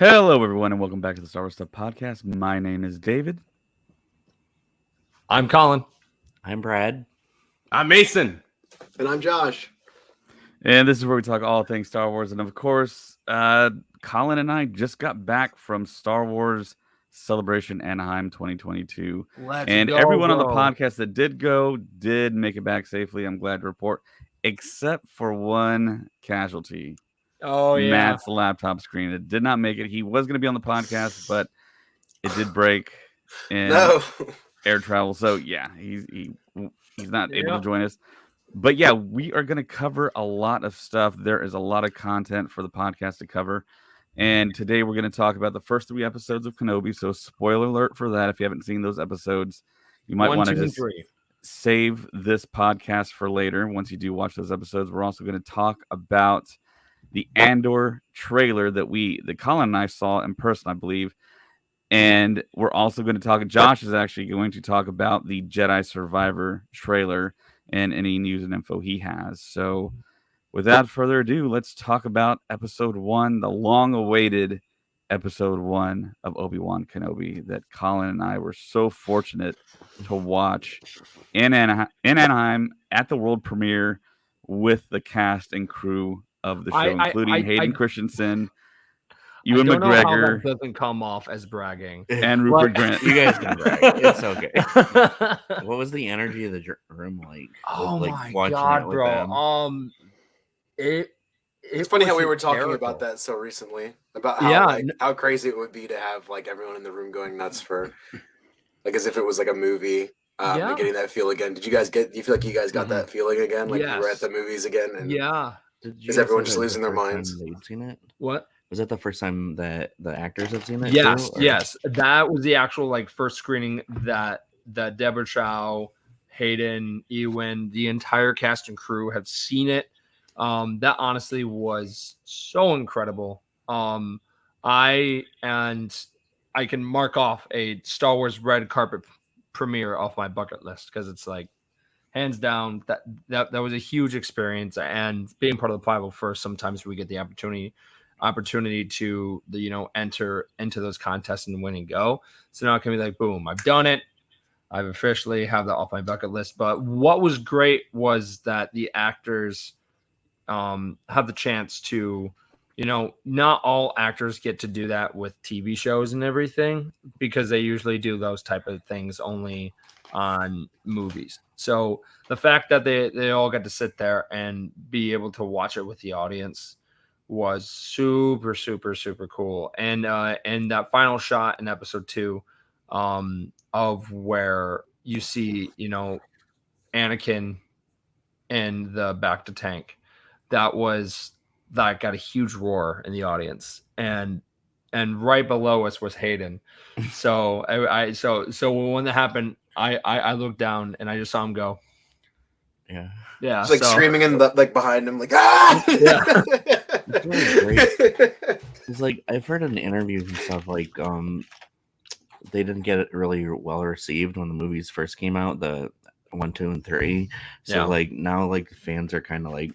Hello, everyone, and welcome back to the Star Wars Stuff Podcast. My name is David. I'm Colin. I'm Brad. I'm Mason. And I'm Josh. And this is where we talk all things Star Wars. And of course, Colin and I just got back from Star Wars Celebration Anaheim 2022. Everyone on the podcast that did go did make it back safely. I'm glad to report, except for one casualty. Oh, yeah. Matt's laptop screen. It did not make it. He was going to be on the podcast, but it did break in air travel. So, yeah, he's not able to join us. But, yeah, we are going to cover a lot of stuff. There is a lot of content for the podcast to cover. And today we're going to talk about the first 3 episodes of Kenobi. So, spoiler alert for that. If you haven't seen those episodes, you might want to just save this podcast for later. Once you do watch those episodes, we're also going to talk about the Andor trailer that Colin and I saw in person, I believe. And we're also going to talk, Josh is actually going to talk about the Jedi Survivor trailer and any news and info he has. So without further ado, let's talk about episode 1, the long-awaited episode 1 of Obi-Wan Kenobi that Colin and I were so fortunate to watch in Anaheim at the world premiere with the cast and crew of the show, including Hayden Christensen, Ewan McGregor. Know how that doesn't come off as bragging. And Rupert Grint. You guys can brag. It's okay. What was the energy of the room like? Oh like my god, bro! It's funny how we were talking about that so recently about how how crazy it would be to have like everyone in the room going nuts for like as if it was like a movie. And getting that feel again. Do you feel like you guys got that feeling again? Like you were at the movies again? And is everyone just losing their minds? They'd seen it? What? Was that the first time that the actors have seen it? Yes, yes. That was the actual like first screening that Deborah Chow, Hayden, Ewan, the entire cast and crew have seen it. That honestly was so incredible. I can mark off a Star Wars red carpet premiere off my bucket list because it's like hands down that was a huge experience, and being part of the 501st, sometimes we get the opportunity to enter into those contests and win and go. So now it can be like, boom, I've done it. I've officially have that off my bucket list. But what was great was that the actors have the chance to, not all actors get to do that with TV shows and everything, because they usually do those type of things only on movies. So the fact that they all got to sit there and be able to watch it with the audience was super, super, super cool. And that final shot in episode 2 of where you see, Anakin in the back to tank, that got a huge roar in the audience. And right below us was Hayden. So so when that happened, I looked down and I just saw him go. Yeah. It's like screaming in the behind him, like ah. Yeah. It's really great. It's like I've heard in interviews and stuff like they didn't get it really well received when the movies first came out, the 1, 2, and 3. So like now like fans are kind of like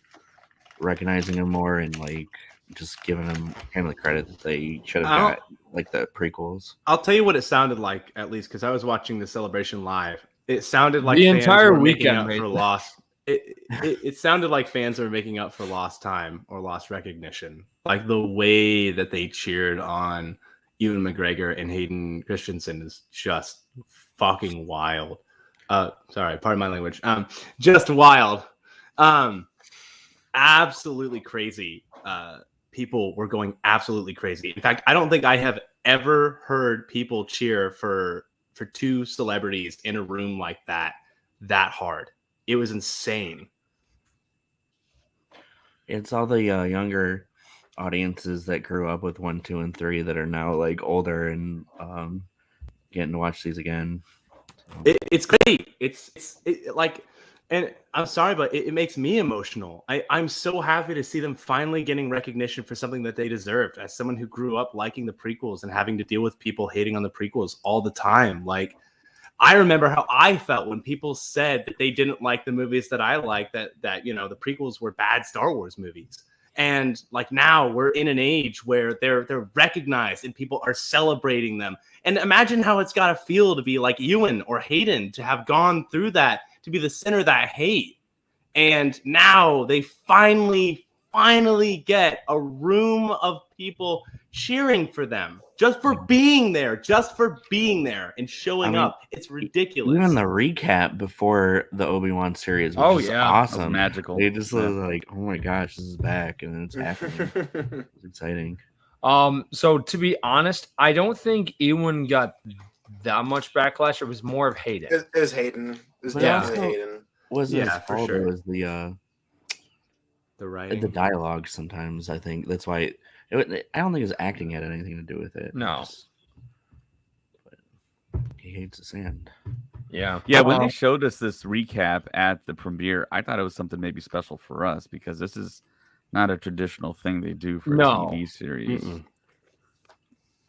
recognizing him more and like just giving him kind of the credit that they should have got, like the prequels. I'll tell you what it sounded like, at least because I was watching the celebration live. It sounded like the fans entire were weekend making up for lost. It sounded like fans were making up for lost time or lost recognition. Like the way that they cheered on Ewan McGregor and Hayden Christensen is just fucking wild. Sorry, pardon my language. Just wild. Absolutely crazy. People were going absolutely crazy. In fact, I don't think I have ever heard people cheer for 2 celebrities in a room like that hard. It was insane. It's all the younger audiences that grew up with 1, 2, and 3 that are now like older and getting to watch these again. It's great. It's like, and I'm sorry, but it makes me emotional. I'm so happy to see them finally getting recognition for something that they deserved. As someone who grew up liking the prequels and having to deal with people hating on the prequels all the time, like I remember how I felt when people said that they didn't like the movies that I liked, that the prequels were bad Star Wars movies. And like now we're in an age where they're recognized and people are celebrating them. And imagine how it's got to feel to be like Ewan or Hayden, to have gone through that, to be the center of that hate. And now they finally get a room of people cheering for them just for being there, and showing up. It's ridiculous. Even the recap before the Obi-Wan series was awesome. Was magical. They just was like, oh my gosh, this is back, and it's happening. It's exciting. So to be honest, I don't think Ewan got that much backlash. It was more of Hayden. It was Hayden. It was definitely Hayden. Wasn't his fault. Sure. It was the writing, the dialogue. Sometimes I think that's why. I don't think his acting had anything to do with it. No. But he hates the sand. Yeah. Yeah, when they showed us this recap at the premiere, I thought it was something maybe special for us, because this is not a traditional thing they do for a TV series. Mm-mm.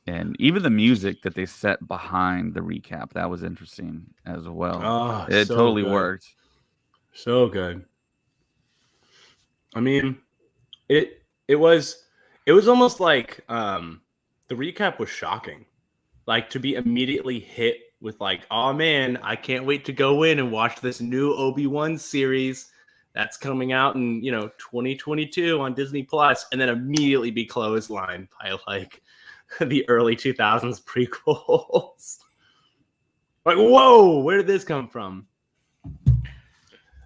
And even the music that they set behind the recap, that was interesting as well. Oh, it so totally good. worked. So good. I mean, it was almost like the recap was shocking. Like, to be immediately hit with like, oh man, I can't wait to go in and watch this new Obi-Wan series that's coming out in 2022 on Disney Plus, and then immediately be clotheslined by like the early 2000s prequels. Like, whoa, where did this come from?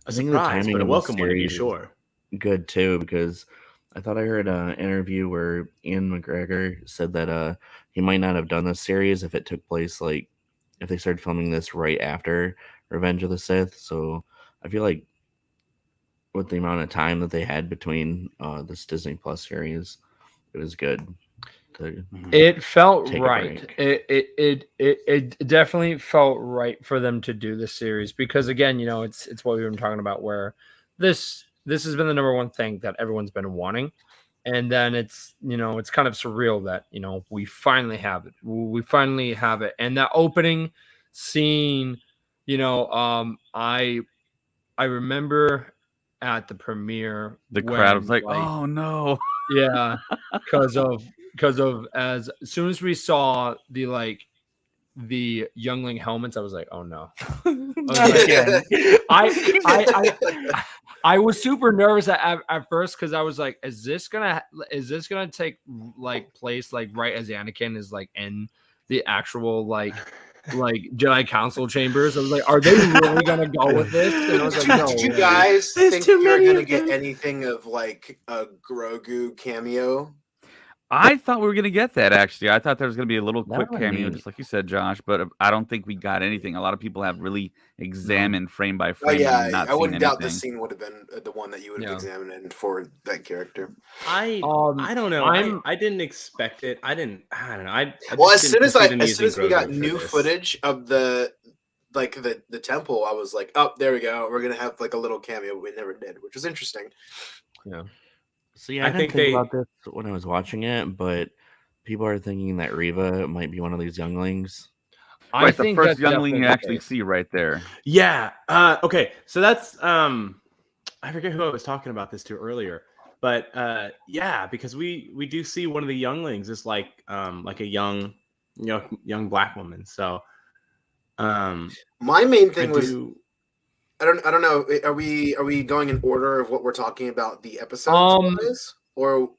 A surprise, but a welcome one, to be sure. Good too, because I thought I heard an interview where Ian McGregor said that he might not have done this series if it took place, like, if they started filming this right after Revenge of the Sith. So I feel like with the amount of time that they had between this Disney Plus series, it was good. It felt right. It definitely felt right for them to do this series, because again, it's what we've been talking about, where this has been the number one thing that everyone's been wanting, and then it's it's kind of surreal that we finally have it. And that opening scene, I remember at the premiere, the crowd was like, oh no. Yeah, because of as soon as we saw the youngling helmets, I was like, oh no. I was super nervous at first, because I was like, is this gonna take place right as Anakin is in the actual Jedi Council chambers? I was like, are they really gonna go with this? And I was like, no. Did you guys think you're gonna get anything of a Grogu cameo? I thought we were going to get that, actually. I thought there was going to be a little quick cameo, just like you said, Josh, but I don't think we got anything. A lot of people have really examined frame by frame. Oh, yeah, I wouldn't doubt this scene would have been the one that you would have examined for that character. I don't know. I didn't expect it. I don't know. As soon as we got new footage of the temple, I was like, oh, there we go. We're going to have a little cameo, but we never did, which was interesting. Yeah. So yeah, I didn't think about this when I was watching it, but people are thinking that Reva might be one of these younglings. I think the first youngling you actually see right there. Yeah. Okay. So that's I forget who I was talking about this to earlier, but yeah, because we do see one of the younglings is like a young black woman. So my main thing was. I don't know. Are we going in order of what we're talking about the episodes, or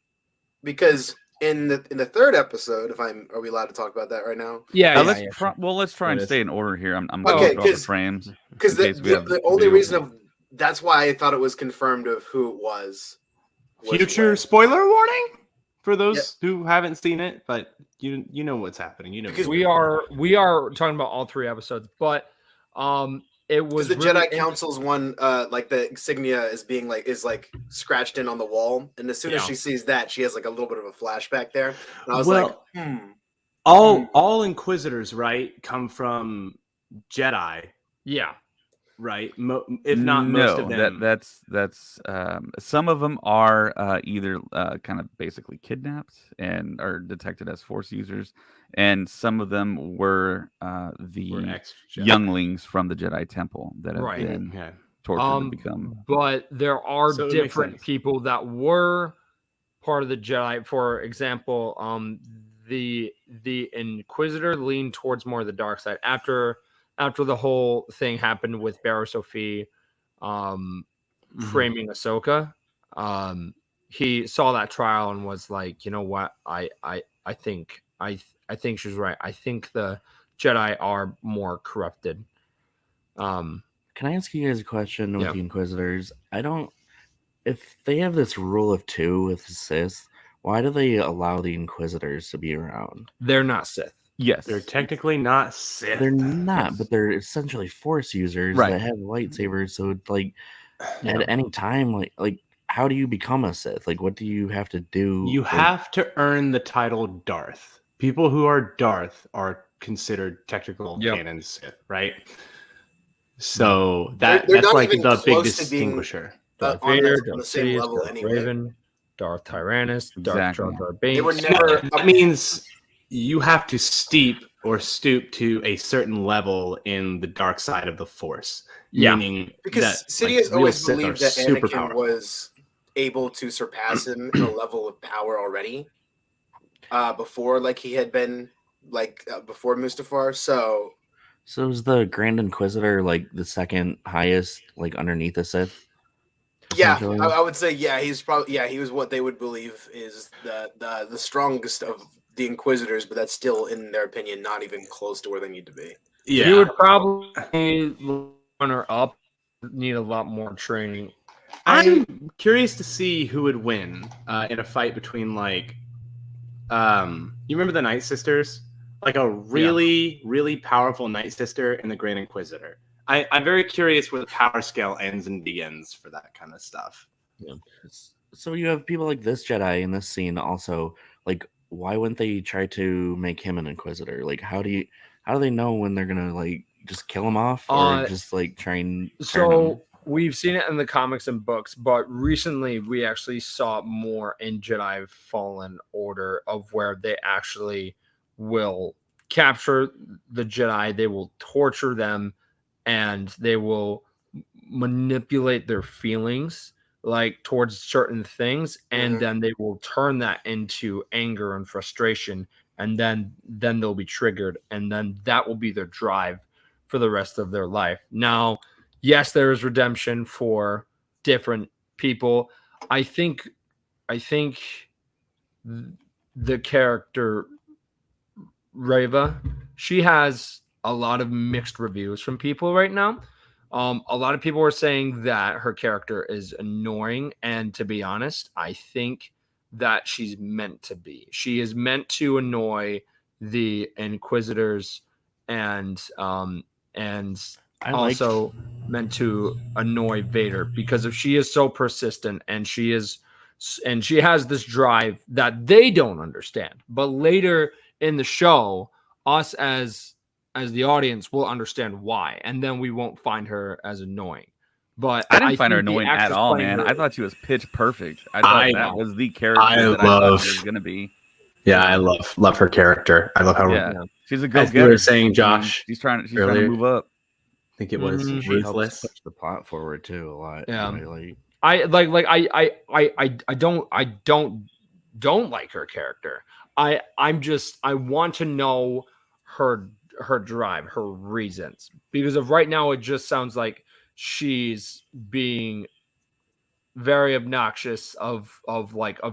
because in the third episode, are we allowed to talk about that right now? Yeah. Let's try and stay in order here. I'm going through all the frames because the only reason that's why I thought it was confirmed of who it was. Future spoiler warning for those who haven't seen it, but you know what's happening. Because we are talking about all three episodes, but it was the really Jedi Council's one, the insignia is being scratched in on the wall, and as soon as she sees that, she has a little bit of a flashback there. And I was all Inquisitors, right, come from Jedi. Yeah. Right. If not most of them. That's some of them are either kind of basically kidnapped and are detected as Force users, and some of them were the younglings from the Jedi Temple that have been tortured to become. But there are different people that were part of the Jedi. For example, the Inquisitor leaned towards more of the dark side after the whole thing happened with Barra Sophie framing Ahsoka. He saw that trial and was like, you know what, I think she's right. I think the Jedi are more corrupted. Can I ask you guys a question with the Inquisitors? If they have this rule of 2 with the Sith, why do they allow the Inquisitors to be around? They're not Sith. Yes. They're technically not Sith. They're not, but they're essentially Force users that have lightsabers. So, like, at any time, like, how do you become a Sith? Like, what do you have to do? You have to earn the title Darth. People who are Darth are considered technical canon Sith, right? So that's like the big distinguisher. Darth Vader, Darth Sidious, Darth Raven, Darth Tyrannus, Darth Jar Jar Binks. They were never. That means you have to stoop to a certain level in the dark side of the Force. Yeah, meaning because Sidious always believed that Anakin was able to surpass him in a level of power already. Before, like, he had been before Mustafar. So is the Grand Inquisitor like the second highest, like, underneath the Sith? Yeah, I would say he's probably he was what they would believe is the strongest of the Inquisitors, but that's still, in their opinion, not even close to where they need to be. Yeah, he would probably runner up, need a lot more training. I'm curious to see who would win in a fight between, like, you remember the Night Sisters? Like a really powerful Night Sister and the Grand Inquisitor. I'm very curious where the power scale ends and begins for that kind of stuff. Yeah. So you have people like this Jedi in this scene also. Like, why wouldn't they try to make him an Inquisitor? Like, how do they know when they're gonna, like, just kill him off, or just, like, try and turn him? We've seen it in the comics and books, but recently we actually saw more in Jedi Fallen Order of where they actually will capture the Jedi, they will torture them, and they will manipulate their feelings, like, towards certain things, and then they will turn that into anger and frustration, and then they'll be triggered, and then that will be their drive for the rest of their life. Now, yes, there is redemption for different people. I think the character Reva, she has a lot of mixed reviews from people right now. A lot of people are saying that her character is annoying, and to be honest, I think that she's meant to be. She is meant to annoy the Inquisitors, and also meant to annoy Vader, because if she is so persistent and she has this drive that they don't understand, but later in the show, us as the audience will understand why, and then we won't find her as annoying. But I didn't find her annoying at all, man. I thought she was pitch perfect. I thought that was the character I thought she was going to be. Yeah, I love her character. I love how she's a go-getter. As you were saying, Josh, she's trying to move up. I think it was she ruthless. Helps push the plot forward too a lot. Yeah, like, I don't like her character. I want to know her drive, her reasons, because of right now it just sounds like she's being very obnoxious of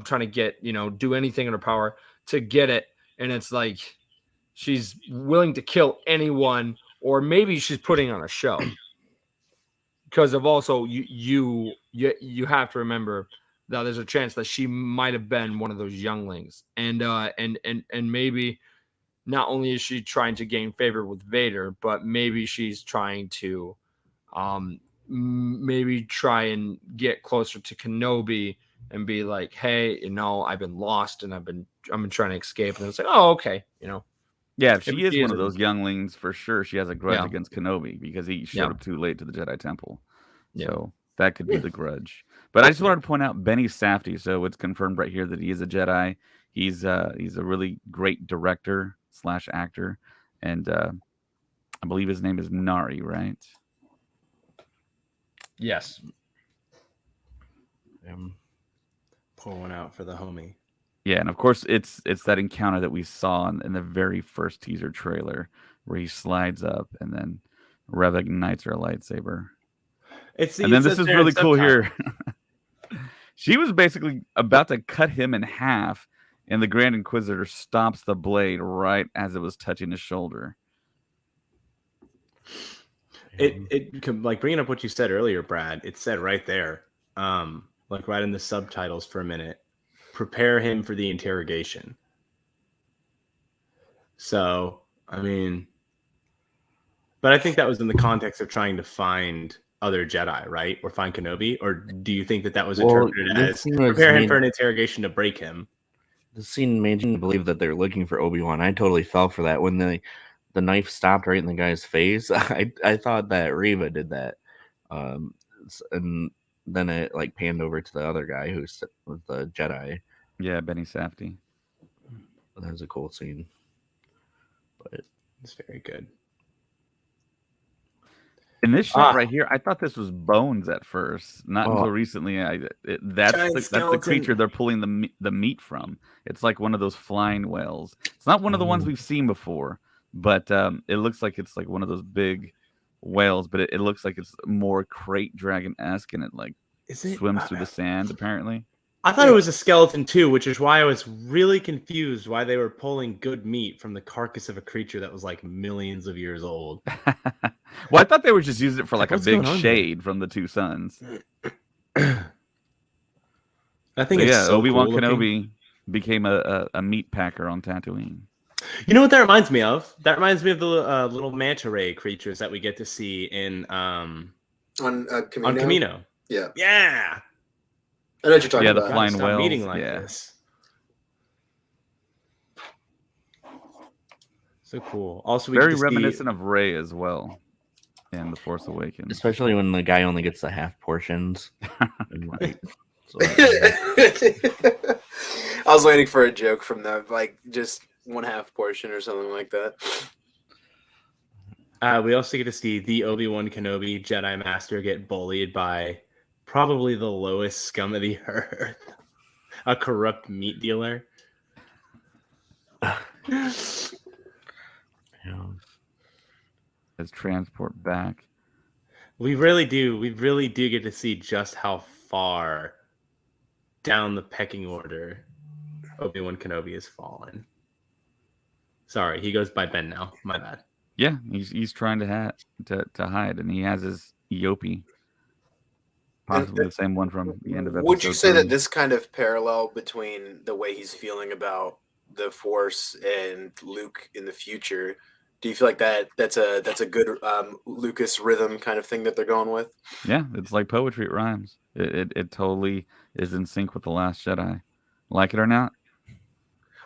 trying to get, do anything in her power to get it, and it's like she's willing to kill anyone, or maybe she's putting on a show. Because of also you have to remember that there's a chance that she might have been one of those younglings, and maybe not only is she trying to gain favor with Vader, but maybe she's trying to maybe try and get closer to Kenobi and be like, hey, I've been lost and I've been trying to escape, and it's like, oh, okay, Yeah, if she is one of those younglings, for sure she has a grudge against Kenobi because he showed up too late to the Jedi Temple. So that could be the grudge. But I just wanted to point out Benny Safdie. So it's confirmed right here that he is a Jedi. He's a really great director / actor, and I believe his name is Nari, right? Yes. Pour one out for the homie. Yeah, and of course it's that encounter that we saw in the very first teaser trailer where he slides up and then Reva ignites her lightsaber. And then this is really cool here. She was basically about to cut him in half, and the Grand Inquisitor stops the blade right as it was touching his shoulder. It like bringing up what you said earlier, Brad. It said right there, like right in the subtitles for a minute, prepare him for the interrogation. So, I mean, but I think that was in the context of trying to find other Jedi, right? Or find Kenobi? Or do you think that was interpreted as prepare him for an interrogation to break him? The scene made me believe that they're looking for Obi-Wan. I totally fell for that when the knife stopped right in the guy's face. I thought that Reva did that. And then it like panned over to the other guy who's with the Jedi. Yeah, Benny Safdie. That was a cool scene. But it's very good. In this shot right here, I thought this was bones at first. Not until recently. That's the creature they're pulling the meat from. It's like one of those flying whales. It's not one of the ones we've seen before, but it looks like it's like one of those big whales. But it looks like it's more crate dragon-esque, and it like swims through the sand. Apparently, I thought it was a skeleton too, which is why I was really confused why they were pulling good meat from the carcass of a creature that was like millions of years old. Well, I thought they were just using it for like a big shade from the two suns. I think it's so Obi-Wan cool Kenobi became a meat packer on Tatooine. You know what that reminds me of? That reminds me of the little manta ray creatures that we get to see in on Camino. On Camino. Yeah. Yeah. I know what you're talking about. Yeah, the flying whales. Meeting like this. So cool. Also, very reminiscent of Rey as well. And The Force Awakens, especially when the guy only gets the half portions. I was waiting for a joke from them, like just 1/2 portion or something like that. We also get to see the Obi-Wan Kenobi Jedi Master get bullied by probably the lowest scum of the earth, a corrupt meat dealer. As transport back. We really do get to see just how far down the pecking order Obi-Wan Kenobi has fallen. Sorry, he goes by Ben now. My bad. Yeah, he's trying to hide, and he has his Eopie, possibly the same one from the end of episode. Would you say 3. that this kind of parallel between the way he's feeling about the Force and Luke in the future? Do you feel like that's a good Lucas rhythm kind of thing that they're going with? Yeah, it's like poetry. It rhymes. It totally is in sync with The Last Jedi. Like it or not?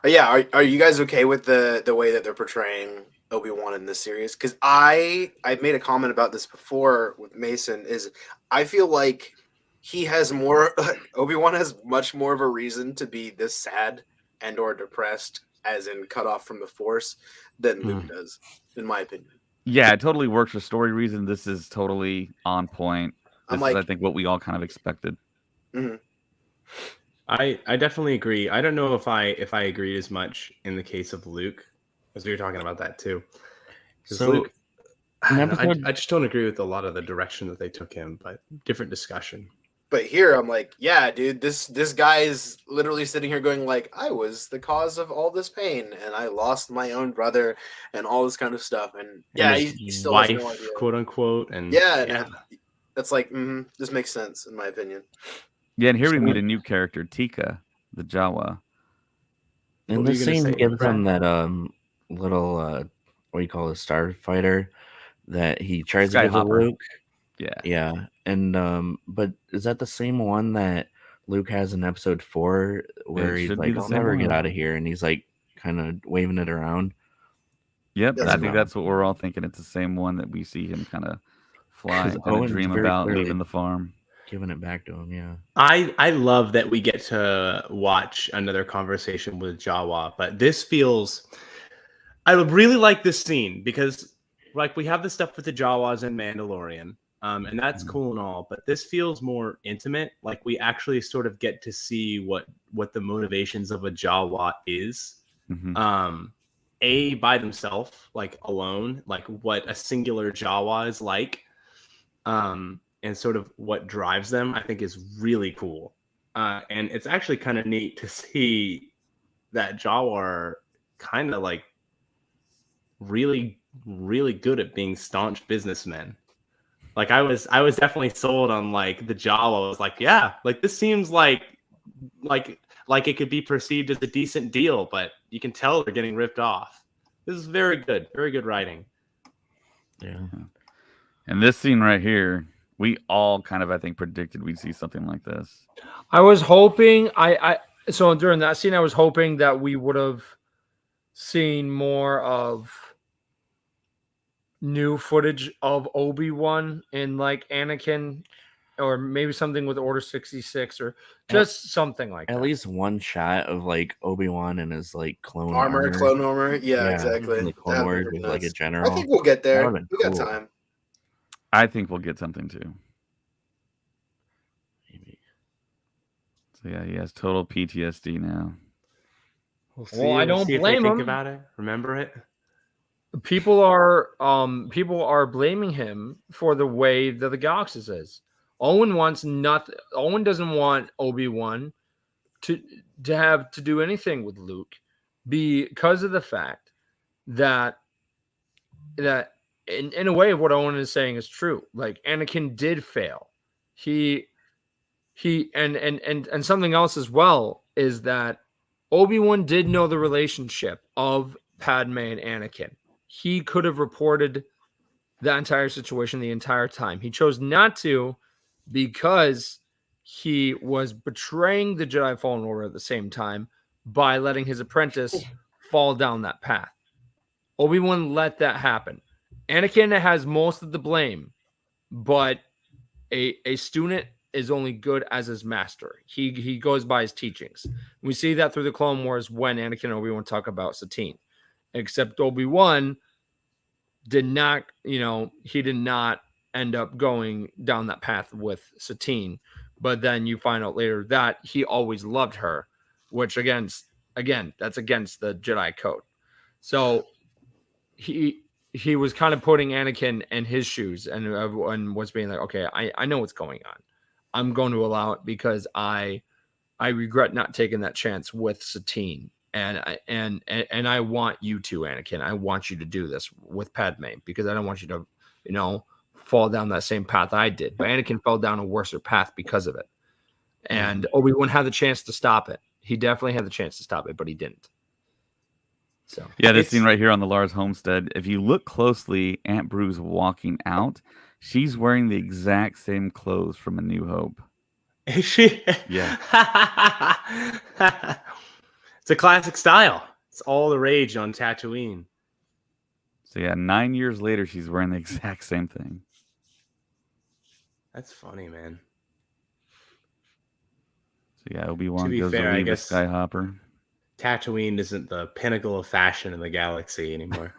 Yeah. Are you guys okay with the way that they're portraying Obi-Wan in this series? Because I've made a comment about this before with Mason. Is I feel like he has more. Obi-Wan has much more of a reason to be this sad and or depressed, as in cut off from the Force, than Luke does, in my opinion. Yeah, it totally works for story reasons. This is totally on point. This is, I think, what we all kind of expected. Mm-hmm. I definitely agree. I don't know if I agreed as much in the case of Luke, as we were talking about that too. So Luke, I just don't agree with a lot of the direction that they took him, but different discussion. But here I'm like, yeah, dude, this guy is literally sitting here going like, I was the cause of all this pain, and I lost my own brother, and all this kind of stuff, and yeah, he still wife, has no idea, quote unquote, and that's like, this makes sense in my opinion. Yeah, and here we meet a new character, Tika, the Jawa. And this scene gives him that little what do you call it, starfighter that he tries to give to Luke. Yeah, and but is that the same one that Luke has in episode 4 where he's like, "I'll never get out of here," and he's like kind of waving it around? Yep, I think that's what we're all thinking. It's the same one that we see him kind of fly and dream about leaving the farm. Giving it back to him, yeah. I love that we get to watch another conversation with Jawa, but this feels. I really like this scene because, like, we have the stuff with the Jawas and Mandalorian. And that's cool and all, but this feels more intimate. Like we actually sort of get to see what the motivations of a Jawa is. By themselves, like alone, like what a singular Jawa is like, and sort of what drives them, I think is really cool. And it's actually kind of neat to see that Jawa are kind of like really, really good at being staunch businessmen. Like I was definitely sold on like the Jawa. I was like, yeah, like this seems like it could be perceived as a decent deal, but you can tell they're getting ripped off. This is very good writing. Yeah. And this scene right here, we all kind of, I think, predicted we'd see something like this. I was hoping so during that scene, I was hoping that we would have seen more of new footage of Obi-Wan and like Anakin, or maybe something with Order 66 or just something like that. At least one shot of like Obi-Wan and his like clone armor. Yeah, exactly. Like Clone Wars with like a general. I think we'll get there. We got time. I think we'll get something too. Maybe. So yeah, he has total PTSD now. Well, I don't blame him. Think about it. Remember it. People are blaming him for the way that the galaxy is. Owen wants nothing. Owen doesn't want Obi-Wan to have to do anything with Luke because of the fact that in a way what Owen is saying is true. Like Anakin did fail. He and something else as well is that Obi-Wan did know the relationship of Padme and Anakin. He could have reported that entire situation the entire time. He chose not to because he was betraying the Jedi Fallen Order at the same time by letting his apprentice fall down that path. Obi-Wan let that happen. Anakin has most of the blame, but a student is only good as his master. He goes by his teachings. We see that through the Clone Wars when Anakin and Obi-Wan talk about Satine. Except Obi-Wan did not, he did not end up going down that path with Satine. But then you find out later that he always loved her, which again, that's against the Jedi code. So he was kind of putting Anakin in his shoes and was being like, okay, I know what's going on. I'm going to allow it because I regret not taking that chance with Satine. And I want you to, Anakin. I want you to do this with Padme because I don't want you to, fall down that same path I did. But Anakin fell down a worse path because of it. And Obi-Wan had the chance to stop it. He definitely had the chance to stop it, but he didn't. So yeah, this scene right here on the Lars homestead. If you look closely, Aunt Bru's walking out. She's wearing the exact same clothes from A New Hope. Is she? Yeah. It's a classic style. It's all the rage on Tatooine. So yeah, 9 years later, she's wearing the exact same thing. That's funny, man. So yeah, Obi-Wan goes to leave the Skyhopper. Tatooine isn't the pinnacle of fashion in the galaxy anymore.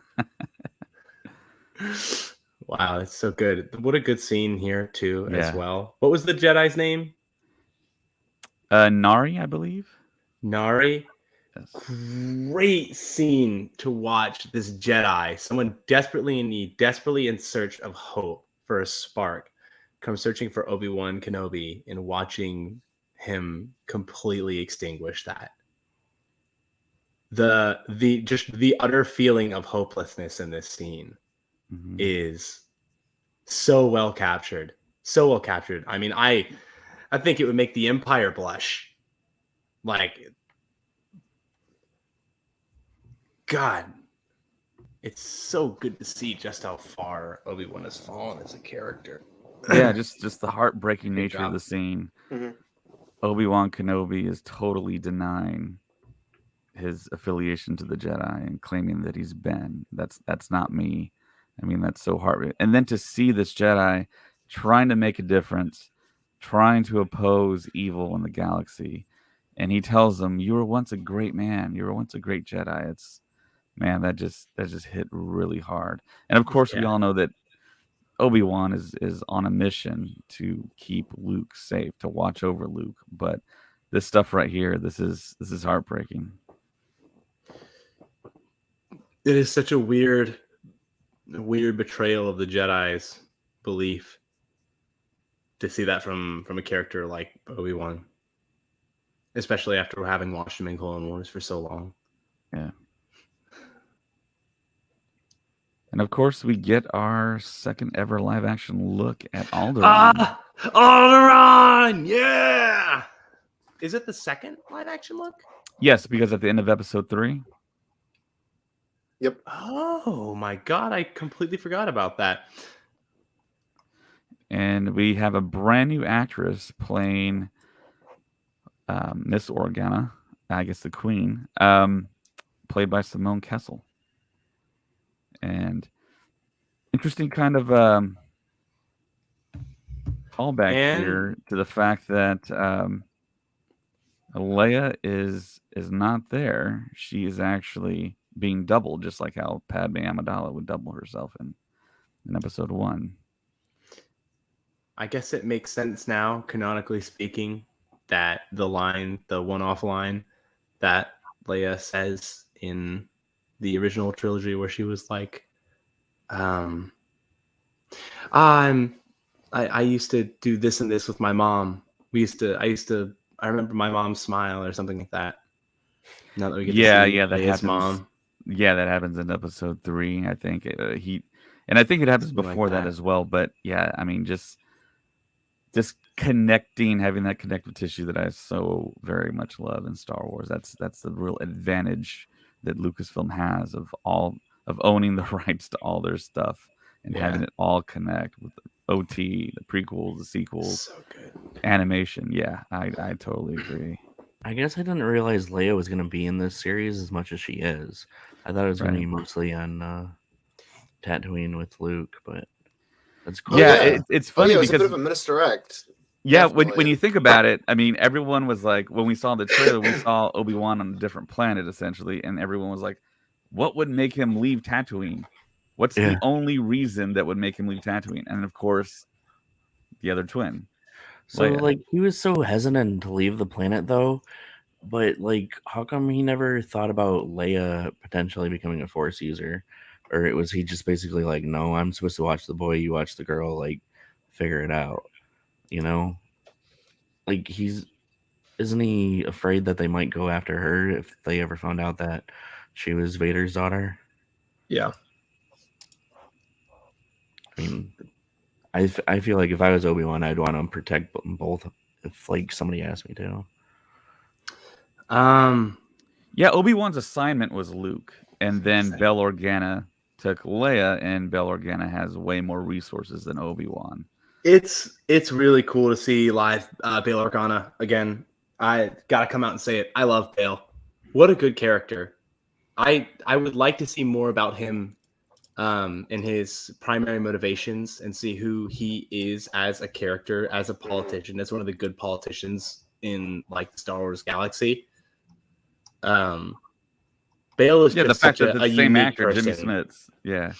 Wow, it's so good. What a good scene here too, as well. What was the Jedi's name? Nari, I believe. Nari. Yes. Great scene to watch this Jedi, someone desperately in need, desperately in search of hope for a spark, come searching for Obi-Wan Kenobi and watching him completely extinguish that. The utter feeling of hopelessness in this scene is so well captured. So well captured. I mean, I think it would make the Empire blush. Like, God, it's so good to see just how far Obi-Wan has fallen as a character. Yeah, just the heartbreaking nature of the scene. Obi-Wan Kenobi is totally denying his affiliation to the Jedi and claiming that he's Ben. That's not me. I mean, that's so heartbreaking. And then to see this Jedi trying to make a difference, trying to oppose evil in the galaxy, and he tells them, "You were once a great man. You were once a great Jedi." It's, man, that just hit really hard. And of course, we all know that Obi-Wan is on a mission to keep Luke safe, to watch over Luke. But this stuff right here, this is heartbreaking. It is such a weird betrayal of the Jedi's belief to see that from a character like Obi-Wan, especially after having watched him in Clone Wars for so long. Yeah. And of course, we get our second ever live action look at Alderaan. Alderaan! Yeah! Is it the second live action look? Yes, because at the end of episode 3. Yep. Oh my god, I completely forgot about that. And we have a brand new actress playing Miss Organa, I guess the Queen, played by Simone Kessel. And interesting kind of callback here to the fact that Leia is not there. She is actually being doubled, just like how Padme Amidala would double herself in episode 1. I guess it makes sense now, canonically speaking, that the one-off line that Leia says in the original trilogy where she was like, I used to do this and this with my mom. I remember my mom's smile or something like that. Now that we get to see that Leia's happens. mom. Yeah, that happens in episode 3. I think and I think it happens Something before like that as well. But yeah, I mean, just connecting, having that connective tissue that I so very much love in Star Wars. That's the real advantage that Lucasfilm has of owning the rights to all their stuff and having it all connect with the OT, the prequels, the sequels, so good. Animation. Yeah, I totally agree. I guess I didn't realize Leia was going to be in this series as much as she is. I thought it was going to be mostly on Tatooine with Luke, but that's cool. Yeah, it's funny it was because a bit of a misdirect. Yeah, when you think about it, I mean, everyone was like, when we saw the trailer, we saw Obi-Wan on a different planet, essentially, and everyone was like, what would make him leave Tatooine? What's the only reason that would make him leave Tatooine? And, of course, the other twin. So, like, he was so hesitant to leave the planet, though, but, like, how come he never thought about Leia potentially becoming a Force user? Or was he just basically like, no, I'm supposed to watch the boy, you watch the girl, like, figure it out? You know, like isn't he afraid that they might go after her if they ever found out that she was Vader's daughter? Yeah. I mean, I feel like if I was Obi-Wan, I'd want to protect them both if like somebody asked me to. Yeah, Obi-Wan's assignment was Luke, and then Bail Organa took Leia, and Bail Organa has way more resources than Obi-Wan. It's really cool to see live Bail Organa again. I gotta come out and say it. I love Bail. What a good character. I would like to see more about him and his primary motivations and see who he is as a character, as a politician, as one of the good politicians in like the Star Wars galaxy. Bail is the fact that the same actor, person. Jimmy Smits. Yeah.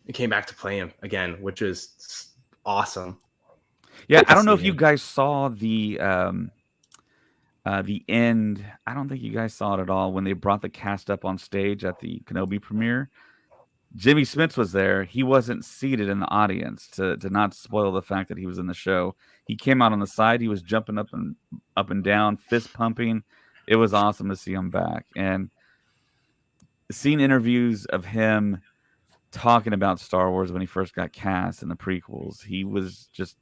He came back to play him again, which is awesome. Yeah, I don't know if you guys saw the end. I don't think you guys saw it at all when they brought the cast up on stage at the Kenobi premiere. Jimmy Smits was there. He wasn't seated in the audience to not spoil the fact that he was in the show. He came out on the side. He was jumping up and down, fist pumping. It was awesome to see him back. And seeing interviews of him talking about Star Wars when he first got cast in the prequels, he was just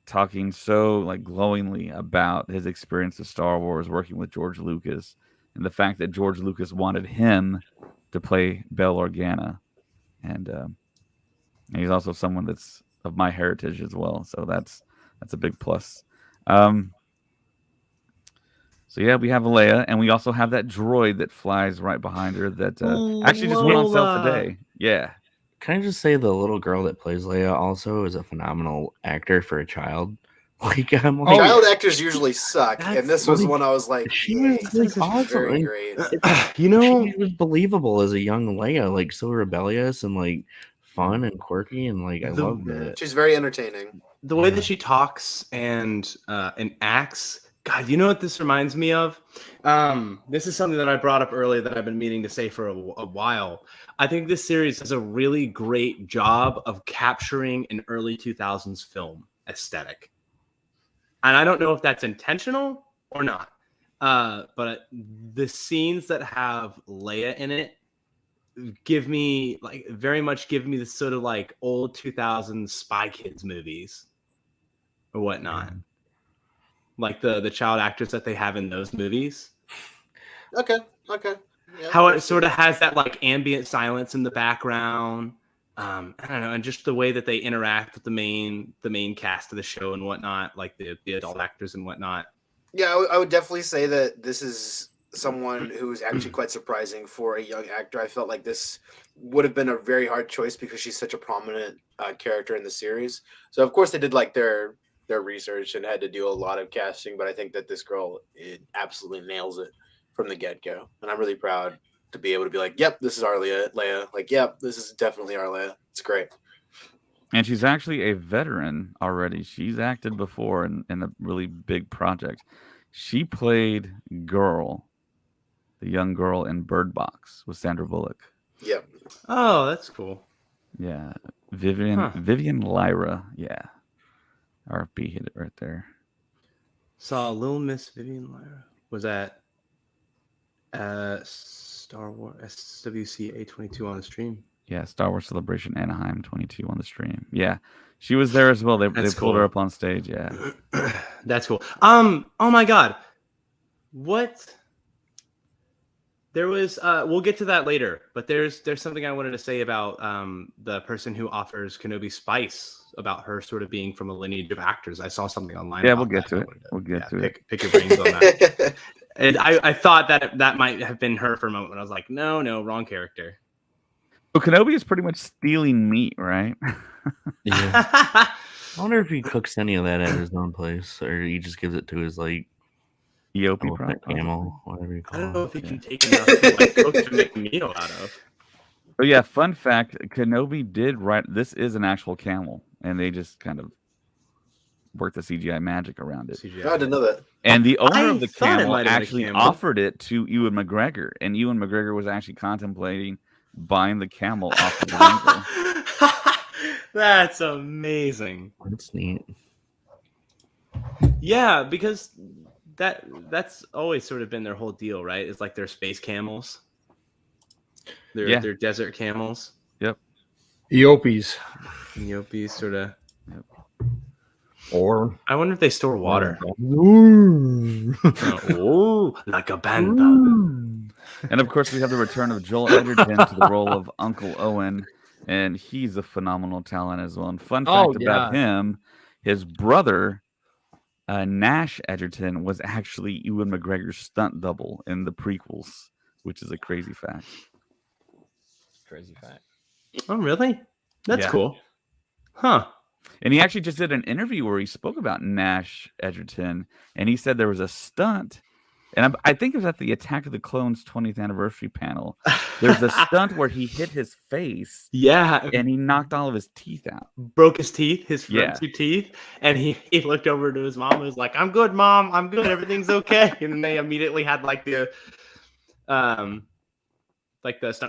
talking so like glowingly about his experience of Star Wars, working with George Lucas, and the fact that George Lucas wanted him to play Bail Organa, and he's also someone that's of my heritage as well, so that's a big plus. So yeah, we have Leia, and we also have that droid that flies right behind her that actually just went on sale today. Yeah. Can I just say the little girl that plays Leia also is a phenomenal actor for a child? Like, I'm like, child actors usually suck, and this was one I was like, she was like awesome, very great. You know, she was believable as a young Leia, like so rebellious and like fun and quirky, and like I loved it. She's very entertaining. The way that she talks and acts. God, you know what this reminds me of? This is something that I brought up earlier that I've been meaning to say for a while. I think this series does a really great job of capturing an early 2000s film aesthetic. And I don't know if that's intentional or not. But the scenes that have Leia in it very much give me this sort of like old 2000s Spy Kids movies or whatnot. Like the child actors that they have in those movies. Okay. Yeah, how it sort of has that like ambient silence in the background. I don't know, and just the way that they interact with the main cast of the show and whatnot, like the adult actors and whatnot. Yeah, I would definitely say that this is someone who is actually quite surprising for a young actor. I felt like this would have been a very hard choice because she's such a prominent character in the series. So of course they did like their research and had to do a lot of casting, but I think that this girl absolutely nails it from the get-go, and I'm really proud to be able to be like, yep, this is our Leia. Like, yep, this is definitely our Leia. It's great. And she's actually a veteran already. She's acted before in a really big project. She played the young girl in Bird Box with Sandra Bullock. Yep. Oh, that's cool. Yeah. Vivian Lyra. Yeah. RFB hit it right there. Saw Little Miss Vivian Lyra. Was that Star Wars SWC A22 on the stream? Yeah, Star Wars Celebration Anaheim 22 on the stream. Yeah, she was there as well. They pulled her up on stage. Yeah, that's cool. Oh my God, what? There was. We'll get to that later. But there's something I wanted to say about the person who offers Kenobi spice, about her sort of being from a lineage of actors. I saw something online. Yeah, we'll get to it. We'll get to it. Pick your brains on that. And I thought that might have been her for a moment. I was like, no, wrong character. So Kenobi is pretty much stealing meat, right? Yeah. I wonder if he cooks any of that at his own place, or he just gives it to his like EOP camel, whatever you call it. I don't know if he can take enough to like cook to make a meal out of. Oh yeah, fun fact: Kenobi did write. This is an actual camel, and they just kind of worked the CGI magic around it. I didn't know that. And the owner of the camel actually offered it to Ewan McGregor, and Ewan McGregor was actually contemplating buying the camel off of the rental. That's amazing. That's neat. Yeah, because that's always sort of been their whole deal, right? It's like they're space camels. They're desert camels. Yep. Eopies sort of. Yep. Or I wonder if they store water. Like a band. And of course, we have the return of Joel Edgerton to the role of Uncle Owen, and he's a phenomenal talent as well. And fun fact about him, his brother, Nash Edgerton, was actually Ewan McGregor's stunt double in the prequels, which is a crazy fact. Crazy fact. Oh, really? That's cool. Huh. And he actually just did an interview where he spoke about Nash Edgerton, and he said there was a stunt. And I think it was at the Attack of the Clones 20th anniversary panel. There's a stunt where he hit his face. Yeah. And he knocked all of his teeth out. Broke his teeth, his front two teeth. And he looked over to his mom and was like, I'm good, Mom. I'm good. Everything's okay. And then they immediately had like the stunt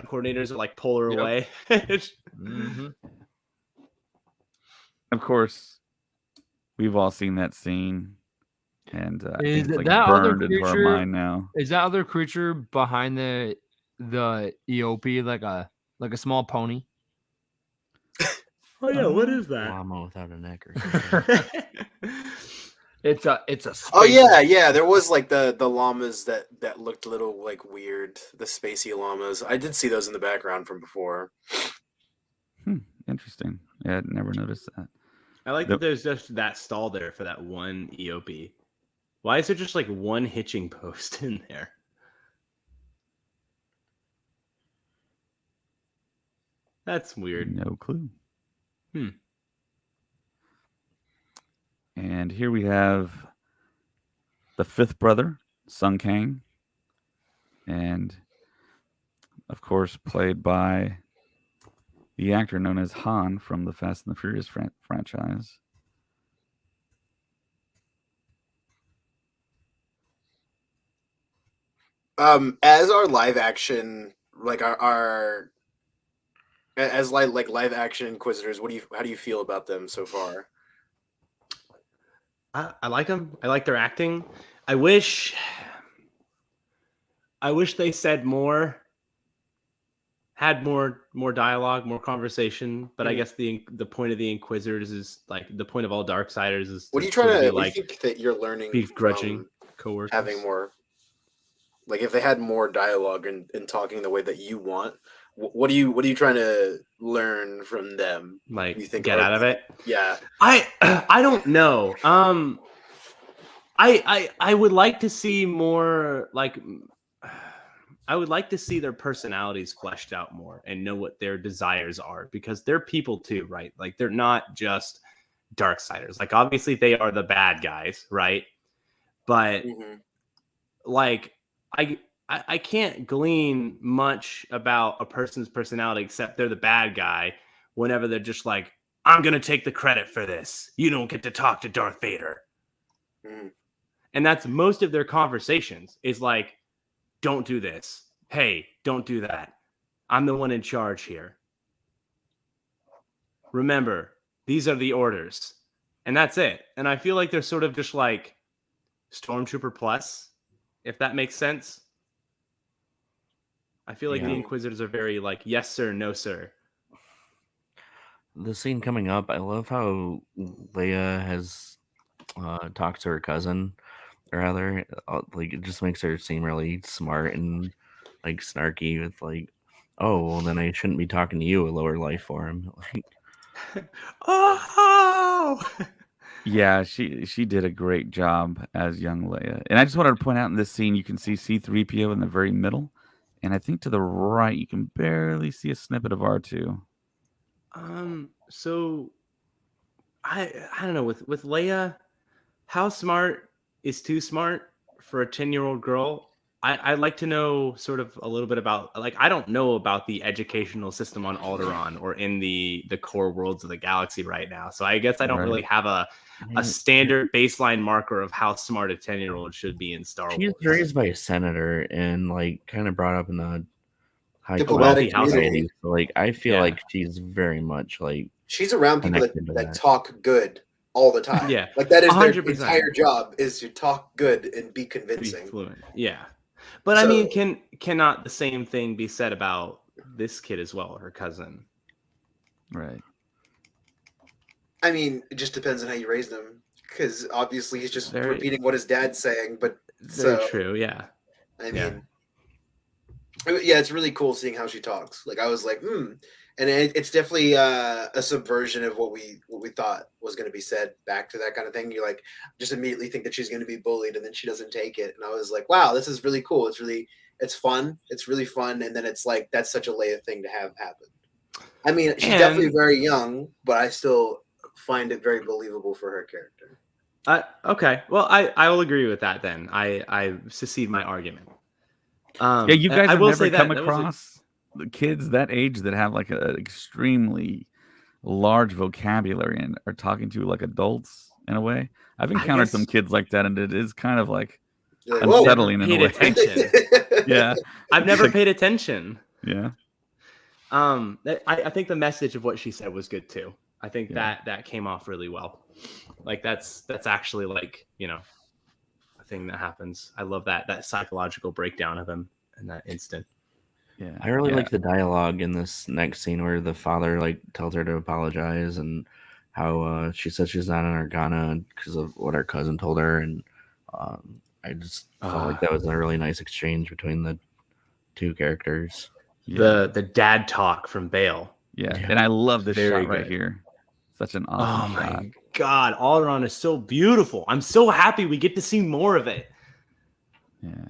coordinators would like pull her away. Mm-hmm. Of course, we've all seen that scene. And is it's like that burned other creature into our mind now? Is that other creature behind the EOP like a small pony? Oh yeah, what is that? Llama without a neck or something. It's a Oh yeah. There was like the llamas that looked a little like weird. The spacey llamas. I did see those in the background from before. Interesting. Yeah, I never noticed that. I like that there's just that stall there for that one EOP. Why is there just like one hitching post in there? That's weird. No clue. And here we have the fifth brother, Sung Kang. And of course, played by the actor known as Han from the Fast and the Furious franchise. As our live action, like our as like live action Inquisitors, how do you feel about them so far? I like them. I like their acting. I wish they said more, had more dialogue, more conversation. But I guess the point of the Inquisitors is like the point of all Darksiders is. What are you trying to? What do you think that you're learning? Begrudging coworkers, having more. Like if they had more dialogue and talking the way that you want, what are you trying to learn from them? Like you think get out of it? Yeah, I don't know. I would like to see more. Like I would like to see their personalities fleshed out more and know what their desires are, because they're people too, right? Like they're not just Darksiders. Like obviously they are the bad guys, right? But like. I can't glean much about a person's personality except they're the bad guy whenever they're just like, I'm going to take the credit for this. You don't get to talk to Darth Vader. And that's most of their conversations is like, don't do this. Hey, don't do that. I'm the one in charge here. Remember, these are the orders. And that's it. And I feel like they're sort of just like Stormtrooper Plus, if that makes sense. I feel like the Inquisitors are very like, yes, sir, no, sir. The scene coming up, I love how Leia has talked to her cousin, or rather, like it just makes her seem really smart and like snarky with like, oh, well, then I shouldn't be talking to you, a lower life form. Like, oh. Yeah, she did a great job as young Leia. And I just wanted to point out in this scene, you can see C-3PO in the very middle. And I think to the right, you can barely see a snippet of R2. So I don't know, with Leia, how smart is too smart for a 10-year-old girl? I'd like to know sort of a little bit about, like, I don't know about the educational system on Alderaan or in the core worlds of the galaxy right now. So I guess I don't really have a standard baseline marker of how smart a 10-year-old should be in Star Wars. She's raised by a senator and like kind of brought up in a high diplomatic society. So like I feel like she's very much like she's around people that talk good all the time. Yeah, like that is 100%. Their entire job is to talk good and be convincing. Be fluent. Yeah. But I mean, cannot the same thing be said about this kid as well, her cousin? Right. I mean, it just depends on how you raise them, because obviously he's just repeating what his dad's saying. But very true, yeah. I mean, yeah, it's really cool seeing how she talks. Like I was like, and it's definitely a subversion of what we thought was going to be said back to that kind of thing. You like just immediately think that she's going to be bullied, and then she doesn't take it. And I was like, wow, this is really cool. It's fun. It's really fun. And then it's like that's such a Leia thing to have happen. I mean, she's definitely very young, but I still find it very believable for her character. Okay, well, I will agree with that. Then I secede my argument. Yeah, you guys have never come across the kids that age that have like an extremely large vocabulary and are talking to like adults in a way. I've encountered some kids like that, and it is kind of like unsettling in a way. Attention. Yeah, I've never paid attention. Yeah. I think the message of what she said was good too. I think that came off really well. Like that's actually like, you know, a thing that happens. I love that psychological breakdown of him in that instant. Yeah, I really like the dialogue in this next scene where the father like tells her to apologize and how she said she's not an Organa because of what her cousin told her, and I just felt like that was a really nice exchange between the two characters. The dad talk from Bale. Yeah, and I love this shot right here. Such an awesome shot. Oh my god, Alderaan is so beautiful. I'm so happy we get to see more of it. Yeah.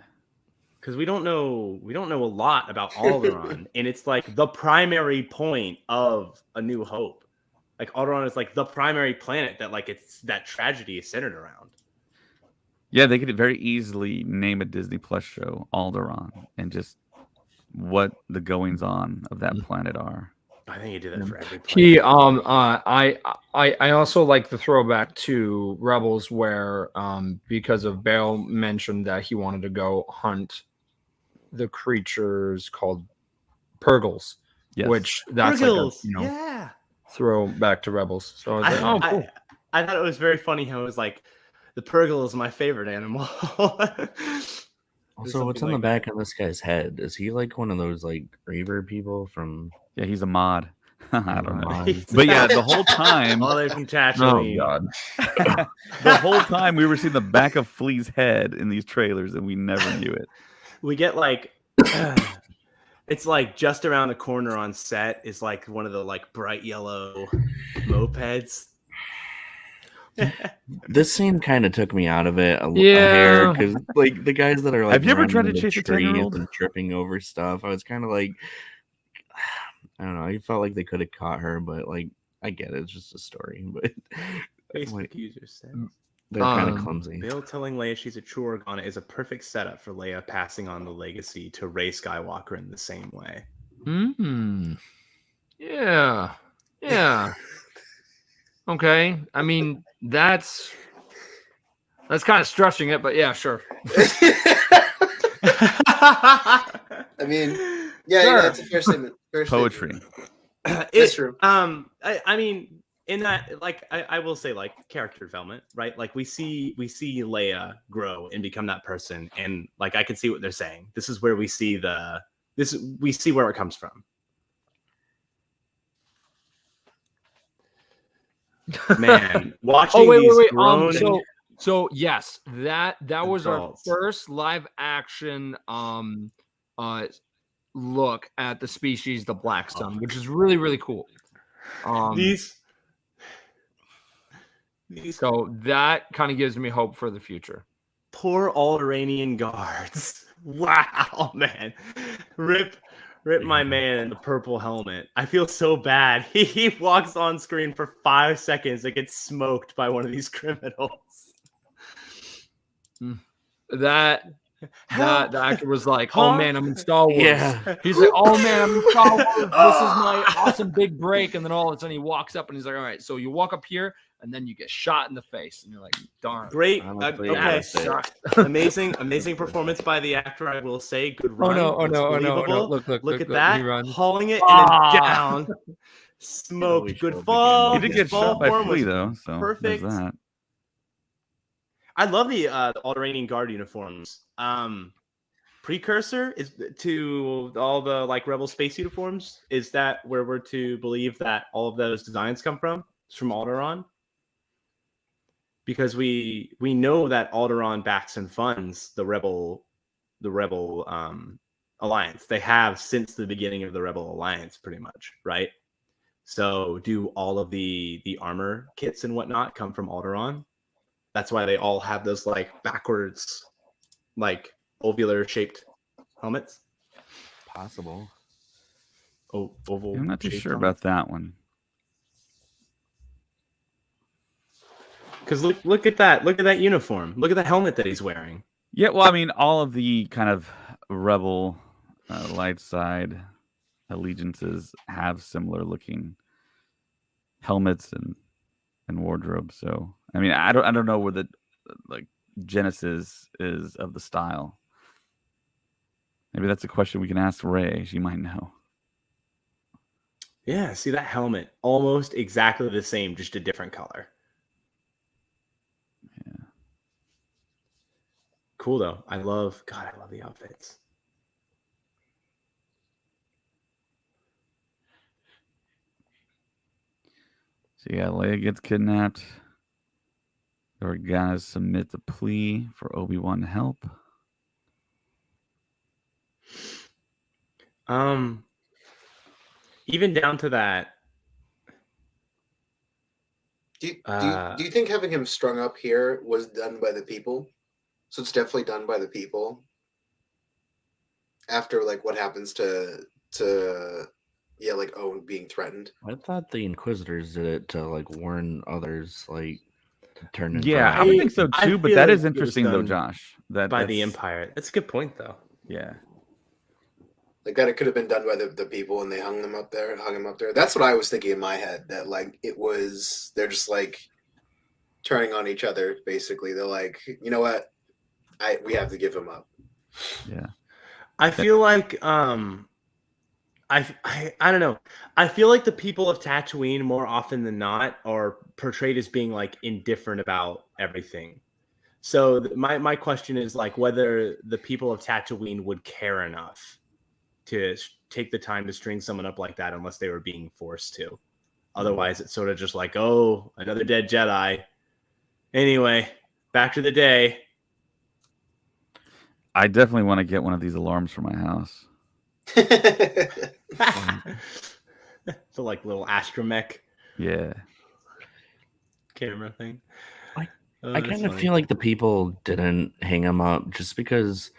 Because we don't know a lot about Alderaan, and it's like the primary point of A New Hope. Like Alderaan is like the primary planet that like it's that tragedy is centered around. Yeah, they could very easily name a Disney Plus show Alderaan and just what the goings on of that planet are. I think he did that for every planet. He I also like the throwback to Rebels where because of Bale mentioned that he wanted to go hunt the creatures called Purgles, which that's Purgles. like a, throw back to Rebels. So I was like, oh, cool. I thought it was very funny how it was like the Purgle is my favorite animal. Also, what's on the back of this guy's head? Is he like one of those like Reaver people from? Yeah, he's a mod. I don't know. Mod. But yeah, the whole time. All the way from Tatooine. Oh God. The whole time we were seeing the back of Flea's head in these trailers, and we never knew it. We get like. It's like just around the corner on set is like one of the like bright yellow mopeds. This scene kind of took me out of it a hair because like the guys that are like have you ever tried to chase a trees 10-year-old and tripping over stuff, I was kind of like, I don't know, I felt like they could have caught her, but like I get it, it's just a story, but User says they're kind of clumsy. Bill telling Leia she's a true Organa is a perfect setup for Leia passing on the legacy to Rey Skywalker in the same way. Yeah. Okay. I mean, that's kind of stretching it, but yeah, sure. I mean, yeah, that's a fair statement. Poetry. It's true. I mean, in that, like, I will say, like, character development, right? Like, we see Leia grow and become that person, and like, I can see what they're saying. This is where we see we see where it comes from. Man, watching these grown... So yes, that was our first live action look at the species, the Black Sun, which is really, really cool. So that kind of gives me hope for the future. Poor All-Iranian guards. Wow, man. Rip my man in the purple helmet. I feel so bad. He walks on screen for 5 seconds and gets smoked by one of these criminals. The actor was like, "Oh man, I'm in Star Wars." Yeah. He's like, "Oh man, I'm in Star Wars. This is my awesome big break." And then all of a sudden, he walks up and he's like, "All right, so you walk up here, and then you get shot in the face." And you're like, "Darn, great, okay, amazing performance by the actor. I will say, good run. Oh no! Look at that, hauling it and then down, smoked. Good fall. He did get shot by Flea though, so perfect. That. I love the All-Iranian Guard uniforms. Precursor is to all the like Rebel space uniforms. Is that where we're to believe that all of those designs come from? It's from Alderaan. Because we know that Alderaan backs and funds the Rebel Alliance. They have since the beginning of the Rebel Alliance, pretty much, right? So do all of the armor kits and whatnot come from Alderaan? That's why they all have those like backwards, like ovular shaped helmets. Possible. Oval. I'm not too sure about that one. Because look at that. Look at that uniform. Look at the helmet that he's wearing. Yeah, well, I mean, all of the kind of Rebel light side allegiances have similar looking helmets and wardrobes. So I mean, I don't know where the like genesis is of the style. Maybe that's a question we can ask Rey. She might know. Yeah, see that helmet, almost exactly the same, just a different color. Yeah. Cool though. I love the outfits. So yeah, Leia gets kidnapped. Organa submits a plea for Obi-Wan to help. Even down to that. Do you think having him strung up here was done by the people? So it's definitely done by the people. After like what happens to like Owen being threatened. I thought the Inquisitors did it to like warn others, like to turn. Yeah, I would think so too. But that is interesting though, Josh. That by the Empire. That's a good point though. Yeah. Like that it could have been done by the people and they hung him up there. That's what I was thinking in my head, that like they're just like turning on each other, basically. They're like, you know what? We have to give him up. Yeah. I feel like I don't know. I feel like the people of Tatooine more often than not are portrayed as being like indifferent about everything. So my question is like whether the people of Tatooine would care enough to take the time to string someone up like that unless they were being forced to. Otherwise, it's sort of just like, oh, another dead Jedi. Anyway, back to the day. I definitely want to get one of these alarms for my house. The like little astromech. Yeah. Camera thing. I kind of feel like the people didn't hang him up just because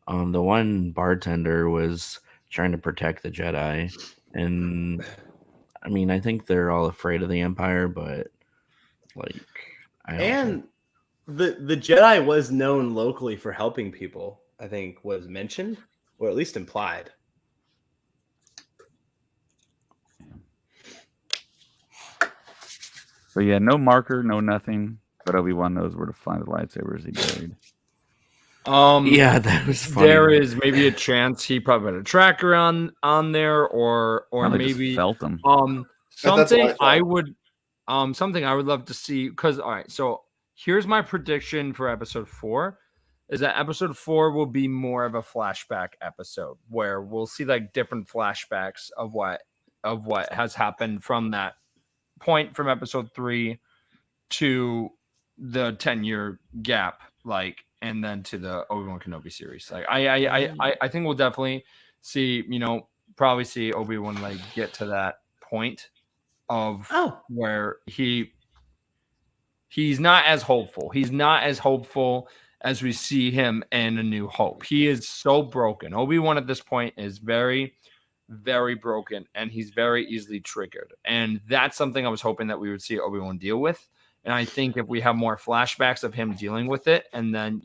the one bartender was trying to protect the Jedi. And I mean, I think they're all afraid of the Empire, but like, the Jedi was known locally for helping people, I think was mentioned, or at least implied. So yeah, no marker, no nothing. But Obi-Wan knows where to find the lightsabers he buried. Yeah, that was funny. There is maybe a chance he probably had a tracker on there, or maybe just felt them. Something I would love to see, because all right, so here's my prediction for episode 4 is that episode 4 will be more of a flashback episode where we'll see like different flashbacks of what has happened from that point from episode 3 to the 10-year gap, like, and then to the Obi-Wan Kenobi series. Like I think we'll definitely see, probably see Obi-Wan like get to that point of where he's not as hopeful. He's not as hopeful as we see him in A New Hope. He is so broken. Obi-Wan at this point is very, very broken, and he's very easily triggered. And that's something I was hoping that we would see Obi-Wan deal with. And I think if we have more flashbacks of him dealing with it, and then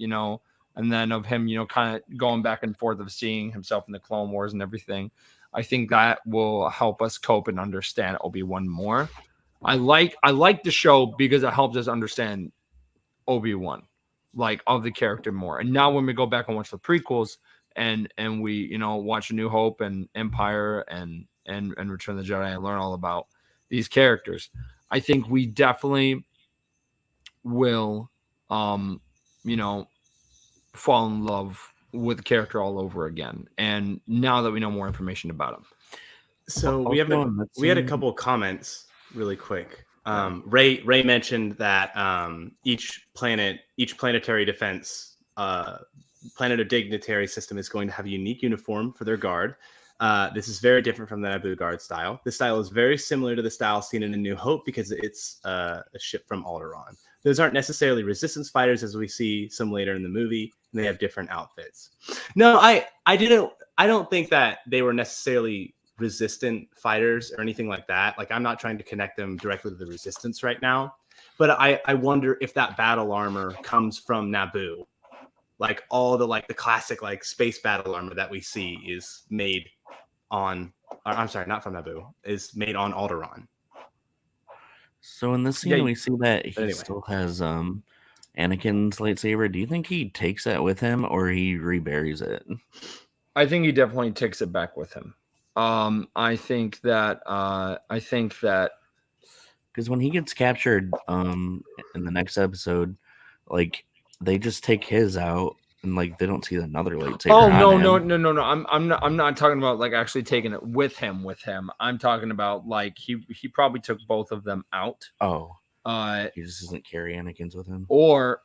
of him, kind of going back and forth of seeing himself in the Clone Wars and everything, I think that will help us cope and understand Obi-Wan more. I like the show because it helps us understand Obi-Wan, like, of the character more. And now when we go back and watch the prequels and we watch A New Hope and Empire and Return of the Jedi and learn all about these characters, I think we definitely will fall in love with the character all over again. And now that we know more information about him. So we had a couple of comments really quick. Ray mentioned that each planetary defense planet or dignitary system is going to have a unique uniform for their guard. This is very different from the Naboo guard style. This style is very similar to the style seen in A New Hope because it's a ship from Alderaan. Those aren't necessarily resistance fighters as we see some later in the movie, and they have different outfits. No, I don't think that they were necessarily resistant fighters or anything like that. Like, I'm not trying to connect them directly to the resistance right now, but I wonder if that battle armor comes from Naboo. Like all the classic space battle armor that we see is made on, I'm sorry, not from Naboo, is made on Alderaan. So in this scene, we see that he still has Anakin's lightsaber. Do you think he takes that with him or he reburies it? I think he definitely takes it back with him. I think that because when he gets captured in the next episode, like, they just take his out and they don't see another lightsaber. Oh no. I'm not talking about actually taking it with him. I'm talking about he probably took both of them out. Oh. He just doesn't carry Anakin's with him. Or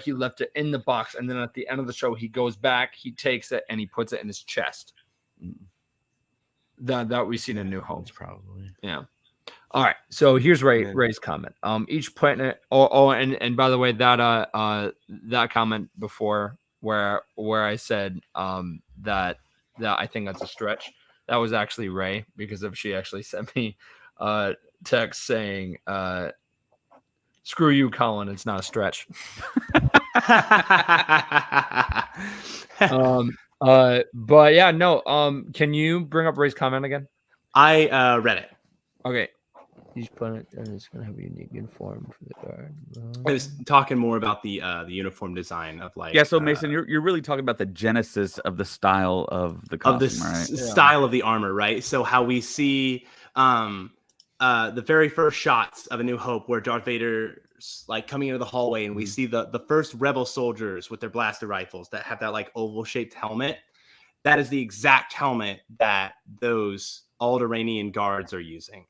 he left it in the box, and then at the end of the show he goes back, he takes it and he puts it in his chest. That we've seen in New Hope. Probably. Yeah. All right. So here's Ray's comment. Each planet. And by the way, that comment before where I said that I think that's a stretch. That was actually Ray, because if she actually sent me a text saying, "Screw you, Colin. It's not a stretch." But yeah, no. Can you bring up Ray's comment again? I read it. Okay. He's putting it, and it's gonna have a unique uniform for the guard. I was talking more about the uniform design of like. Yeah, so Mason, you're really talking about the genesis of the style of the costume, right? Style of the armor, right? So how we see the very first shots of A New Hope, where Darth Vader's like coming into the hallway, and we see the first Rebel soldiers with their blaster rifles that have that like oval shaped helmet. That is the exact helmet that those Alderaanian guards are using.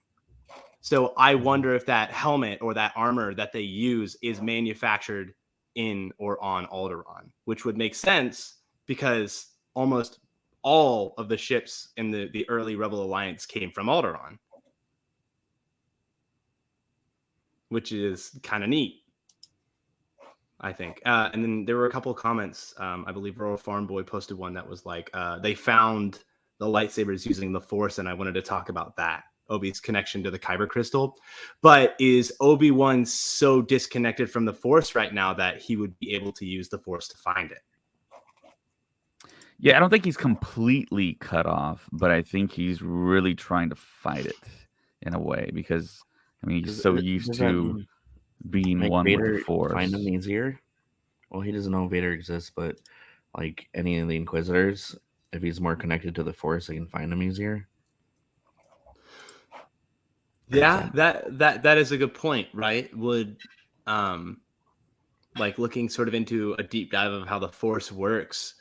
So I wonder if that helmet or that armor that they use is manufactured in or on Alderaan, which would make sense because almost all of the ships in the early Rebel Alliance came from Alderaan, which is kind of neat, I think. And then there were a couple of comments. I believe Royal Farm Boy posted one that was like, they found the lightsabers using the Force, and I wanted to talk about that. Obi's connection to the Kyber crystal, but is Obi-Wan so disconnected from the Force right now that he would be able to use the Force to find it? Yeah, I don't think he's completely cut off, but I think he's really trying to fight it in a way because I mean he's so used to being one Vader with the Force. Find him easier. Well, he doesn't know Vader exists, but like any of the Inquisitors, if he's more connected to the Force, they can find him easier. Yeah, that is a good point, right? Would like looking sort of into a deep dive of how the Force works,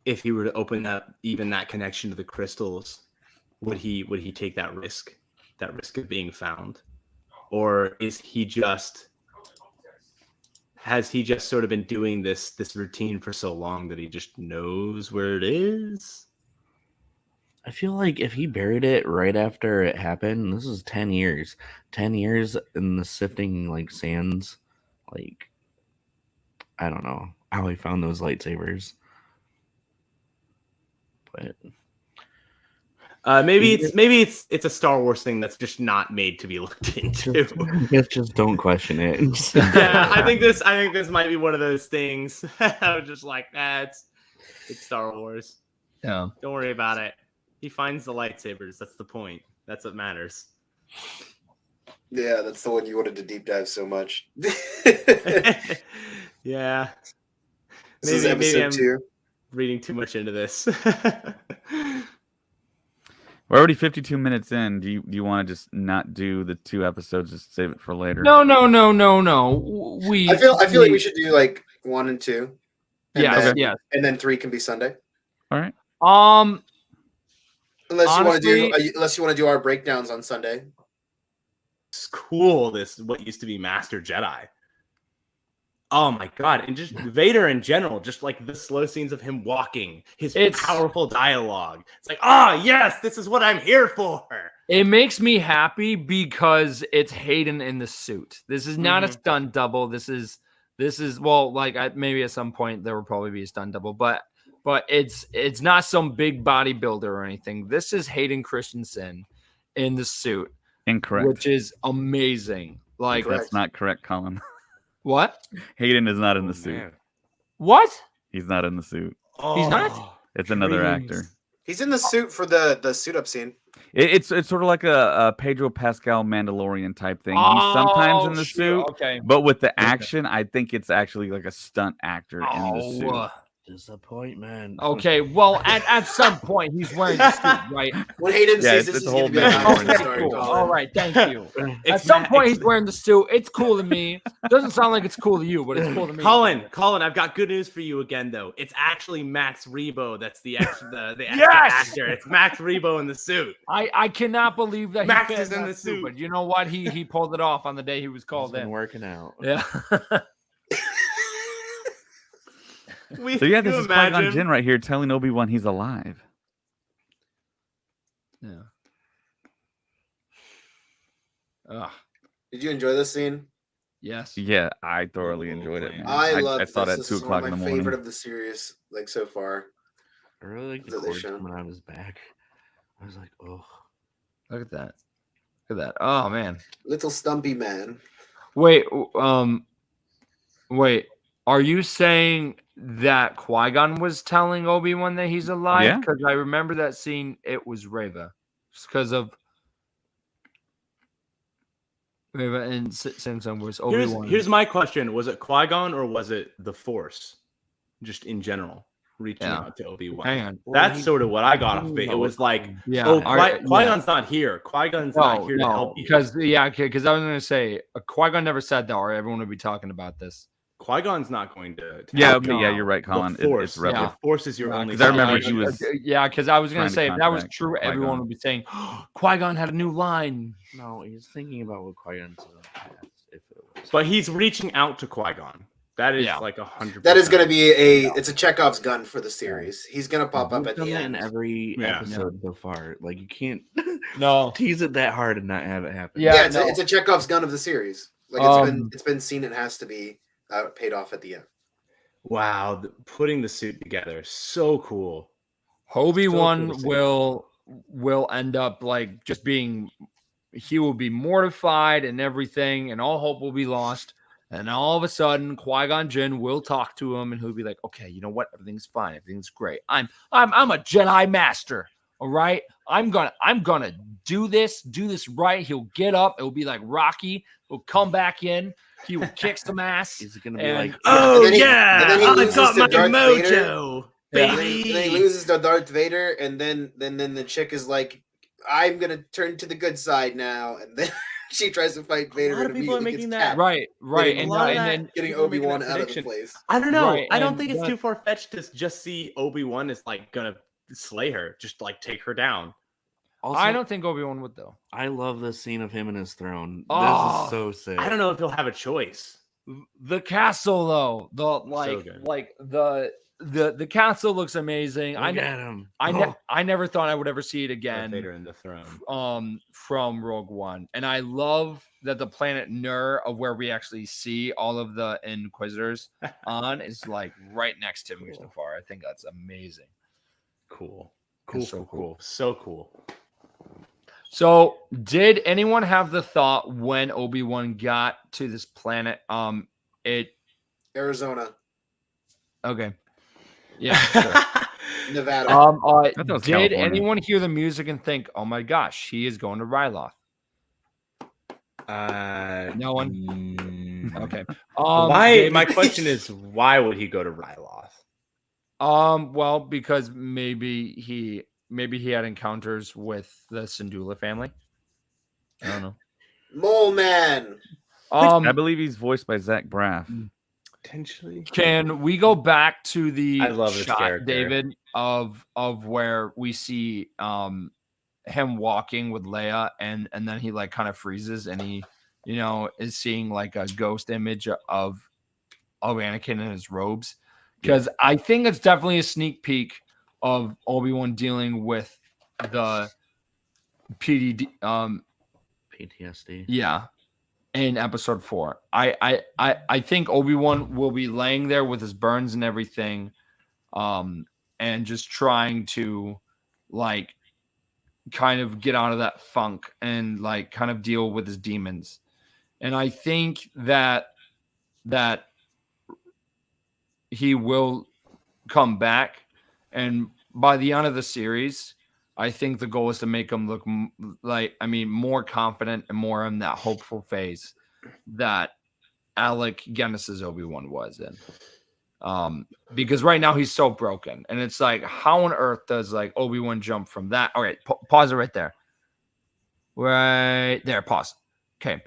if he were to open up even that connection to the crystals, would he take that risk of being found? Or has he just sort of been doing this routine for so long that he just knows where it is? I feel like if he buried it right after it happened, this is 10 years. 10 years in the sifting like sands. Like, I don't know how he found those lightsabers. But maybe it's a Star Wars thing that's just not made to be looked into. Just don't question it. Yeah, I think this might be one of those things. I was just like, it's Star Wars. Yeah. Don't worry about it. He finds the lightsabers. That's the point. That's what matters. Yeah, that's the one you wanted to deep dive so much. Yeah. This is episode 2. Reading too much into this. We're already 52 minutes in. Do you want to just not do the 2 episodes, just save it for later? No. I feel like we should do like 1 and 2. And yes. And then 3 can be Sunday. All right. Unless you want to do our breakdowns on Sunday. It's cool. What used to be Master Jedi. Oh my god! And just Vader in general, just like the slow scenes of him walking, his powerful dialogue. It's like, yes, this is what I'm here for. It makes me happy because it's Hayden in the suit. This is not a stunt double. This is well, like maybe at some point there will probably be a stunt double, but it's not some big bodybuilder or anything. This is Hayden Christensen in the suit. Incorrect. Which is amazing. Like that's not correct, Colin. What? Hayden is not in the suit. Man. What? He's not in the suit. He's not? It's another actor. He's in the suit for the suit up scene. It's sort of like a Pedro Pascal Mandalorian type thing. He's sometimes in the suit, but with the action, I think it's actually like a stunt actor in the suit. Disappointment. Okay, well, at some point he's wearing the suit, right? When Hayden says this is going to be cool. All right, thank you. At some point he's wearing the suit. It's cool to me. Doesn't sound like it's cool to you, but it's cool to me. Colin, I've got good news for you again, though. It's actually Max Rebo that's the extra yes! actor. It's Max Rebo in the suit. I cannot believe that Max is in the suit. But you know what? He pulled it off on the day he was called in. Working out. Yeah. So yeah, this is Qui-Gon Jinn right here telling Obi-Wan he's alive. Yeah. Did you enjoy this scene? Yes. Yeah, I thoroughly enjoyed it. Man. I love. I saw that at 2 o'clock in the morning. Favorite of the series, like so far. I really like the cord coming out of his back. I was like, oh, look at that. Look at that. Oh man, little stumpy man. Wait. Are you saying that Qui-Gon was telling Obi-Wan that he's alive? Because I remember that scene. It was Reva, just because of Reva and Samsung was Obi-Wan. Here's my question: was it Qui-Gon or was it the Force, just in general, reaching out to Obi-Wan? Hang on, that's sort of what I got off of it. It was like, Qui-Gon's not here. Qui-Gon's not here to help you. Because I was going to say Qui-Gon never said that, or everyone would be talking about this. Qui-Gon's not going to. Yeah, you're right, Colin. It's Rebel. The Force is your only. Because I remember he was. Yeah, because I was going to say if that was true, everyone would be saying Qui-Gon had a new line. No, he's thinking about what Qui-Gon said. If it was. But he's reaching out to Qui-Gon. That is like 100%. That is going to be it's a Chekhov's gun for the series. He's going to pop up at the end. In every episode so far. Like, you can't tease it that hard and not have it happen. Yeah, it's a Chekhov's gun of the series. Like, it's been seen. It has to be paid off at the end. Wow, putting the suit together, so cool. Obi-Wan will end up like just being. He will be mortified and everything, and all hope will be lost. And all of a sudden, Qui-Gon Jinn will talk to him, and he'll be like, "Okay, you know what? Everything's fine. Everything's great. I'm a Jedi Master. All right. I'm gonna do this right." He'll get up. It'll be like Rocky. He'll come back in. He will kick some ass. He's gonna be like, "Oh yeah, I got my mojo, baby." Then he loses to Darth Vader, and then the chick is like, "I'm gonna turn to the good side now," and then she tries to fight Vader. A lot of people are making that right, and then getting Obi-Wan out of the place. I don't know. I don't think it's too far fetched to just see Obi-Wan is like gonna slay her, just like take her down. Also, I don't think Obi-Wan would though. I love the scene of him in his throne. This is so sick. I don't know if he'll have a choice. The castle though, the castle looks amazing. I never thought I would ever see it again. Vader in the throne. From Rogue One, and I love that the planet Nur, of where we actually see all of the Inquisitors on, is like right next to Mustafar. I think that's amazing. Cool. So cool. So, did anyone have the thought when Obi-Wan got to this planet? Arizona. Okay. Yeah. Sure. Nevada. Did anyone hear the music and think, "Oh my gosh, he is going to Ryloth"? No one. Okay. Why? My question is, why would he go to Ryloth? Well, because maybe he had encounters with the Syndulla family. I don't know. Mole Man. I believe he's voiced by Zach Braff. Potentially. Can we go back to the shot, David, of where we see him walking with Leia, and then he like kind of freezes, and he is seeing like a ghost image of Anakin in his robes, because I think it's definitely a sneak peek of Obi-Wan dealing with the PTSD. Yeah. In episode 4, I think Obi-Wan will be laying there with his burns and everything, and just trying to like kind of get out of that funk and like kind of deal with his demons. And I think that he will come back, and by the end of the series, I think the goal is to make him look more confident and more in that hopeful phase that Alec Guinness's Obi-Wan was in. Because right now he's so broken, and it's like, how on earth does like Obi-Wan jump from that? All right, pause it right there. Right there, pause. Okay.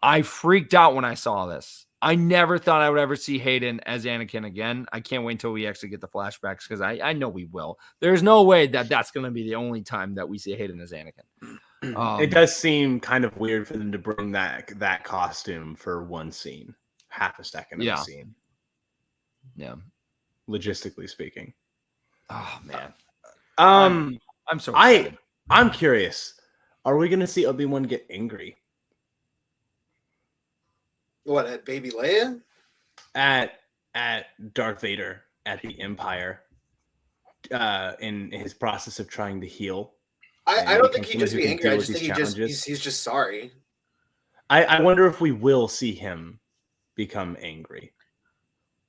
I freaked out when I saw this. I never thought I would ever see Hayden as Anakin again. I can't wait until we actually get the flashbacks, because I know we will. There's no way that's going to be the only time that we see Hayden as Anakin. It does seem kind of weird for them to bring that costume for one scene, half a second of a scene. Yeah, logistically speaking. Oh man, I'm so excited. I'm curious. Are we going to see Obi-Wan get angry? What, at Baby Leia? At Darth Vader, at the Empire, in his process of trying to heal. I don't think he'd just be angry. I just think he's just sorry. I wonder if we will see him become angry.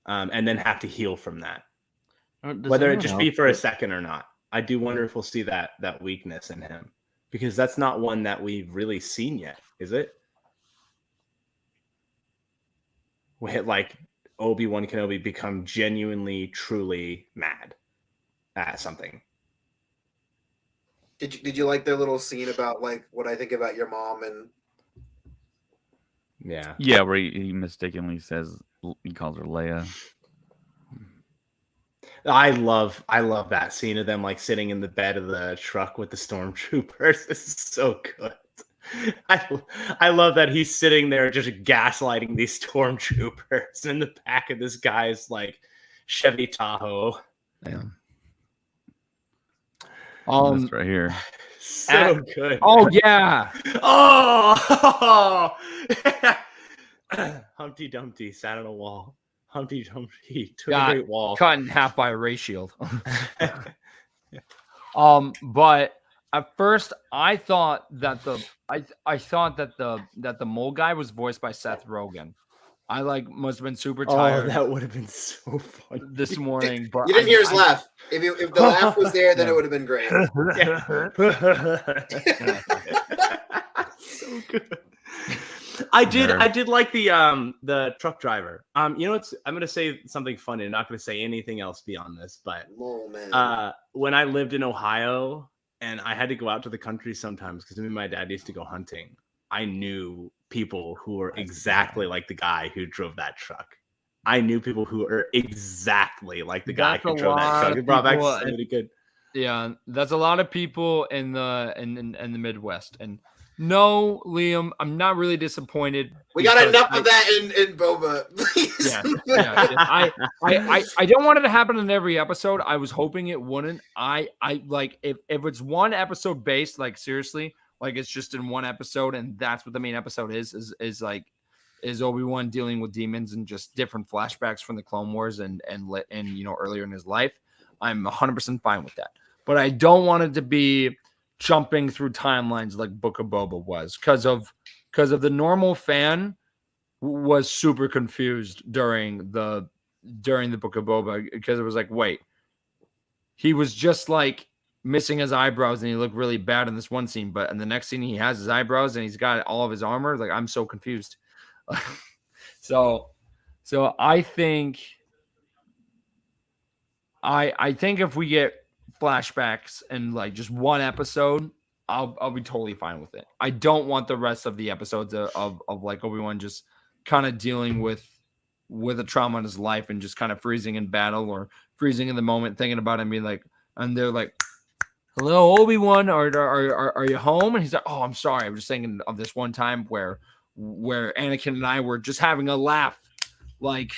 and then have to heal from that. Whether it just be for a second or not. I do wonder if we'll see that weakness in him, because that's not one that we've really seen yet, is it? We hit like Obi-Wan Kenobi become genuinely, truly mad at something. Did you like their little scene about like what I think about your mom and? Yeah, where he mistakenly says he calls her Leia. I love that scene of them like sitting in the bed of the truck with the stormtroopers. This is so good. I love that he's sitting there just gaslighting these stormtroopers in the back of this guy's like Chevy Tahoe. Yeah. This right here. So good. Oh yeah. Oh. Humpty Dumpty sat on a wall. Humpty Dumpty took a great wall. Cut in half by a ray shield. But at first I thought that the mole guy was voiced by Seth Rogen. I must have been super tired. Oh, that would have been so funny this morning. But you didn't hear his laugh. If the laugh was there, then it would have been great. So good. I did like the truck driver. You know, I'm gonna say something funny. I'm not gonna say anything else beyond this. But when I lived in Ohio and I had to go out to the country sometimes because me and my dad used to go hunting, I knew people who were exactly like the guy who drove that truck. I knew people who were exactly like the guy who drove that truck. It brought back somebody good. Yeah, that's a lot of people in the Midwest. And no, Liam, I'm not really disappointed. We got enough of that in Boba. Yeah. I don't want it to happen in every episode. I was hoping it wouldn't. I like if it's one episode based, like seriously, like it's just in one episode, and that's what the main episode is Obi-Wan dealing with demons and just different flashbacks from the Clone Wars and you know earlier in his life. I'm 100% fine with that, but I don't want it to be jumping through timelines like Book of Boba was, because of the normal fan was super confused during the Book of Boba, because it was like, wait, he was just like missing his eyebrows and he looked really bad in this one scene, but in the next scene he has his eyebrows and he's got all of his armor. Like, I'm so confused. so I think if we get flashbacks and like just one episode, I'll be totally fine with it. I don't want the rest of the episodes of like Obi-Wan just kind of dealing with a trauma in his life and just kind of freezing in battle or freezing in the moment, thinking about it and being like, and they're like, hello, Obi-Wan, are you home? And he's like, oh, I'm sorry. I was just thinking of this one time where Anakin and I were just having a laugh, like,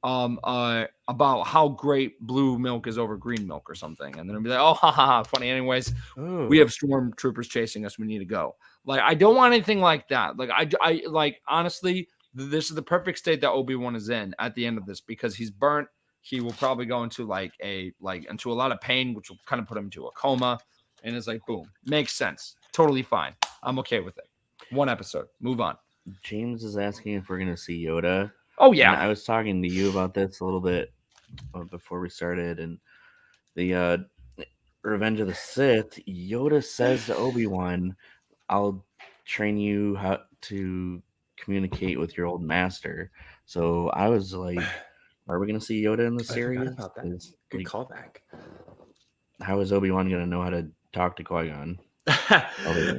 about how great blue milk is over green milk or something. And then I'll be like, oh, ha, ha, ha, funny. Anyways, we have stormtroopers chasing us. We need to go. Like, I don't want anything like that. Like, I like, honestly, this is the perfect state that Obi-Wan is in at the end of this, because he's burnt. He will probably go into into a lot of pain, which will kind of put him into a coma. And it's like, boom, makes sense. Totally fine. I'm okay with it. One episode, move on. James is asking if we're going to see Yoda. Oh, yeah. And I was talking to you about this a little bit before we started. And the Revenge of the Sith, Yoda says to Obi-Wan, I'll train you how to communicate with your old master. So I was like, are we going to see Yoda in the series? About that. Good callback. How is Obi-Wan going to know how to talk to Qui-Gon?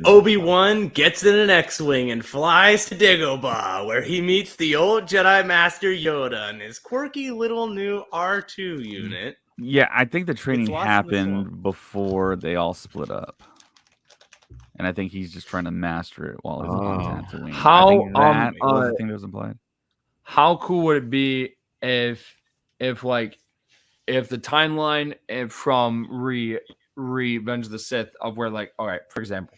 Obi-Wan gets in an X-Wing and flies to Dagobah, where he meets the old Jedi Master Yoda and his quirky little new R2 unit. Yeah, I think the training happened before they all split up. And I think he's just trying to master it while he's on Tatooine. How that was the thing that was implied. How cool would it be if the timeline from Revenge of the Sith of where, like, all right, for example,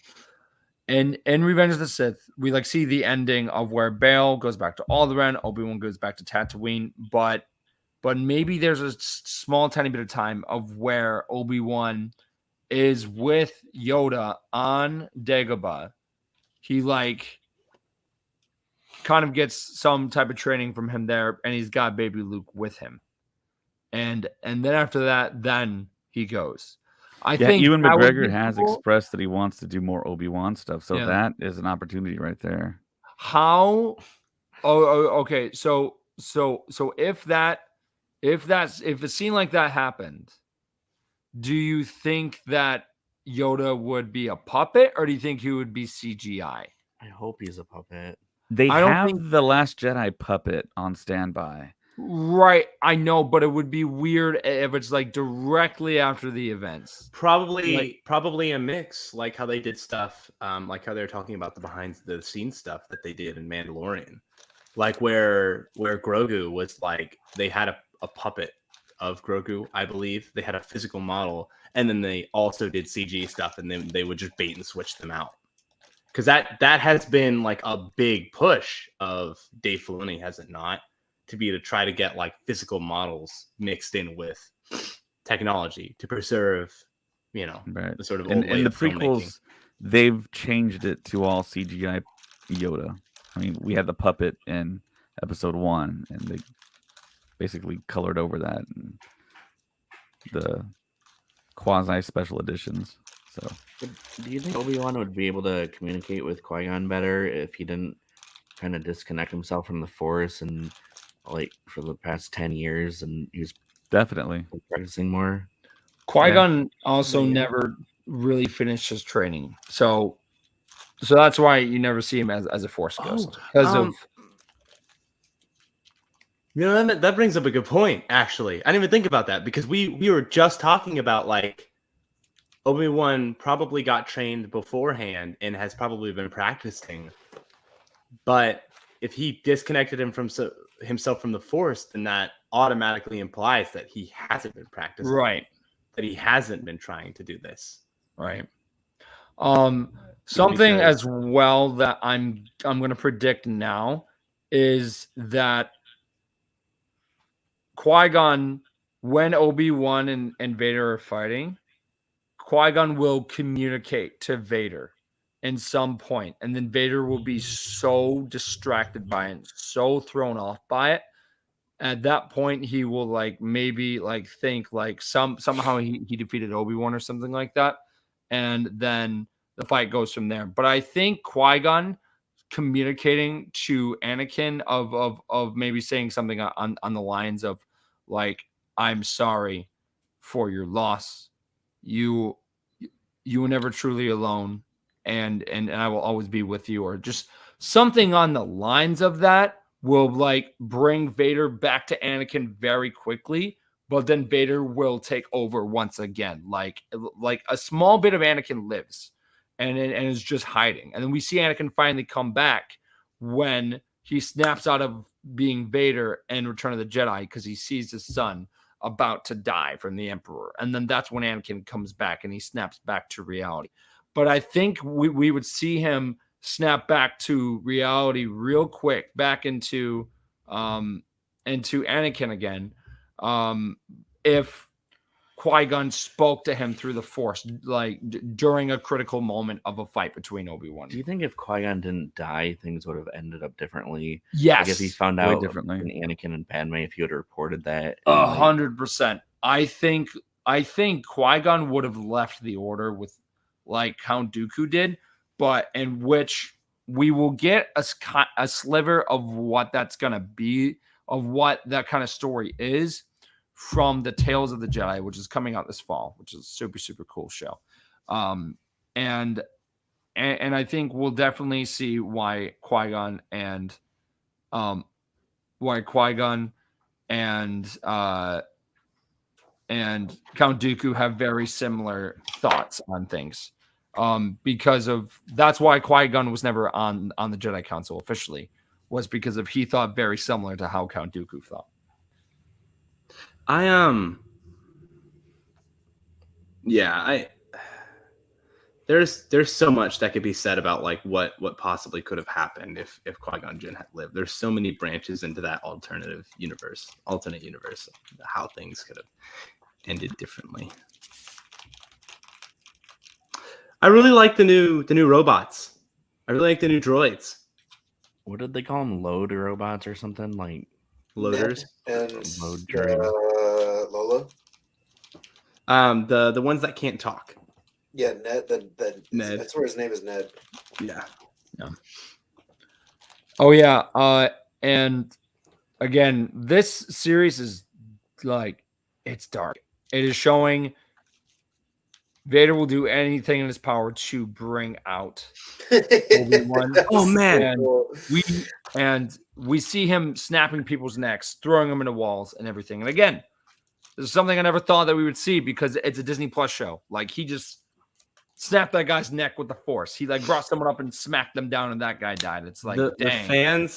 in Revenge of the Sith, we like see the ending of where Bail goes back to Alderaan, Obi-Wan goes back to Tatooine, but maybe there's a small tiny bit of time of where Obi-Wan is with Yoda on Dagobah. He kind of gets some type of training from him there, and he's got baby Luke with him. And then after that, then he goes. I think Ewan McGregor has expressed that he wants to do more Obi-Wan stuff, so that is an opportunity right there. How? Okay. So if a scene like that happened, do you think that Yoda would be a puppet, or do you think he would be CGI? I hope he's a puppet. They have the Last Jedi puppet on standby. Right, I know, but it would be weird if it's like directly after the events. Probably a mix, like how they did stuff, like how they were talking about the behind the scenes stuff that they did in Mandalorian, like where Grogu was like they had a puppet of Grogu, I believe they had a physical model, and then they also did CG stuff, and then they would just bait and switch them out. Because that has been like a big push of Dave Filoni, has it not? To try to get like physical models mixed in with technology to preserve, the sort of old way in the of prequels, they've changed it to all CGI Yoda. I mean, we had the puppet in Episode 1, and they basically colored over that in the quasi special editions. So, do you think Obi-Wan would be able to communicate with Qui-Gon better if he didn't kind of disconnect himself from the Force and like for the past 10 years and he was definitely practicing more? Qui-Gon also never really finished his training, so that's why you never see him as a Force ghost because of. That brings up a good point. Actually, I didn't even think about that because we were just talking about like Obi-Wan probably got trained beforehand and has probably been practicing, but if he disconnected himself from the Force, then that automatically implies that he hasn't been practicing, right? That he hasn't been trying to do this, right? Something as well that I'm going to predict now is that Qui-Gon, when Obi-Wan and Vader are fighting, Qui-Gon will communicate to Vader in some point, and then Vader will be so distracted by it, so thrown off by it. At that point, he will like maybe like think like somehow he defeated Obi-Wan or something like that, and then the fight goes from there. But I think Qui-Gon communicating to Anakin of maybe saying something on the lines of like, "I'm sorry for your loss. You were never truly alone, and I will always be with you," or just something on the lines of that will like bring Vader back to Anakin very quickly, but then Vader will take over once again. Like a small bit of Anakin lives and is just hiding. And then we see Anakin finally come back when he snaps out of being Vader in Return of the Jedi because he sees his son about to die from the Emperor. And then that's when Anakin comes back and he snaps back to reality. But I think we would see him snap back to reality real quick, back into Anakin again, if Qui-Gon spoke to him through the Force, like during a critical moment of a fight between Obi-Wan. Do you think if Qui-Gon didn't die, things would have ended up differently? Yes. Like if he found out differently in Anakin and Padme, if he would have reported that. 100%. I think Qui-Gon would have left the Order with like Count Dooku did, but in which we will get a sliver of what that's going to be, of what that kind of story is from the Tales of the Jedi, which is coming out this fall, which is a super, super cool show. And I think we'll definitely see why Qui-Gon and Count Dooku have very similar thoughts on things. Because of that's why Qui-Gon was never on the Jedi Council officially, was because of he thought very similar to how Count Dooku thought. There's so much that could be said about like what possibly could have happened if Qui-Gon Jinn had lived. There's so many branches into that alternate universe, how things could have ended differently. I really like the new robots. I really like the new droids. what did they call them? Load robots or something like loaders and load Lola. The ones that can't talk. Yeah, Ned. Ned. That's where his name is Ned. Yeah. Oh yeah. And again, this series is like, it's dark. It is showing Vader will do anything in his power to bring out Obi-Wan. Oh man. And we see him snapping people's necks, throwing them into walls and everything. And again, this is something I never thought that we would see because it's a Disney Plus show. Like, he just snapped that guy's neck with the Force. He like brought someone up and smacked them down, and that guy died. It's like, dang.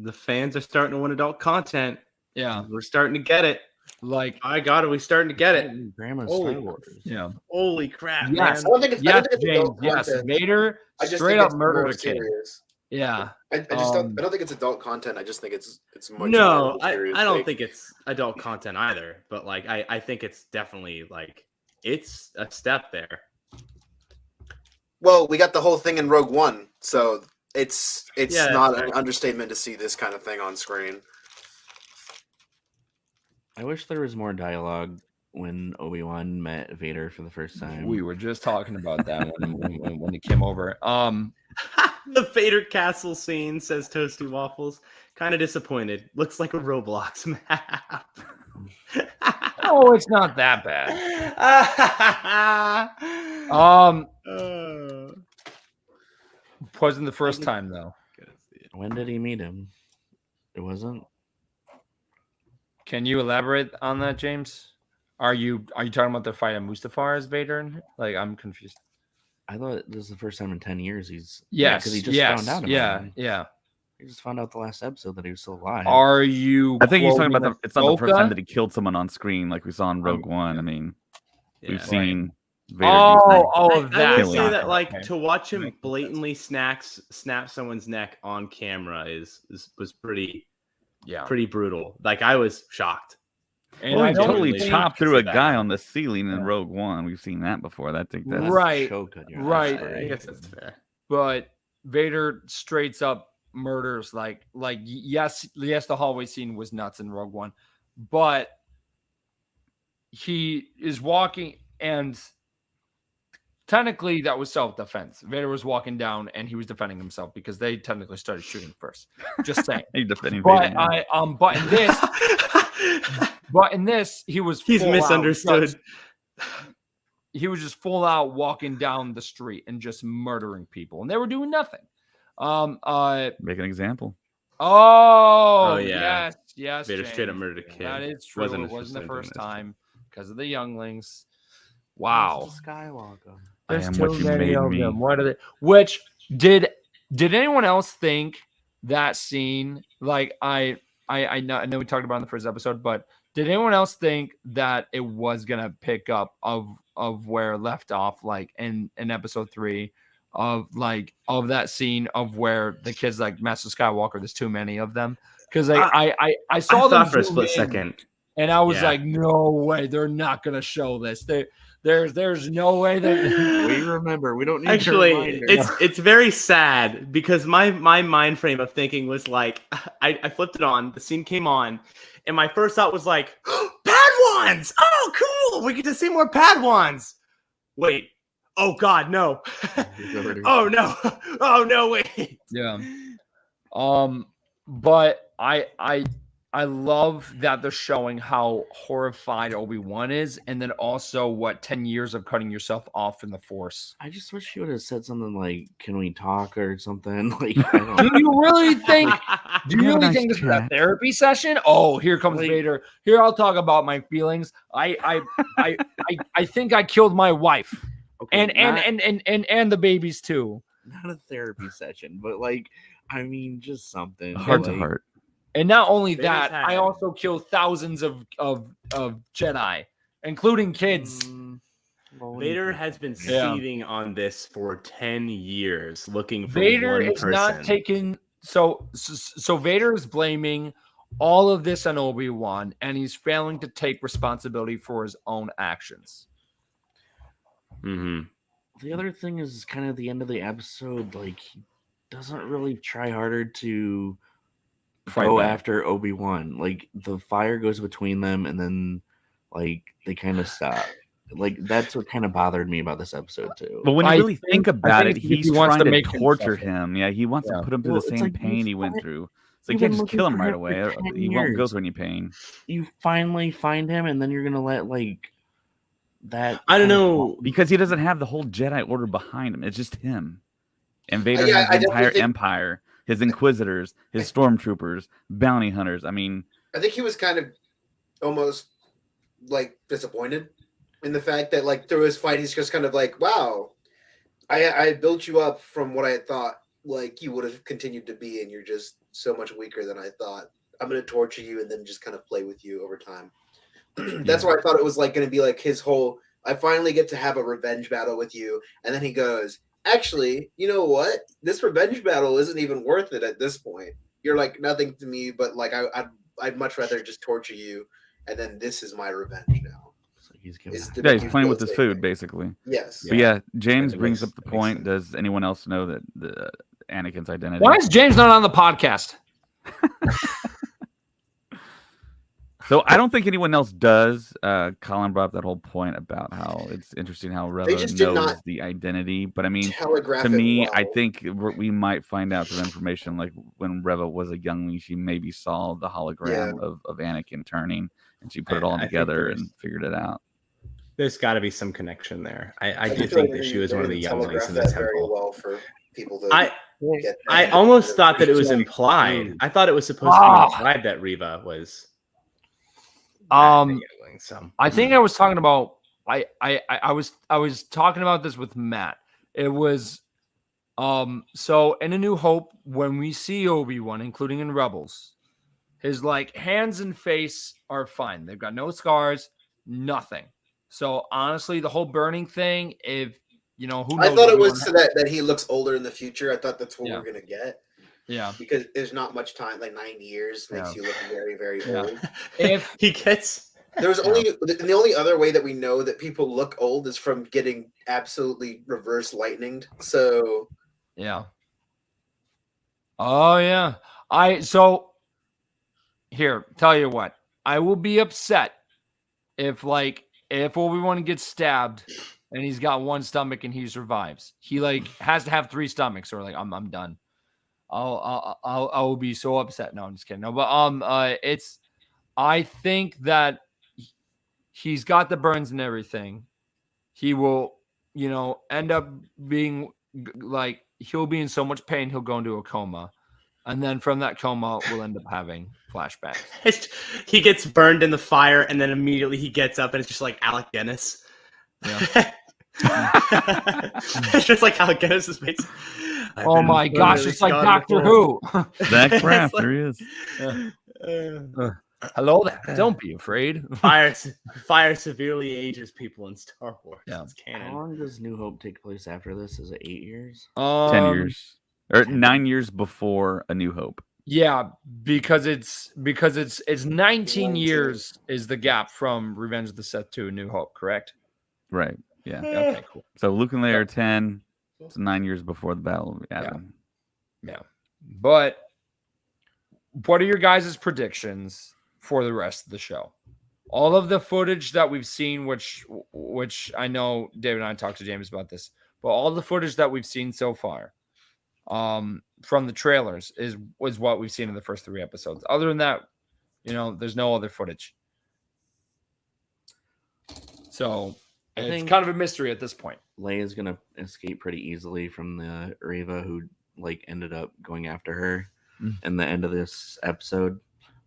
The fans are starting to want adult content. Yeah, we're starting to get it. Like, I got it. We're starting to get it. Grandma's Star Wars. Yeah. Holy crap! Yes. Man. I don't think it's James. Yes. Vader straight up murdered a kid. Yeah. I just don't think it's adult content. I just think it's much. No, I don't think it's adult content either. But like, I think it's definitely like, it's a step there. Well, we got the whole thing in Rogue One, so it's not an right. understatement to see this kind of thing on screen. I wish there was more dialogue when Obi-Wan met Vader for the first time. We were just talking about that when he came over. The Vader castle scene, says Toasty Waffles. Kind of disappointed. Looks like a Roblox map. Oh, it's not that bad. Wasn't the first time though. When did he meet him? It wasn't. Can you elaborate on that, James? Are you talking about the fight at Mustafar as Vader? Like, I'm confused. I thought this was the first time in 10 years he's because he just found out about him. Yeah. He just found out the last episode that he was still alive. Are you? I think he's talking about it's not the first time Ahsoka? that he killed someone on screen like we saw in Rogue One. I mean, we've seen Vader. Oh, that. I would say that, like, Okay. to watch him blatantly snap someone's neck on camera was pretty brutal. Like, I was shocked. And Well, I he don't totally think- chopped through a guy on the ceiling in Rogue One. We've seen that before. That's Right. Right. I guess that's fair. But Vader straight up murders like yes, the hallway scene was nuts in Rogue One, but he is walking, and technically that was self-defense. Vader was walking down and he was defending himself because they technically started shooting first. Just saying. He's defending But Vader. but in this he's misunderstood. He was just full out walking down the street and just murdering people, and they were doing nothing. Make an example. Oh yeah. yes. Vader James. straight up murdered a kid. That is true. It wasn't the first time because of the younglings. Wow. Skywalker. I There's am too what you many made of me. them. What are they? Which did anyone else think that scene? Like, I know we talked about it in the first episode, but did anyone else think that it was gonna pick up of where it left off, like in episode 3, of that scene of where the kids like Master Skywalker? There's too many of them, because I saw them for a zoom split in, second, and I was like, no way, they're not gonna show this. There's no way that We remember. We don't need actually. It's very sad because my mind frame of thinking was like, I flipped it on, the scene came on, and my first thought was like, Padawans! Oh, cool! We get to see more Padawans. Wait. Oh God, no. Oh no. Oh no, wait. Yeah. But I love that they're showing how horrified Obi-Wan is, and then also what 10 years of cutting yourself off in the Force. I just wish you would have said something like, "Can we talk?" or something. Like, Do you really think? Do you have a really nice think this is a chat. therapy session? Oh, here comes Like- Vader. Here, I'll talk about my feelings. I think I killed my wife, okay, and the babies too. not a therapy session, but like, I mean, just something Heart to like, heart. And not only Vader's that, I had- also killed thousands of Jedi, including kids. well, Vader has been Yeah. seething on this for 10 years, looking for Vader one is person. not taking so Vader is blaming all of this on Obi-Wan, and he's failing to take responsibility for his own actions. Mm-hmm. The other thing is kind of the end of the episode. Like, doesn't really try harder to Fight go back. after Obi-Wan. Like the fire goes between them, and then like they kind of stop. Like that's what kind of bothered me about this episode too. But when you really think about it, he's wants trying to make torture him. Yeah, he wants to put him through the same like pain he went through. So you you've can't been just kill looking him for right him away. for 10 He won't go years. through any pain. You finally find him, and then you're gonna let like that. I don't know. Because he doesn't have the whole Jedi Order behind him. It's just him. And Vader Yeah, has I the entire definitely think- empire, his Inquisitors, his Stormtroopers, bounty hunters. I mean, I think he was kind of almost like disappointed in the fact that like through his fight, he's just kind of like, wow, I built you up from what I had thought like you would have continued to be, and you're just so much weaker than I thought. I'm going to torture you and then just kind of play with you over time. That's why I thought it was like going to be like his whole, I finally get to have a revenge battle with you. And then he goes, actually, you know what? This revenge battle isn't even worth it at this point. You're like nothing to me, but like I'd much rather just torture you. And then this is my revenge now. So he's Is to yeah, make he's you playing feel with the his same food, way. basically. Yes. But yeah, James It brings makes- up the makes point. sense. Does anyone else know that the Anakin's identity? Why is James not on the podcast? So I don't think anyone else does. Colin brought up that whole point about how it's interesting how Reva just did knows not the identity. But I mean, Telegraph to it me, well. I think we might find out some information. Like when Reva was a youngling, she maybe saw the hologram of Anakin turning, and she put it all I think together there's- and figured it out. There's got to be some connection there. I do feel think like that she was they're one of the gonna younglings telegraph in the that very temple. well for people to I get I that. almost thought that it was implied. I thought it was supposed to be implied that Reva was. the youngling, so. I think I was talking about I was talking about this with Matt. It was so in A New Hope, when we see Obi-Wan, including in Rebels, his like hands and face are fine. They've got no scars, nothing. So honestly, the whole burning thing, if you know who knows, I thought it was so that he looks older in the future. I thought that's what we're gonna get. Yeah, because there's not much time. Like 9 years makes you look very, very old. If he gets, there's only the only other way that we know that people look old is from getting absolutely reverse lightninged. So yeah. Oh yeah. Here, tell you what, I will be upset if Obi-Wan gets stabbed and he's got one stomach and he survives. He like has to have 3 stomachs, or like I'm done. I'll be so upset. No, I'm just kidding. No, but I think that he's got the burns and everything. He will, end up being like, he'll be in so much pain he'll go into a coma. And then from that coma, we'll end up having flashbacks. He gets burned in the fire, and then immediately he gets up, and it's just like Alec Guinness. Yeah. It's just like Alec Guinness's face. Oh my gosh, it's like Doctor Who. Zach Braff, there he is. Hello there. Don't be afraid. Fire severely ages people in Star Wars. Yeah. It's canon. How long does New Hope take place after this? Is it 8 years? 10 years. Or 9 years before A New Hope. Yeah, because it's 19 years is the gap from Revenge of the Sith to A New Hope, correct? Right. Yeah. Okay, cool. So Luke and Leia are 10. It's 9 years before the battle. Yeah. But what are your guys' predictions for the rest of the show? All of the footage that we've seen, which I know David and I talked to James about this, but all the footage that we've seen so far, from the trailers was what we've seen in the first 3 episodes. Other than that, there's no other footage. So it's kind of a mystery at this point. Leia's gonna escape pretty easily from the Reva who like ended up going after her in the end of this episode.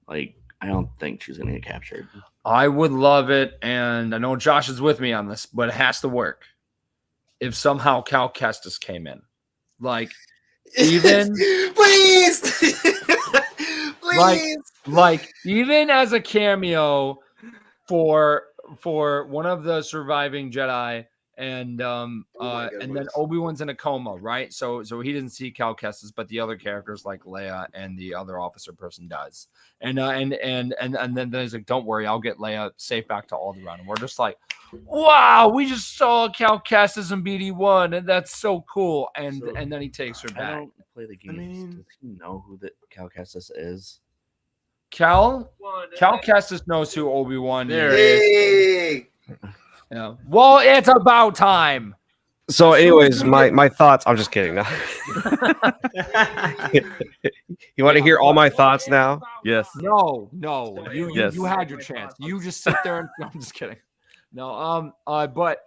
Like, I don't think she's gonna get captured. I would love it, and I know Josh is with me on this, but it has to work. If somehow Cal Kestis came in, like, even please, like even as a cameo for one of the surviving Jedi, and then Obi-Wan's in a coma, right? So he didn't see Cal Kestis, but the other characters like Leia and the other officer person does. And then he's like, "Don't worry, I'll get Leia safe back to Alderaan." And we're just like, "Wow, we just saw Cal Kestis and BD1, and that's so cool." And then he takes her back. I don't play the games. Does he know who the Cal Kestis is? Cal Kestis knows who Obi-Wan is. Hey! Yeah. Well, it's about time. So, anyways, my thoughts. I'm just kidding. No. You want to hear all my thoughts now? Yes. No. You had your chance. You just sit there and I'm just kidding. No. But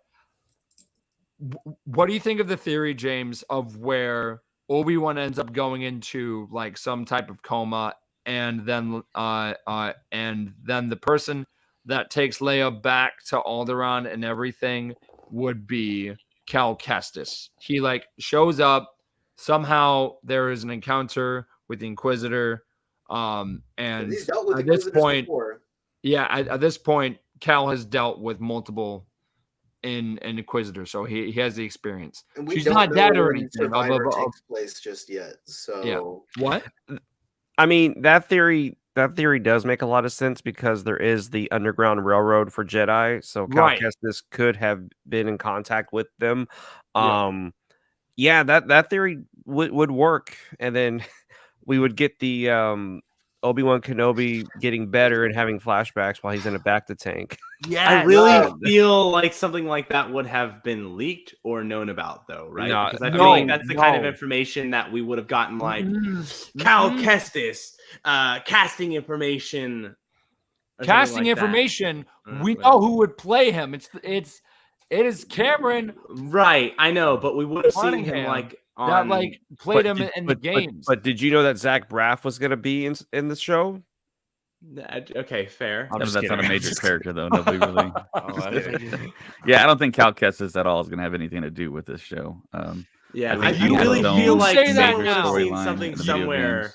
what do you think of the theory, James, of where Obi-Wan ends up going into like some type of coma, and then the person that takes Leia back to Alderaan and everything would be Cal Kestis? He like shows up somehow. There is an encounter with the Inquisitor, and he's dealt with at this point, before. at this point, Cal has dealt with multiple in Inquisitor, so he has the experience. And we She's don't not know dead or when anything. Survivor takes place just yet. So Yeah. What? I mean, that theory does make a lot of sense because there is the Underground Railroad for Jedi, so Cal Kestis could have been in contact with them. Yeah, that theory would work, and then we would get the Obi-Wan Kenobi getting better and having flashbacks while he's in a bacta tank. Yeah, I really feel like something like that would have been leaked or known about, though, right? No, because I feel like that's the kind of information that we would have gotten, like Cal Kestis, casting information. Casting information. We know who would play him. It is Cameron. Right, I know, but we would have seen him like that, like played him in the games. But did you know that Zach Braff was going to be in the show? Okay, fair. That's not a major character, though. Nobody really. Yeah, I don't think Cal Kestis at all is going to have anything to do with this show. Yeah, I really feel like someone's seen something somewhere.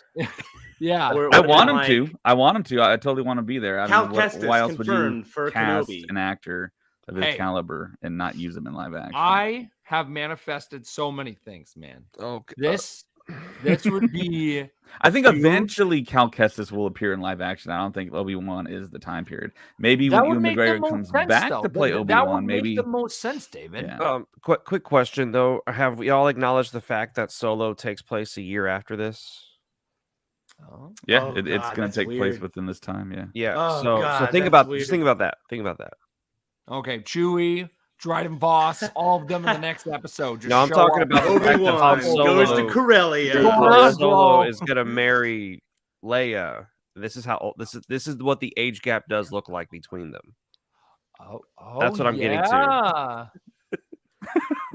Yeah, I want him to. I totally want to be there. Cal Kestis why else would you for cast Kenobi. an actor of his caliber and not use him in live action? I have manifested so many things, man. Okay. This would be. I think eventually Cal Kestis will appear in live action. I don't think Obi-Wan is the time period. Maybe when Ewan McGregor comes back to play Obi-Wan, that would maybe make the most sense, David. Yeah. Quick question though: have we all acknowledged the fact that Solo takes place a year after this? Yeah, it's going to take place within this time. Yeah. Yeah. Oh, so God, think about that. Think about that. Okay, Chewie, Dryden Voss, all of them in the next episode. Just I'm talking about the fact that Han Solo goes to Corellia. Han Solo is going to marry Leia. This is how this is what the age gap does look like between them. That's what I'm getting to.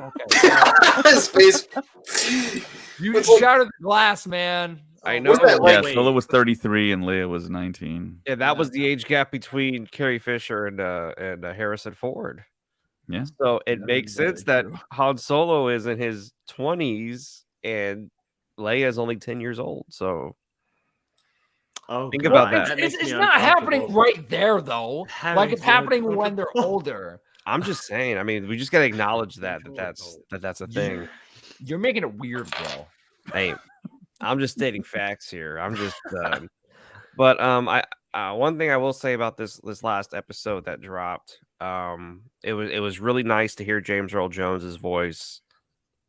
Okay. Space. You just shattered the glass, man. I know. Yeah, Solo was 33 and Leia was 19. Yeah, that was the age gap between Carrie Fisher and Harrison Ford. Yeah. So it makes sense that Han Solo is in his 20s and Leia is only 10 years old. So think about that. It's not happening right there, though. Like it's happening when they're older. I'm just saying. I mean, we just got to acknowledge that's a thing. You're making it weird, bro. Hey, I'm just stating facts here. I'm just, but I one thing I will say about this last episode that dropped, it was really nice to hear James Earl Jones's voice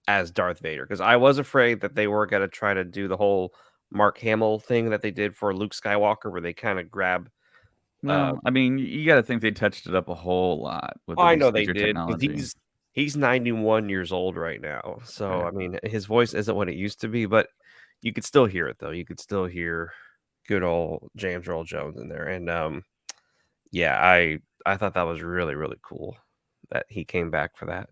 as Darth Vader, because I was afraid that they were gonna try to do the whole Mark Hamill thing that they did for Luke Skywalker, where they kind of grab. No, I mean, you got to think they touched it up a whole lot. With I know they did. He's 91 years old right now, so I mean, his voice isn't what it used to be, but you could still hear it though. You could still hear good old James Earl Jones in there, and yeah, I thought that was really, really cool that he came back for that.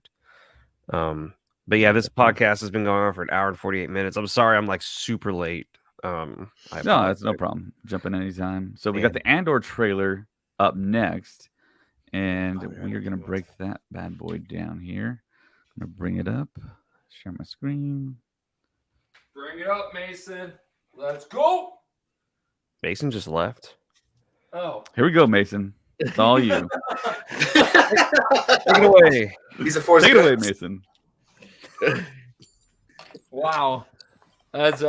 But yeah, this podcast has been going on for an hour and 48 minutes. I'm sorry, I'm like super late. No, that's no problem. Jump in anytime. So we got the Andor trailer up next, and we are going to break that bad boy down here. I'm going to bring it up, share my screen. Bring it up, Mason. Let's go. Mason just left. Oh, here we go, Mason. It's all you. Take it away. He's a force. Take it away, Mason. Wow. As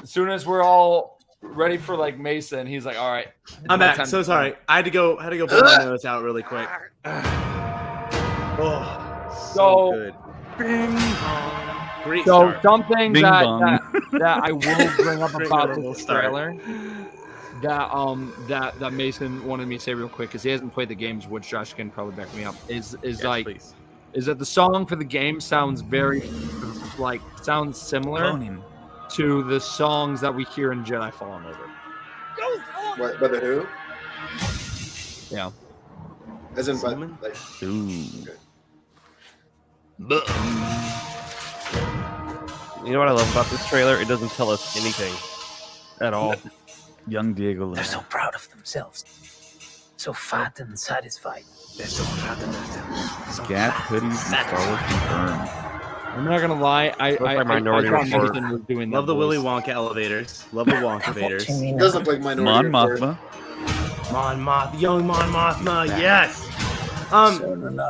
soon as we're all ready for like Mason, he's like, all right. I'm back. So sorry. I had to go blow my nose out really quick. Oh, so good. Bing. Great So start. something Bing that bong. I will bring up about this start. trailer that Mason wanted me to say real quick because he hasn't played the games, which Josh can probably back me up. Is that the song for the game sounds sounds similar Cloning. to the songs that we hear in Jedi Fallen Order. What? By the who? Yeah. As in, like, Ooh. You know what I love about this trailer? It doesn't tell us anything at all. Young Diego Luna. They're so proud of themselves. So fat and satisfied. They're so proud of themselves. So Gap fat hoodies and Star Wars confirmed. I'm not gonna lie. I Minority thought Report. Mason was doing Love that the Willy voice. Wonka elevators. Love the Wonka elevators. It does look like Mon Minority Report. Mothma. Young Mon Mothma, yes.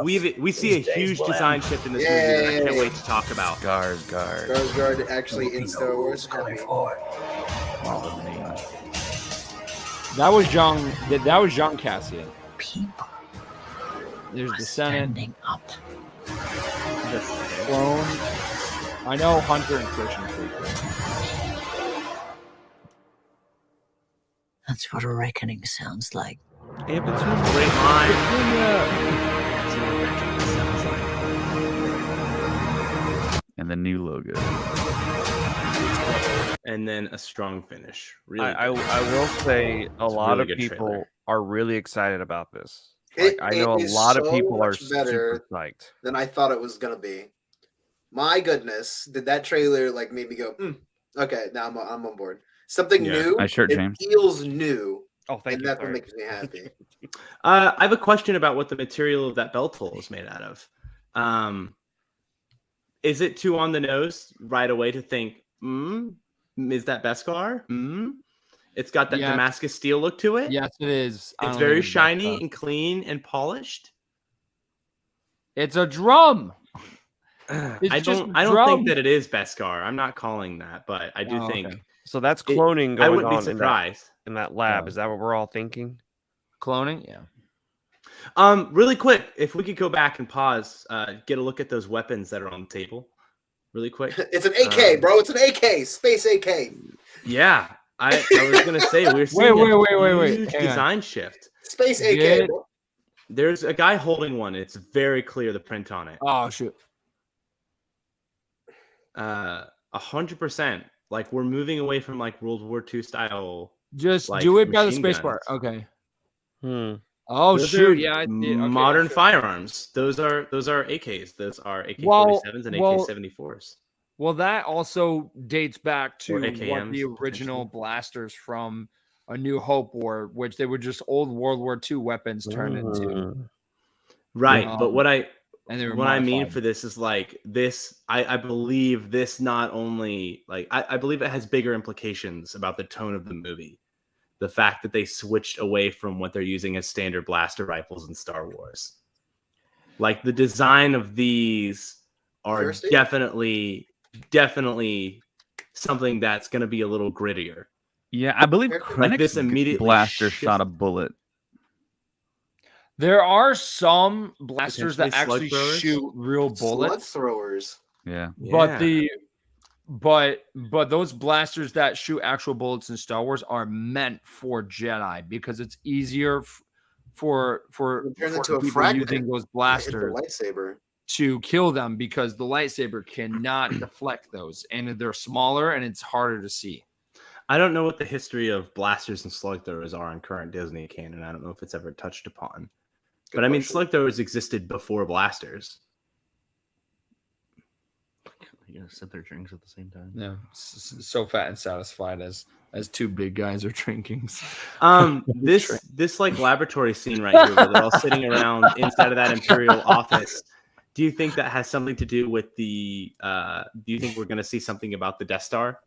We see a huge design shift in this movie that I can't wait to talk about. Guard. Skarsgård actually in Star Wars. coming forward. That was young. That was young Cassian. People There's are the Senate. standing up. Clone. I know Hunter and Christian. That's what a reckoning sounds like. Great line. And the new logo. And then a strong finish. Really, I will say a It's a lot really of good people trailer. are really excited about this. I know a is lot of so people are much better super psyched. than I thought it was gonna be. My goodness, did that trailer like make me go, okay, now I'm on board. Something new. Nice shirt, it James. feels new, Oh, thank and you. that's what Sorry. makes me happy. I have a question about what the material of that belt hole is made out of. Is it too on the nose right away to think, is that Beskar? It's got that Damascus steel look to it. Yes, it is. It's very shiny and clean and polished. It's a drum. I don't think that it is Beskar. I'm not calling that, but I do think. Okay. So that's cloning I going wouldn't be on surprised. in that lab. Is that what we're all thinking? Cloning, yeah. Really quick, if we could go back and pause, get a look at those weapons that are on the table. Really quick. It's an AK, bro. It's an AK. Space AK. Yeah. I was gonna say we're seeing wait. huge design shift. Space AK. Bro. There's a guy holding one. It's very clear the print on it. Oh shoot. 100%. Like we're moving away from like World War II style. Just like, do it by the machine space guns. bar. Okay. Oh Those shoot! Yeah, I see it. Okay, modern sure. firearms. Those are AKs. Those are AK-47s and AK-74s. Well, that also dates back to Or what AKMs, the original blasters from A New Hope were, which they were just old World War II weapons turned into. Right, but what I mean modified. for this is like this. I believe this not only like I believe it has bigger implications about the tone of the movie. The fact that they switched away from what they're using as standard blaster rifles in Star Wars. Like the design of these are definitely something that's going to be a little grittier. Yeah, I believe like this immediately blaster shot a bullet. There are some blasters that actually shoot real bullets. Slug throwers. Yeah. But those blasters that shoot actual bullets in Star Wars are meant for Jedi because it's easier for people using those blasters lightsaber to kill them because the lightsaber cannot deflect those and they're smaller and it's harder to see. I don't know what the history of blasters and slug throwers are in current Disney canon. I don't know if it's ever touched upon. But I mean, slug throwers existed before blasters. You gotta sip their drinks at the same time. Yeah, so fat and satisfied as two big guys are drinking. This like laboratory scene right here, where they're all sitting around inside of that Imperial office. Do you think that has something to do with the? Do you think we're going to see something about the Death Star,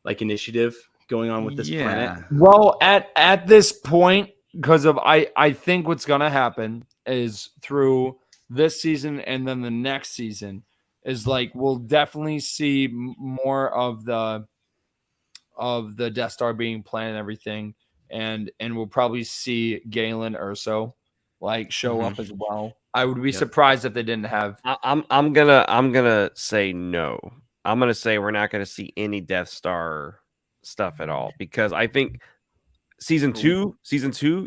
like initiative going on with this planet? Well, at this point, I think what's gonna happen is through this season and then the next season is like we'll definitely see more of the Death Star being planned and everything, and we'll probably see Galen Erso like show up as well. I would be surprised if they didn't have. I'm gonna say no. I'm gonna say we're not gonna see any Death Star stuff at all because I think season two,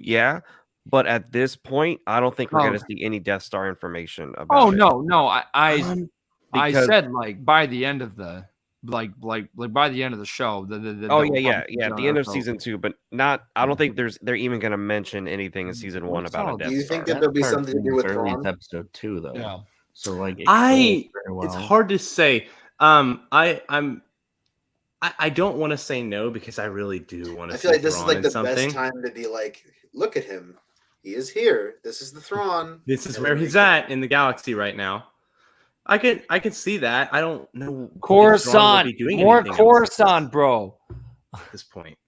yeah. But at this point, I don't think we're gonna see any Death Star information about. No. I said like by the end of the like by the end of the show. At the end of season 2, but not. I don't think they're even gonna mention anything in season 1 about a Death Star. Do you think that there'll be something to do with Thrawn? Episode 2 though? Yeah. So like, it's hard to say. I don't want to say no because I really do want to. I feel like this is like the best time to be like, look at him. He is here. This is the Thrawn. This is where he's at in the galaxy right now. I can see that. I don't know. Coruscant. More Coruscant, bro. At this point.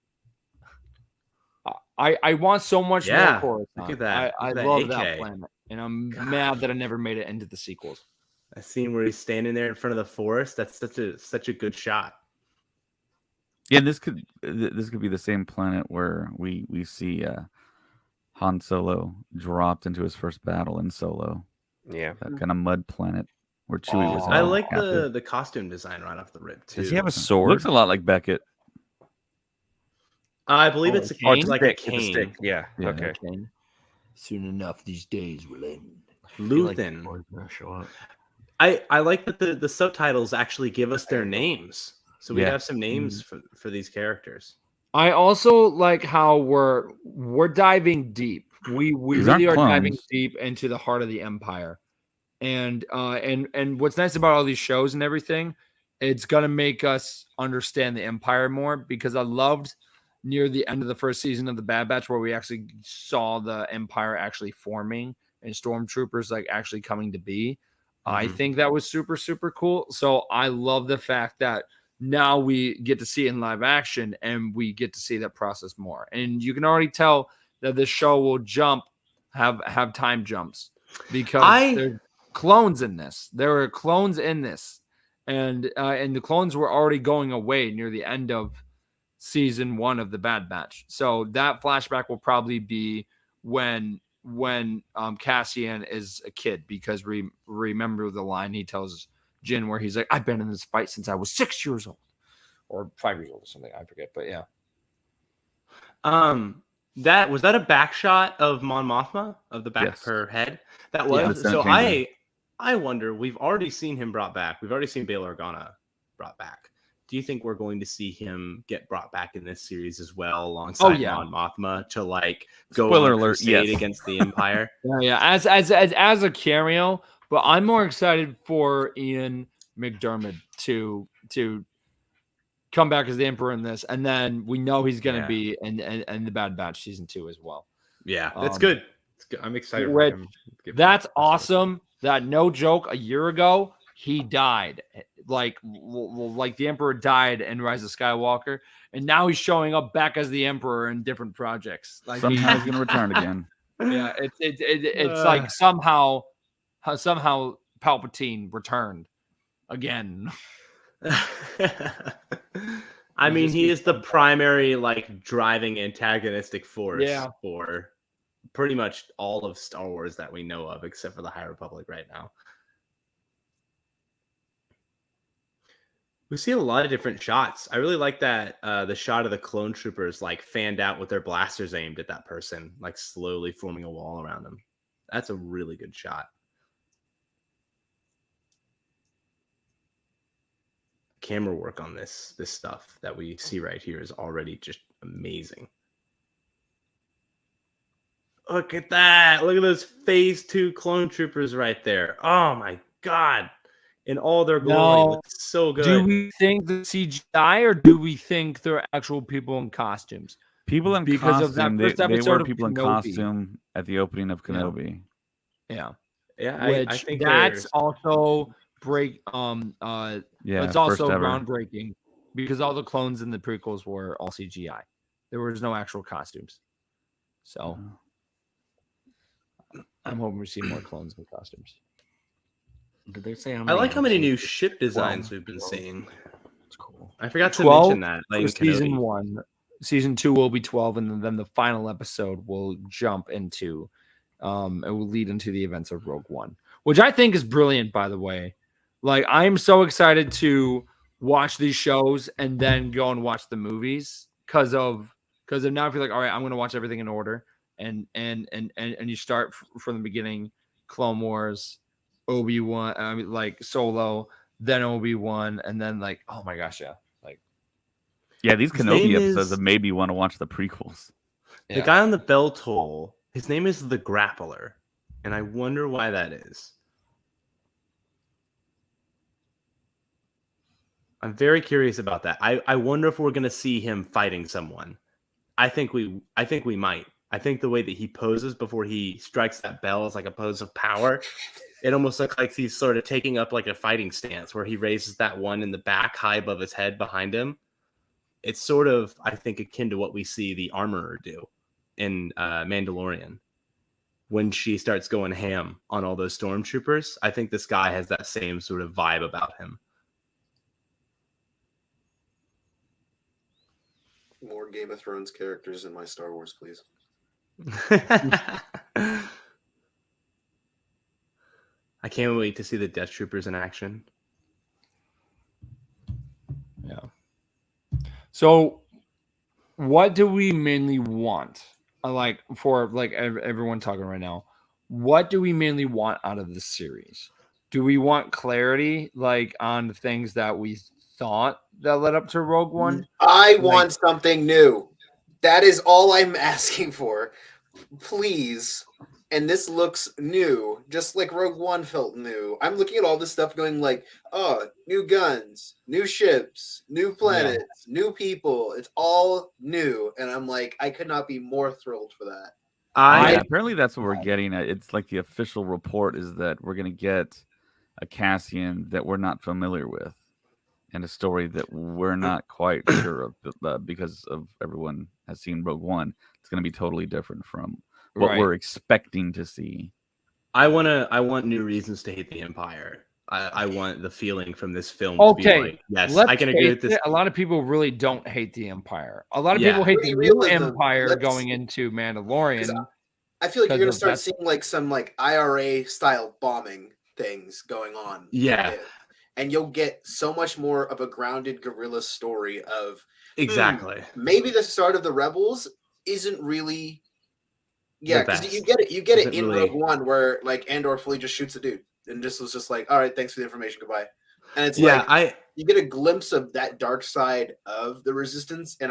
I want so much more Coruscant. Look at that. I love that planet. And I'm mad that I never made it into the sequels. That scene where he's standing there in front of the forest, that's such a good shot. Yeah, this could be the same planet where we see Han Solo dropped into his first battle in Solo. Yeah. That kind of mud planet where Chewie was. I like the costume design right off the rip too. Does he have a sword? Looks a lot like Beckett. I believe it's like a cane. Stick. Yeah. Okay. Soon enough, these days will end. Luthen. I like that the subtitles actually give us their names, so we have some names for these characters. I also like how we're diving deep. We really are diving deep into the heart of the Empire, and what's nice about all these shows and everything, it's gonna make us understand the Empire more because I loved near the end of the first season of the Bad Batch where we actually saw the Empire actually forming and stormtroopers like actually coming to be. I think that was super, super cool. So I love the fact that now we get to see it in live action and we get to see that process more. And you can already tell that this show will have time jumps because there's clones in this. There are clones in this. And the clones were already going away near the end of season 1 of the Bad Batch. So that flashback will probably be when Cassian is a kid, because remember the line he tells Jin where he's like, I've been in this fight since I was 6 years old or 5 years old or something. I forget, but yeah. That was that a back shot of Mon Mothma of the back of her head? That was. So I wonder, we've already seen him brought back. We've already seen Bail Organa brought back. Do you think we're going to see him get brought back in this series as well, alongside Mon Mothma to like go on crusade against the Empire? As a cameo, but I'm more excited for Ian McDiarmid to come back as the Emperor in this, and then we know he's going to be in the Bad Batch season 2 as well. Yeah, that's good. It's good. I'm excited for him. That's awesome. That no joke, a year ago he died. Like the Emperor died in Rise of Skywalker, and now he's showing up back as the Emperor in different projects. Like somehow he's going to return again. Yeah, it's like somehow Palpatine returned again. I mean, he is the primary like driving antagonistic force for pretty much all of Star Wars that we know of, except for the High Republic right now. We see a lot of different shots. I really like that the shot of the clone troopers like fanned out with their blasters aimed at that person, like slowly forming a wall around them. That's a really good shot. Camera work on this stuff that we see right here is already just amazing. Look at that. Look at those phase 2 clone troopers right there. Oh my God. In all their glory. Looks so good. Do we think the CGI or do we think they're actual people in costumes? People in costume. Of that first episode, they were people in costume at the opening of Kenobi. Yeah. I think that's also it's also groundbreaking because all the clones in the prequels were all CGI. There was no actual costumes. So I'm hoping we see more clones and costumes. Did they say how I many? like how many new ship designs we've been seeing. It's cool. I forgot to mention that. For season 1. Season 2 will be 12, and then the final episode will jump into it will lead into the events of Rogue One, which I think is brilliant, by the way. Like, I'm so excited to watch these shows and then go and watch the movies because now I feel like, all right, I'm going to watch everything in order, and you start from the beginning, Clone Wars, Obi-Wan, I mean, like Solo, then Obi-Wan, and then like, oh my gosh, yeah. Yeah, these Kenobi episodes have made me want to watch the prequels. The guy on the bell toll, his name is the Grappler, and I wonder why that is. I'm very curious about that. I wonder if we're going to see him fighting someone. I think we might. I think the way that he poses before he strikes that bell is like a pose of power. It almost looks like he's sort of taking up like a fighting stance where he raises that one in the back high above his head behind him. It's sort of, I think, akin to what we see the Armorer do in Mandalorian when she starts going ham on all those stormtroopers. I think this guy has that same sort of vibe about him. More Game of Thrones characters in my Star Wars, please. I can't wait to see the Death Troopers in action. Yeah. So, what do we mainly want? For everyone talking right now, what do we mainly want out of this series? Do we want clarity, like on the things that we thought that led up to Rogue One? I want something new. That is all I'm asking for. Please. And this looks new, just like Rogue One felt new. I'm looking at all this stuff going like, oh, new guns, new ships, new planets, new people. It's all new. And I'm like, I could not be more thrilled for that. Apparently that's what we're getting at. It's like the official report is that we're going to get a Cassian that we're not familiar with and a story that we're not quite sure of because of everyone has seen Rogue One. It's going to be totally different from what we're expecting to see. I want new reasons to hate the Empire. I want the feeling from this film to be like, yes, I can agree with this. A lot of people really don't hate the Empire. A lot of people hate the new Empire going into Mandalorian. I feel like you're going to start seeing like some like IRA style bombing things going on. Yeah. And you'll get so much more of a grounded guerrilla story of exactly. Maybe the start of the Rebels isn't really because you get it in Rogue One where like Andor fully just shoots a dude and just was just like, all right, thanks for the information, goodbye. And it's you get a glimpse of that dark side of the Resistance of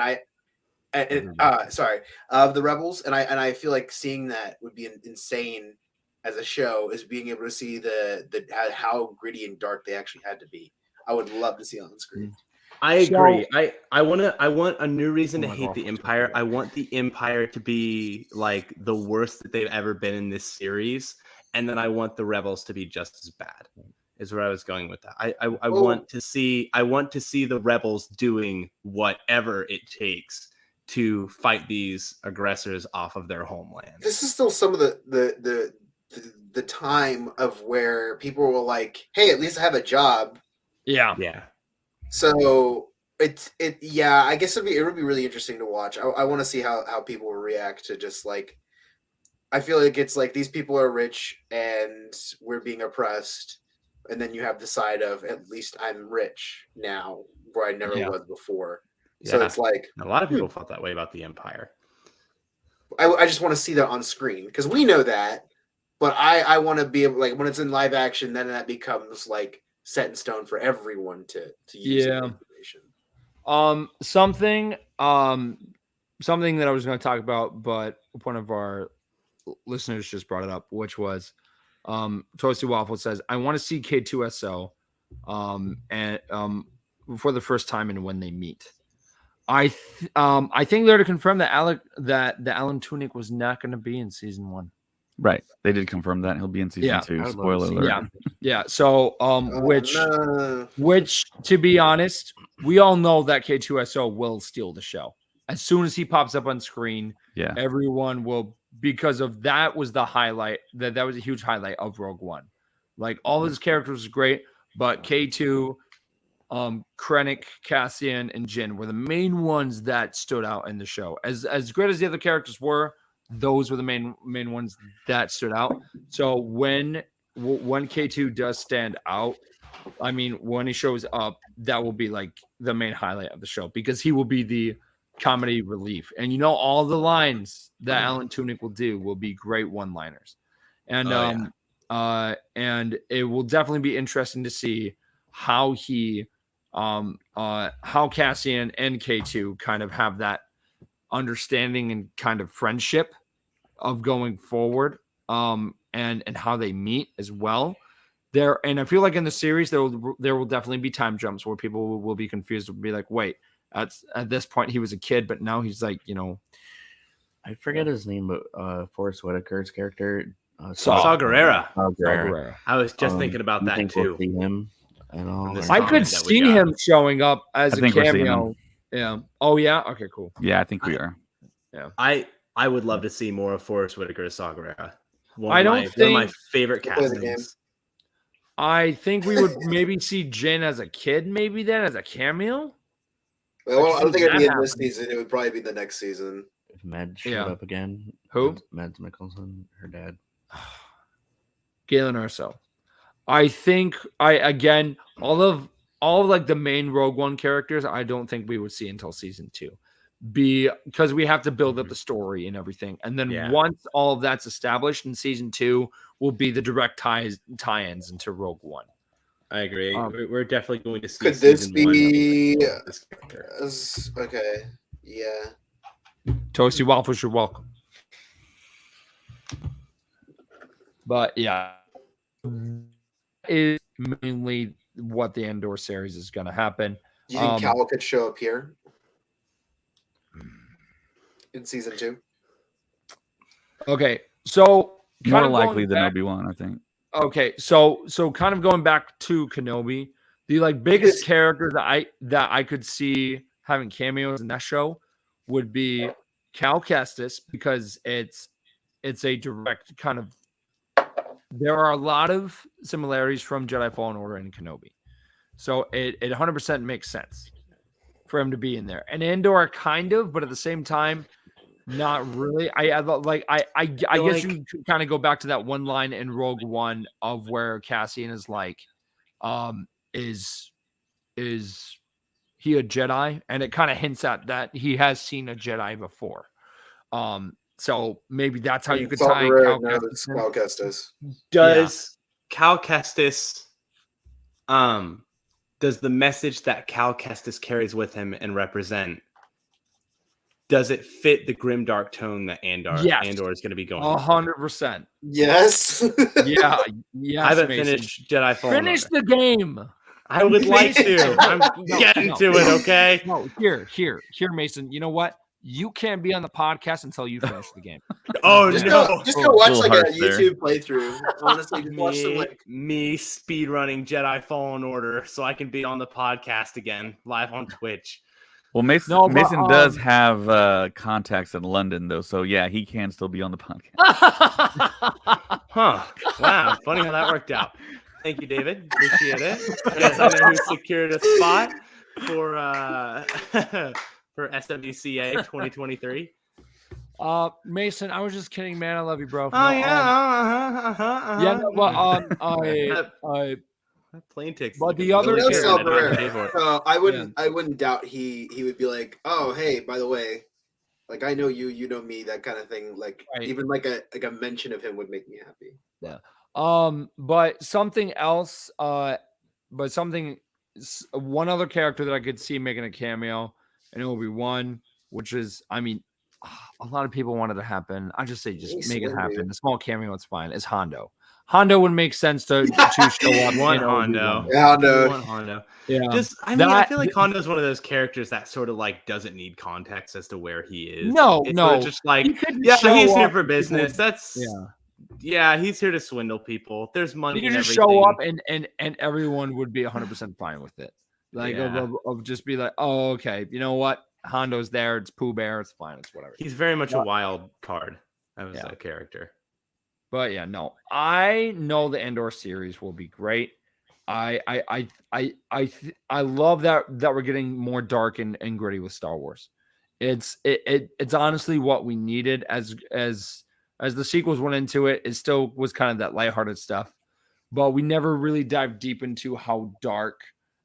the Rebels, and I feel like seeing that would be insane as a show, is being able to see the how gritty and dark they actually had to be. I would love to see it on the screen. I agree. I want a new reason to hate the Empire. I want the Empire to be like the worst that they've ever been in this series, and then I want the Rebels to be just as bad. Is where I was going with that. I want to see the Rebels doing whatever it takes to fight these aggressors off of their homeland. This is still some of the time of where people were like, "Hey, at least I have a job." Yeah. So I guess it would be really interesting to watch. I want to see how people will react to just like, I feel like it's like these people are rich and we're being oppressed, and then you have the side of at least I'm rich now where I never was before. Yeah. So it's like a lot of people felt that way about the Empire. I just want to see that on screen because we know that, but I want to be able, like, when it's in live action, then that becomes like set in stone for everyone to use that information. Something that I was going to talk about, but one of our listeners just brought it up, which was Toasty Waffle says, I want to see K2SO for the first time and when they meet. I think they're to confirm that the Alan Tudyk was not going to be in season 1. Right. They did confirm that he'll be in season 2. Spoiler alert. Yeah. So, which to be honest, we all know that K2SO will steal the show. As soon as he pops up on screen, Yeah. Everyone will, because of that was the highlight, that was a huge highlight of Rogue One. Like all his characters was great, but K2, Krennic, Cassian, and Jyn were the main ones that stood out in the show. As great as the other characters were, those were the main ones that stood out. So when K2 does stand out, I mean, when he shows up, that will be like the main highlight of the show, because he will be the comedy relief. And you know, all the lines that Alan Tudyk will do will be great one-liners. And and it will definitely be interesting to see how he how Cassian and K2 kind of have that understanding and kind of friendship of going forward, and how they meet as well. And I feel like in the series there will definitely be time jumps where people will be confused, will be like, wait, at this point he was a kid, but now he's like, you know, I forget his name, but Forrest Whitaker's character, Saw Gerrera. Gerrera. I was just thinking about that too. We'll see him at all? I could see him showing up as a cameo. Yeah. Oh yeah. Okay. Cool. Yeah, I think we are. Yeah. I would love to see more of Forrest Whitaker as Saw Gerrera. One of my favorite castings. I think we would maybe see Jyn as a kid, maybe then as a cameo. Well, I don't think it'd be in this season. It would probably be the next season. If Med showed up again. Who? Mads Mikkelsen, her dad. Galen Erso. I think all of like the main Rogue One characters, I don't think we would see until season 2. Because we have to build up the story and everything. And then once all of that's established in season 2 will be the direct tie-ins into Rogue One. I agree. We're definitely going to see. Could this be okay? Yeah. Toasty Waffles, you're welcome. But yeah, is mainly what the Andor series is going to happen. Do you think Cal could show up here in season 2? Okay, so more likely than Obi-Wan, I think. Okay, so kind of going back to Kenobi, the like biggest character that I could see having cameos in that show would be Cal Kestis, because it's a direct kind of. There are a lot of similarities from Jedi Fallen Order and Kenobi, so it 100% makes sense for him to be in there. And Andor kind of, but at the same time, not really. I guess you could kind of go back to that one line in Rogue One of where Cassian is like, is he a Jedi? And it kind of hints at that he has seen a Jedi before. So maybe that's how you could tie Cal Kestis. Does Cal Kestis, does the message that Cal Kestis carries with him and represent, does it fit the grimdark tone that Andor is going to be going? 100%. Yes. Yeah. I haven't finished Jedi Fallen Order. Finish the game. I would like to. I'm getting to it. Okay. No, here, Mason. You know what? You can't be on the podcast until you finish the game. Just go watch like a YouTube playthrough. Honestly, just watch some me speedrunning Jedi Fallen Order so I can be on the podcast again live on Twitch. Well, Mason does have contacts in London, though, so yeah, he can still be on the podcast. Huh? Wow, funny how that worked out. Thank you, David. Appreciate it. I guess I know who secured a spot for SWCA 2023. Mason, I was just kidding, man. I love you, bro. Oh yeah. Yeah. Well, plane tickets. But the other, I wouldn't doubt he would be like, oh, hey, by the way, like I know you, you know me, that kind of thing. Like even like a mention of him would make me happy. Yeah. But something else. One other character that I could see making a cameo, and Obi-Wan, which is, I mean, a lot of people wanted to happen. I just say, make it happen. The small cameo, it's fine. Is Hondo. Hondo would make sense to show up. Hondo. Yeah. I feel like Hondo's one of those characters that sort of like doesn't need context as to where he is. No. Just like, he's here for business. He's here to swindle people. There's money. He could just show up and everyone would be 100% fine with it. Like of just be like, oh, okay, you know what? Hondo's there. It's Pooh Bear. It's fine. It's whatever. He's very much a wild card as a character. But yeah, no, I know the Andor series will be great. I love that we're getting more dark and gritty with Star Wars. It's honestly what we needed as the sequels went into it. It still was kind of that lighthearted stuff, but we never really dived deep into how dark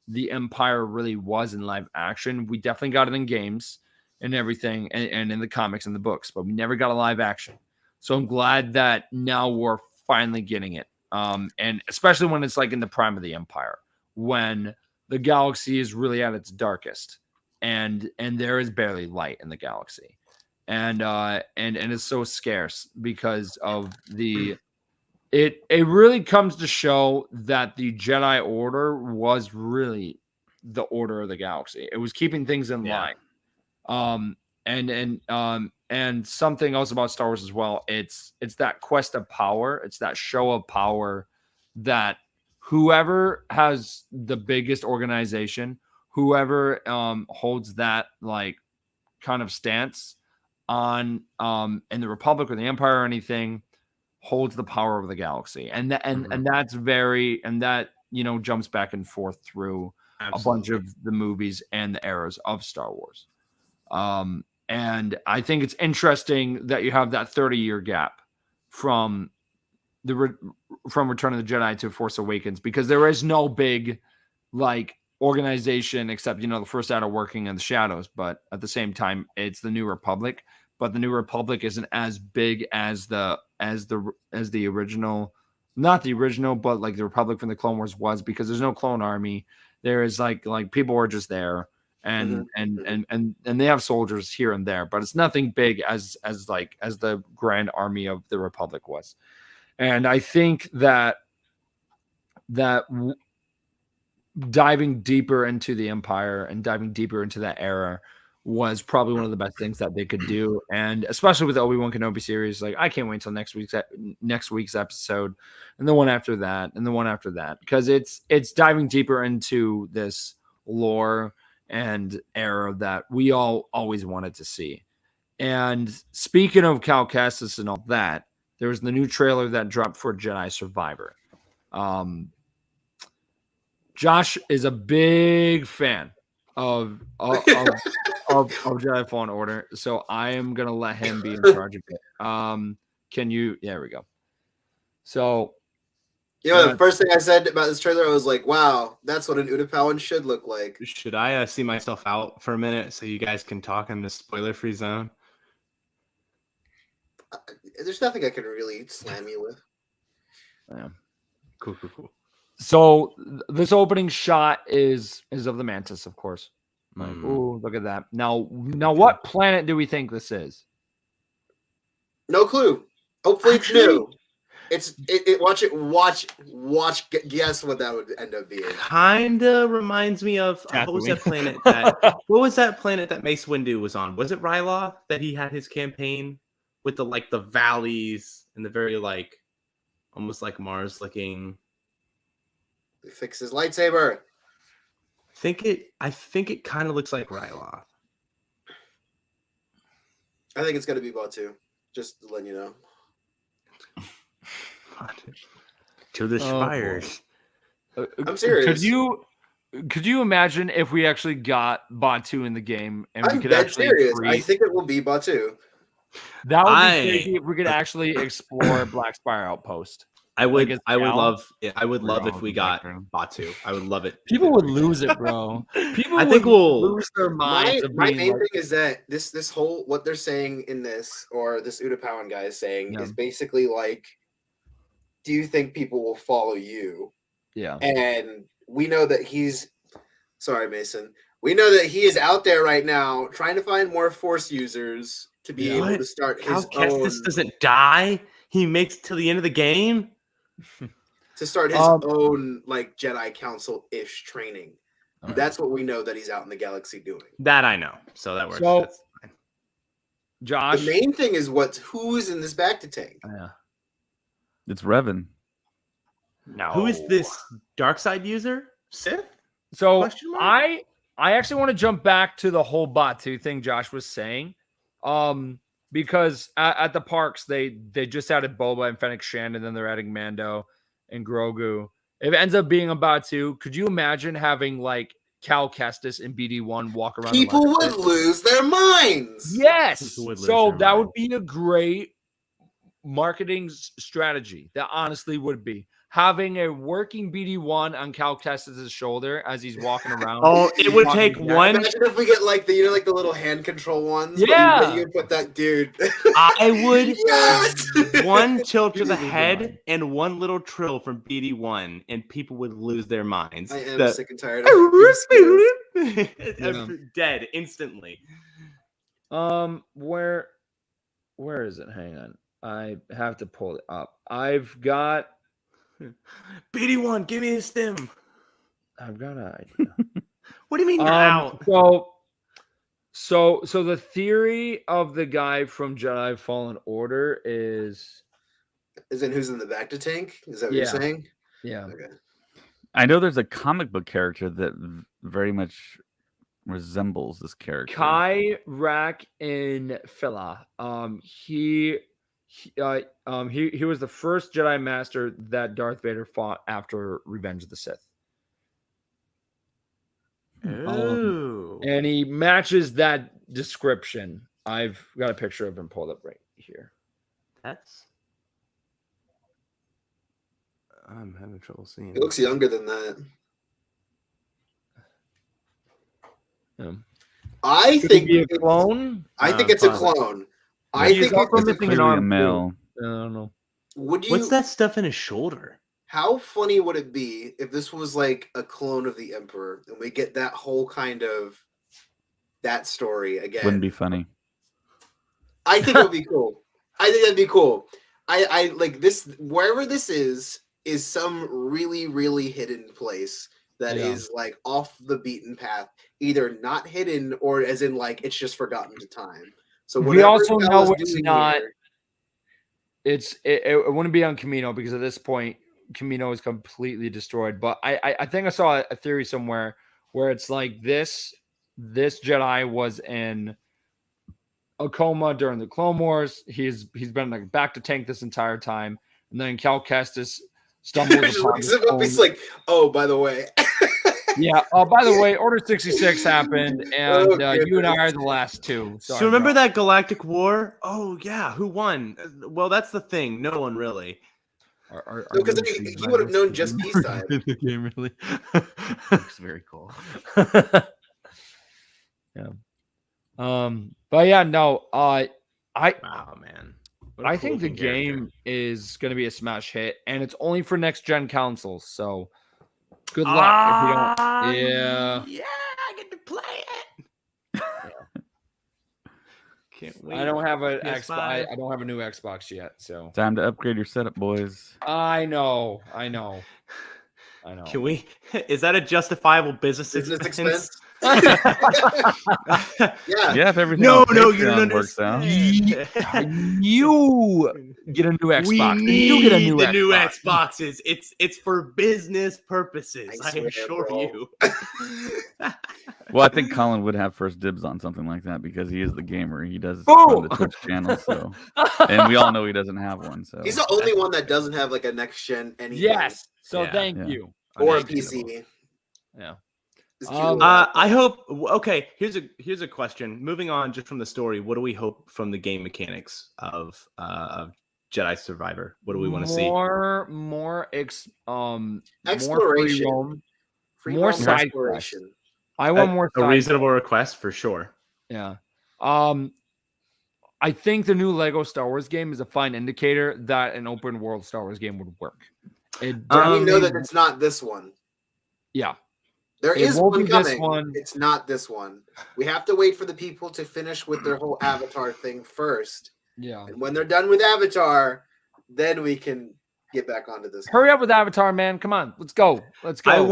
the Empire really was in live action. We definitely got it in games and everything, and in the comics and the books, but we never got a live action. So I'm glad that now we're finally getting it. And especially when it's like in the prime of the Empire, when the galaxy is really at its darkest and there is barely light in the galaxy. And it's so scarce because of it really comes to show that the Jedi Order was really the order of the galaxy. It was keeping things in line. And something else about Star Wars as well. It's that quest of power. It's that show of power that whoever has the biggest organization, whoever holds that like kind of stance on in the Republic or the Empire or anything, holds the power of the galaxy. And that's very, and that, jumps back and forth through a bunch of the movies and the eras of Star Wars. And I think it's interesting that you have that 30-year gap from Return of the Jedi to Force Awakens, because there is no big like organization except the first Order working in the shadows, but at the same time it's the New Republic. But the New Republic isn't as big as the original, not the original, but like the Republic from the Clone Wars was, because there's no clone army. There is like people are just there. And they have soldiers here and there, but it's nothing big as the grand army of the Republic was. And I think that diving deeper into the Empire and diving deeper into that era was probably one of the best things that they could do. And especially with the Obi-Wan Kenobi series, like I can't wait until next week's episode, and the one after that, and the one after that, because it's diving deeper into this lore and era that we all always wanted to see. And speaking of Cal Kestis and all that, there was the new trailer that dropped for Jedi Survivor. Josh is a big fan of Jedi Fallen Order, so I am gonna let him be in charge of it. There we go. So the first thing I said about this trailer, I was like, wow, that's what an Utapauan should look like. Should I see myself out for a minute so you guys can talk in the spoiler-free zone? There's nothing I can really slam you with. Yeah. Cool. So this opening shot is of the Mantis, of course. Like, ooh, look at that. Now what planet do we think this is? No clue. Hopefully it's new. Watch. Guess what that would end up being. Kinda reminds me of what was that planet that Mace Windu was on? Was it Ryloth that he had his campaign with the valleys and the very almost like Mars looking? He fixed his lightsaber. I think it kind of looks like Ryloth. I think it's gonna be Batu. Just to let you know. To the spires. I'm serious. Could you imagine if we actually got Batu in the game and we could actually serious. I think it will be Batu. That would be crazy if we could actually explore Black Spire Outpost. I would love if we got Batu. I would love it. People would lose it, bro. I think we'll lose their minds. My main thing is that this whole what they're saying in this, or this Utapauan guy is saying, is basically like, do you think people will follow you? Yeah. And we know that sorry, Mason. We know that he is out there right now trying to find more Force users to be able to start his own. This doesn't die. He makes it to the end of the game. To start his own Jedi Council-ish training. Right. That's what we know that he's out in the galaxy doing. That I know. So that works. So, that's fine. Josh. The main thing is who's in this bacta tank. Yeah. It's Revan. No. Who is this dark side user? Sith? So I actually want to jump back to the whole Batu thing Josh was saying. Because at the parks, they just added Boba and Fennec Shand, and then they're adding Mando and Grogu. If it ends up being a Batu, could you imagine having like Cal Kestis and BD1 walk around? People would lose their minds. Yes. So that would be a great marketing strategy. That honestly would be. Having a working BD1 on Cal Kestis' shoulder as he's walking around. Oh, it would take one. Imagine if we get like the like the little hand control ones. Yeah, you put that dude. I would yes! One tilt to the head and one little trill from BD1, and people would lose their minds. I am sick and tired of dead instantly. Where is it? Hang on. I have to pull it up. I've got BD1, give me a stem. I've got an idea. What do you mean you're out? So the theory of the guy from Jedi Fallen Order is it who's in the back to tank? Is that what you're saying? Yeah. Okay. I know there's a comic book character that very much resembles this character. Kai Rak in Phila. He was the first Jedi Master that Darth Vader fought after Revenge of the Sith. And he matches that description. I've got a picture of him pulled up right here. I'm having trouble seeing. He looks younger than that. I think it's a clone. I think it's a clone. I think it's missing an arm. Male. I don't know. What's that stuff in his shoulder? How funny would it be if this was like a clone of the Emperor and we get that whole kind of that story again? Wouldn't be funny. I think it would be cool. I think that'd be cool. I like this. Wherever this is some really, really hidden place that is like off the beaten path, either not hidden or as in like it's just forgotten to time. So we also know it's not. It wouldn't be on Camino because at this point Camino is completely destroyed. But I think I saw a theory somewhere where it's like this Jedi was in a coma during the Clone Wars. He's been like back to tank this entire time, and then Cal Kestis stumbles upon him. He's like, oh, by the way. Yeah. By the way, Order 66 happened, and you and I are the last two. Sorry, so remember that Galactic War? Oh yeah, who won? Well, that's the thing. No one really. Because he would have known just peacetime. The game really looks very cool. Yeah. But yeah, no. Wow, man. I think the game is going to be a smash hit, and it's only for next gen consoles. So. Good luck if we don't. Yeah. Yeah, I get to play it. Can't wait. I don't have an Xbox. I don't have a new Xbox yet. So time to upgrade your setup, boys. I know. Can we? Is that a justifiable business expense? Yeah. If everything no, you don't works out. You get a new Xbox. You get a new Xboxes. It's for business purposes. I assure you. Well, I think Colin would have first dibs on something like that because he is the gamer. He does run the Twitch channel, so and we all know he doesn't have one. So he's the only one that doesn't have like a next gen anything. Yes. So thank you. Or a PC. Yeah. I hope. Okay, here's a question. Moving on, just from the story, what do we hope from the game mechanics of Jedi Survivor? What do we want to see? More exploration, more side exploration. I want more. A reasonable request for sure. Yeah. I think the new Lego Star Wars game is a fine indicator that an open world Star Wars game would work. We know that it's not this one. Yeah. There is one coming. It's not this one. We have to wait for the people to finish with their whole Avatar thing first. Yeah. And when they're done with Avatar, then we can get back onto this. Hurry up with Avatar, man. Come on. Let's go. As great as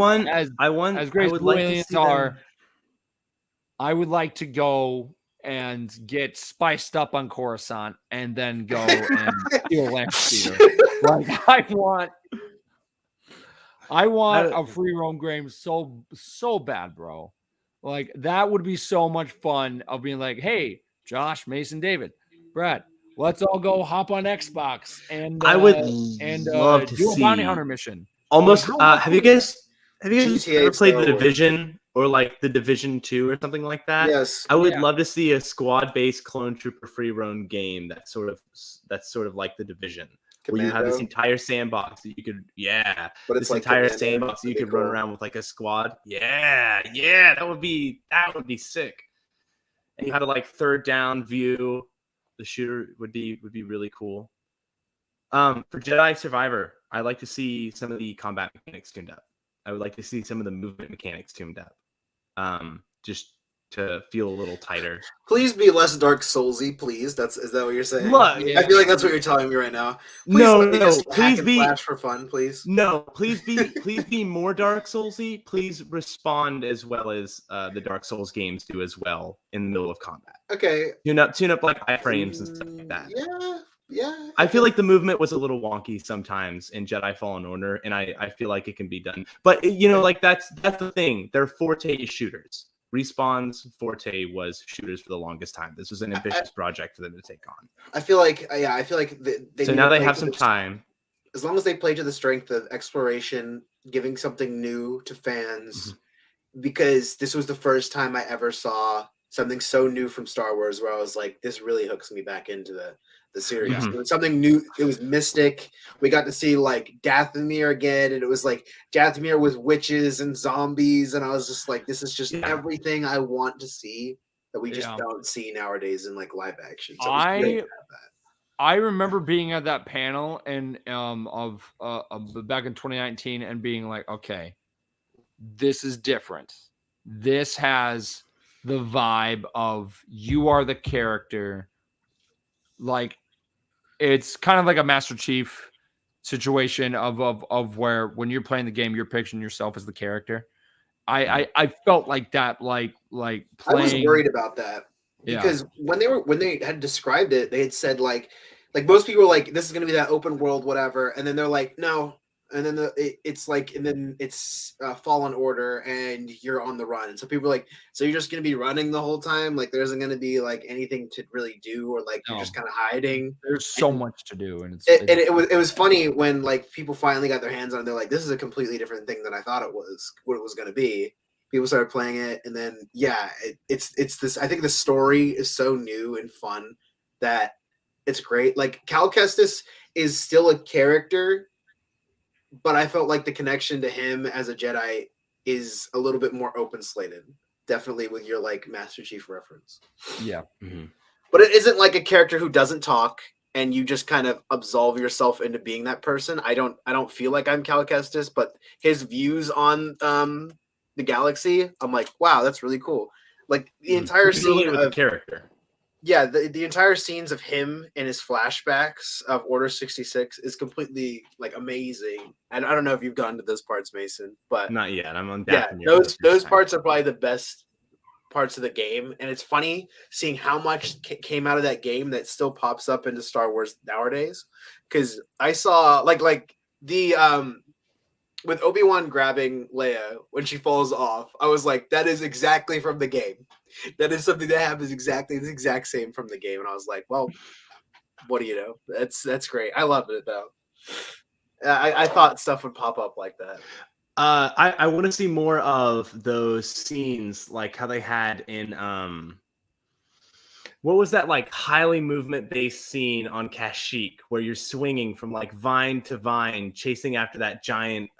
Blue Aliens are, I would like to go and get spiced up on Coruscant and then go and steal Lamp Like I want a free roam game so bad, bro. Like that would be so much fun of being like, hey, Josh, Mason, David, Brad, let's all go hop on Xbox and I would love to do a bounty hunter mission. Almost. Like, Have you guys GTA ever played The Star Wars. Division or like The Division 2 or something like that? Yes. I would love to see a squad-based clone trooper free roam game that's sort of like The Division. Where you have this entire sandbox that you could, but it's this like entire Commando, sandbox that you could run around with like a squad. That would be sick. And you had a like third down view. The shooter would be really cool. For Jedi Survivor, I'd like to see some of the combat mechanics tuned up. I would like to see some of the movement mechanics tuned up. Just to feel a little tighter. Please be less Dark Soulsy, please. Is that what you're saying? Look, I feel like that's what you're telling me right now. Please please be Flash for fun, please. No, please be more Dark Soulsy. Please respond as well as the Dark Souls games do as well in the middle of combat. Okay. Tune up like iframes and stuff like that. Yeah. I feel like the movement was a little wonky sometimes in Jedi Fallen Order, and I feel like it can be done. But like that's the thing. They're forte shooters. Respawn's forte was shooters for the longest time. This was an ambitious project for them to take on. I feel like they so now they have some time. As long as they play to the strength of exploration, giving something new to fans, because this was the first time I ever saw something so new from Star Wars where I was like, this really hooks me back into the series. It was something new. It was mystic. We got to see like Dathomir again, and it was like Dathomir with witches and zombies, and I was just like, this is just everything I want to see that we just don't see nowadays in like live action. So I remember being at that panel and of back in 2019 and being like, okay, this is different. This has the vibe of you are the character. Like it's kind of like a Master Chief situation of where when you're playing the game, you're picturing yourself as the character. I felt like that, like playing. I was worried about that because when they had described it, they had said like most people were like, this is going to be that open world, whatever. And then they're like, no. And then it's Fallen Order and you're on the run. And so people are like, so you're just going to be running the whole time? Like there isn't going to be like anything to really do, or like you're just kind of hiding. There's so much to do. And it was funny when like people finally got their hands on it. They're like, this is a completely different thing than I thought it was, what it was going to be. People started playing it. And then, it's this, I think the story is so new and fun that it's great. Like Cal Kestis is still a character, but I felt like the connection to him as a Jedi is a little bit more open slated. Definitely with your like Master Chief reference. Yeah. Mm-hmm. But it isn't like a character who doesn't talk and you just kind of absolve yourself into being that person. I don't feel like I'm Cal Kestis, but his views on the galaxy, I'm like, wow, that's really cool. Like the entire scene with the character. Yeah, the entire scenes of him and his flashbacks of Order 66 is completely like amazing. And I don't know if you've gotten to those parts, Mason, but not yet. I'm on. Those parts are probably the best parts of the game, and it's funny seeing how much came out of that game that still pops up into Star Wars nowadays. Because I saw like the with Obi-Wan grabbing Leia when she falls off, I was like, that is exactly from the game. That is something that happens exactly the exact same from the game. And I was like, well, what do you know? That's great. I love it though. I thought stuff would pop up like that. I want to see more of those scenes, like how they had in what was that like highly movement based scene on Kashyyyk where you're swinging from like vine to vine, chasing after that giant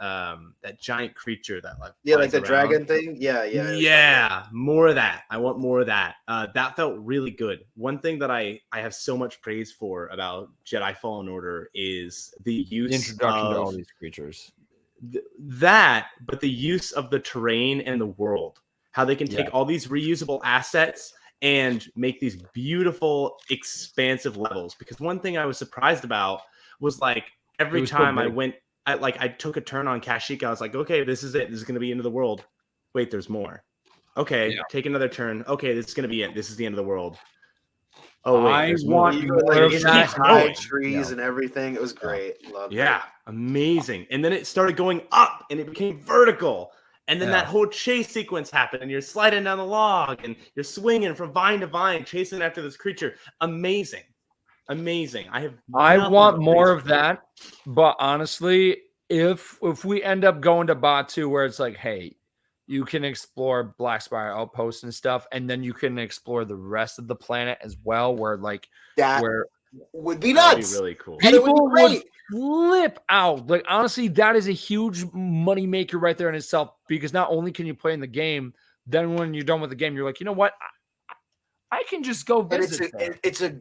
creature that like like the around. Dragon thing. Yeah. More of that. I want more of that. That felt really good. One thing that I have so much praise for about Jedi Fallen Order is the introduction to all these creatures. But the use of the terrain and the world, how they can take all these reusable assets and make these beautiful, expansive levels. Because one thing I was surprised about was like every time I took a turn on Kashyyyk, I was like, okay, this is it. This is going to be into the world. Wait, there's more. Okay, take another turn. Okay, this is going to be it. This is the end of the world. Oh wait, I want high trees and everything. It was great. Loved it. Amazing. And then it started going up and it became vertical. And then that whole chase sequence happened, and you're sliding down the log, and you're swinging from vine to vine, chasing after this creature. Amazing. I want more of that, but honestly, if we end up going to Batu, where it's like, hey, you can explore Black Spire Outpost and stuff, and then you can explore the rest of the planet as well, where like that where would be nuts. That'd be really cool. People would flip out. Like, honestly, that is a huge money maker right there in itself, because not only can you play in the game, then when you're done with the game, you're like, you know what? I can just go visit.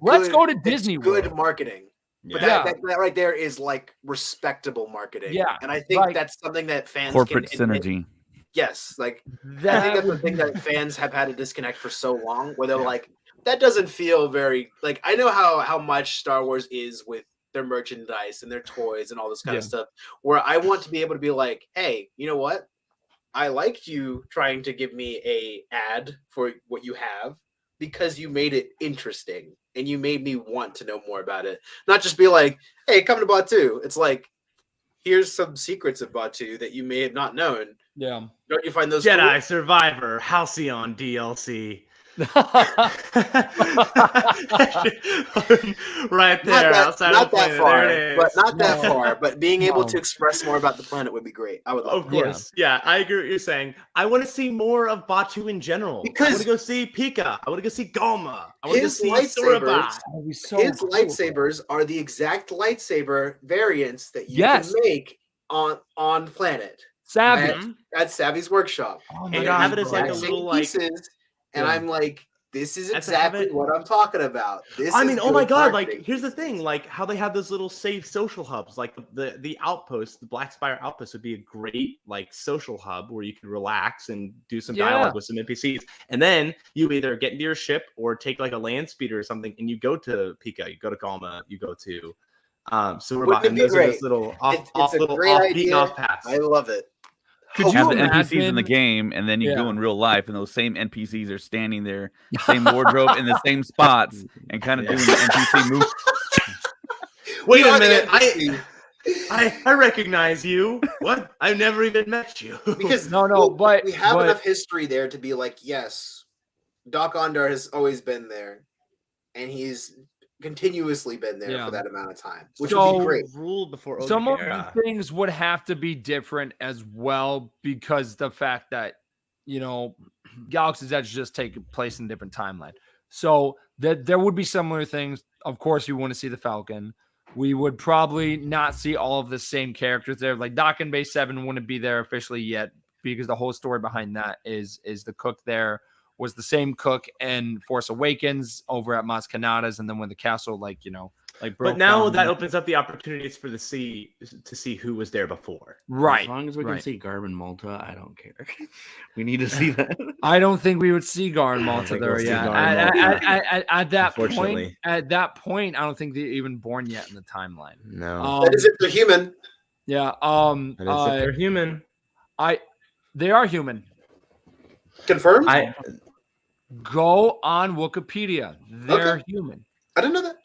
Let's go to Disney World. Good marketing. Yeah. But that right there is like respectable marketing. Yeah. And I think that's something that fans corporate synergy. Yes. Like I think that's the thing that fans have had to disconnect for so long, where they're like, that doesn't feel very like, I know how much Star Wars is with their merchandise and their toys and all this kind of stuff, where I want to be able to be like, hey, you know what? I liked you trying to give me a ad for what you have, because you made it interesting and you made me want to know more about it. Not just be like, hey, come to Batu. It's like, here's some secrets of Batu that you may have not known. Yeah. Don't you find those Jedi cool? Survivor, Halcyon DLC. Right there, not that far, but being able to express more about the planet would be great. I would love of course. Yeah, I agree with what you're saying. I want to see more of Batu in general. Because I want to go see Pika. I want to go see Galma. I want to go see Soraba. His lightsabers are the exact lightsaber variants that you can make on planet. Savvy. At Savvy's workshop. Oh and have it as like a little pieces, and I'm like, this is exactly what I'm talking about. Oh my god, like here's the thing, like how they have those little safe social hubs, like the outpost, the Black Spire outpost would be a great like social hub where you can relax and do some dialogue with some NPCs. And then you either get into your ship or take like a land speeder or something and you go to Pika, you go to Galma, you go to Soraba, and those are those little off paths. I love it. Could you have the NPCs in the game, and then you go in real life, and those same NPCs are standing there, same wardrobe in the same spots, and kind of doing the NPC move. Wait a minute, I recognize you. What? I've never even met you. Because but we have enough history there to be like, yes, Doc Andor has always been there, and he's continuously been there for that amount of time, which would be great. Ruled before some of the things would have to be different as well, because the fact that Galaxy's Edge just take place in a different timeline, so that there would be similar things. Of course, you want to see the Falcon. We would probably not see all of the same characters there. Like Dock and Base 7 wouldn't be there officially yet, because the whole story behind that is the cook there was the same cook in Force Awakens over at Maz Kanata's, and then when the castle broke but now down, that opens up the opportunities to see who was there before. Right. As long as we can see Garmin Malta, I don't care. We need to see that. I don't think we would see Garmin Malta there yet. At that point, I don't think they're even born yet in the timeline. No. That is if they're human. Yeah. That is if they're human. They are human. Confirmed? Go on Wikipedia. They're human. I didn't know that.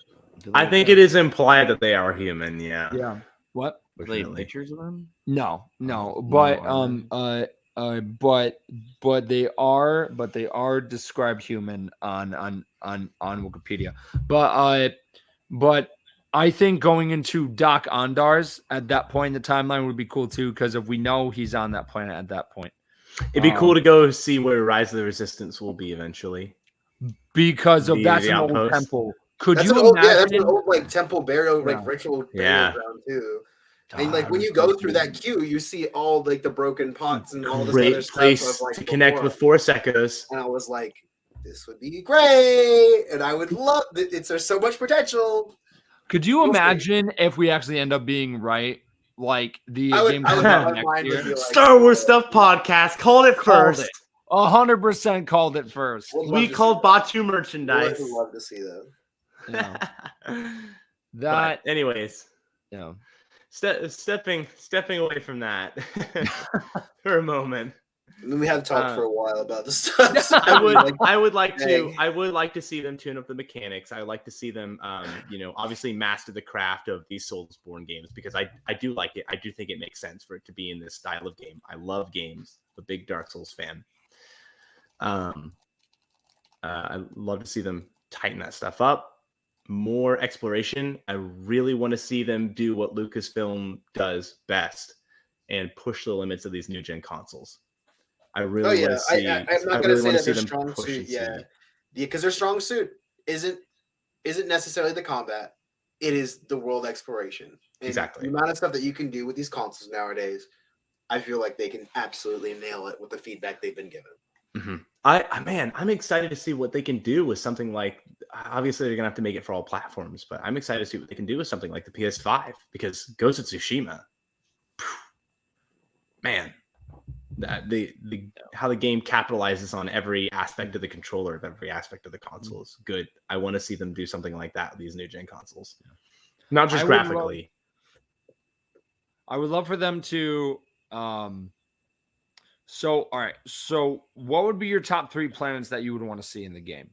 I think it is implied that they are human. Yeah. Yeah. What? Are they pictures of them? No. But but they are described human on Wikipedia. But I think going into Doc Ondars at that point in the timeline would be cool too, because if we know he's on that planet at that point. It'd be cool to go see where Rise of the Resistance will be eventually. Because that's an old temple. That's an old temple burial ritual burial ground too. And like when you go through that queue, you see all like the broken pots and all this other stuff. Great place to connect with Force Echoes. And I was like, this would be great, and I would love it. There's so much potential. Could you imagine if we actually end up being right? Like the game next year. Star Wars Stuff podcast called it first. 100% called it first. We called Batu merchandise. Would love to see that. That. But anyways, yeah. Stepping away from that for a moment. I mean, we have talked for a while about this stuff. So I would like to see them tune up the mechanics. I would like to see them, obviously master the craft of these Soulsborne games, because I do like it. I do think it makes sense for it to be in this style of game. I love games. I'm a big Dark Souls fan. I love to see them tighten that stuff up. More exploration. I really want to see them do what Lucasfilm does best and push the limits of these new gen consoles. I really want to see. I'm not going to say that their strong suit. Yeah, because their strong suit isn't necessarily the combat. It is the world exploration. And exactly. The amount of stuff that you can do with these consoles nowadays, I feel like they can absolutely nail it with the feedback they've been given. Mm-hmm. I'm excited to see what they can do with something like. Obviously, they're gonna have to make it for all platforms, but I'm excited to see what they can do with something like the PS5, because Ghost of Tsushima, man, how the game capitalizes on every aspect of the controller, of every aspect of the console is good. I want to see them do something like that with these new gen consoles, not just graphically. I would love for them to. So, all right. So, what would be your top 3 planets that you would want to see in the game?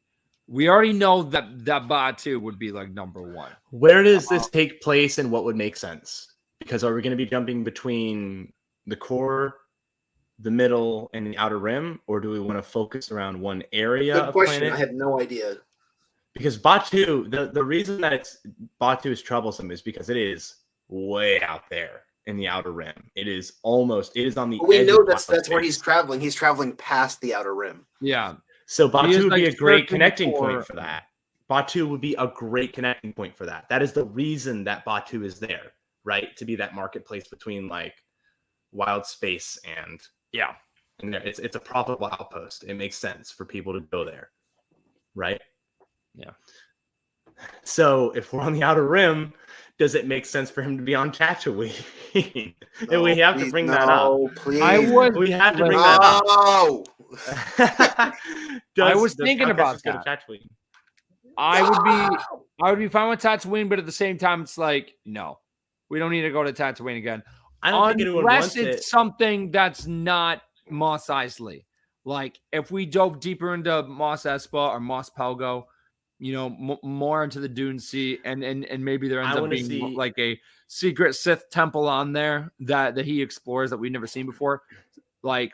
We already know that Batu would be like number 1. Where does this take place, and what would make sense? Because are we going to be jumping between the core, the middle, and the outer rim, or do we want to focus around one area? Good question. Planet? I have no idea. Because Batu, the reason that Batu is troublesome is because it is way out there in the outer rim. It is on the we edge. We know that's where he's traveling. He's traveling past the outer rim. Yeah. So Batu would be a great connecting point for that. Batu would be a great connecting point for that. That is the reason that Batu is there, right? To be that marketplace between like wild space and it's a profitable outpost. It makes sense for people to go there, right? Yeah. So if we're on the outer rim, does it make sense for him to be on Tatooine? And we have to bring that up. Please. We have to bring that up. I was thinking about that. I would be fine with Tatooine, but at the same time, it's like, no, we don't need to go to Tatooine again. I don't think anyone wants it. It's something that's not Mos Eisley. Like if we dove deeper into Mos Espa or Mos Pelgo, more into the Dune Sea, and maybe there ends up being like a secret Sith temple on there that he explores that we've never seen before. Like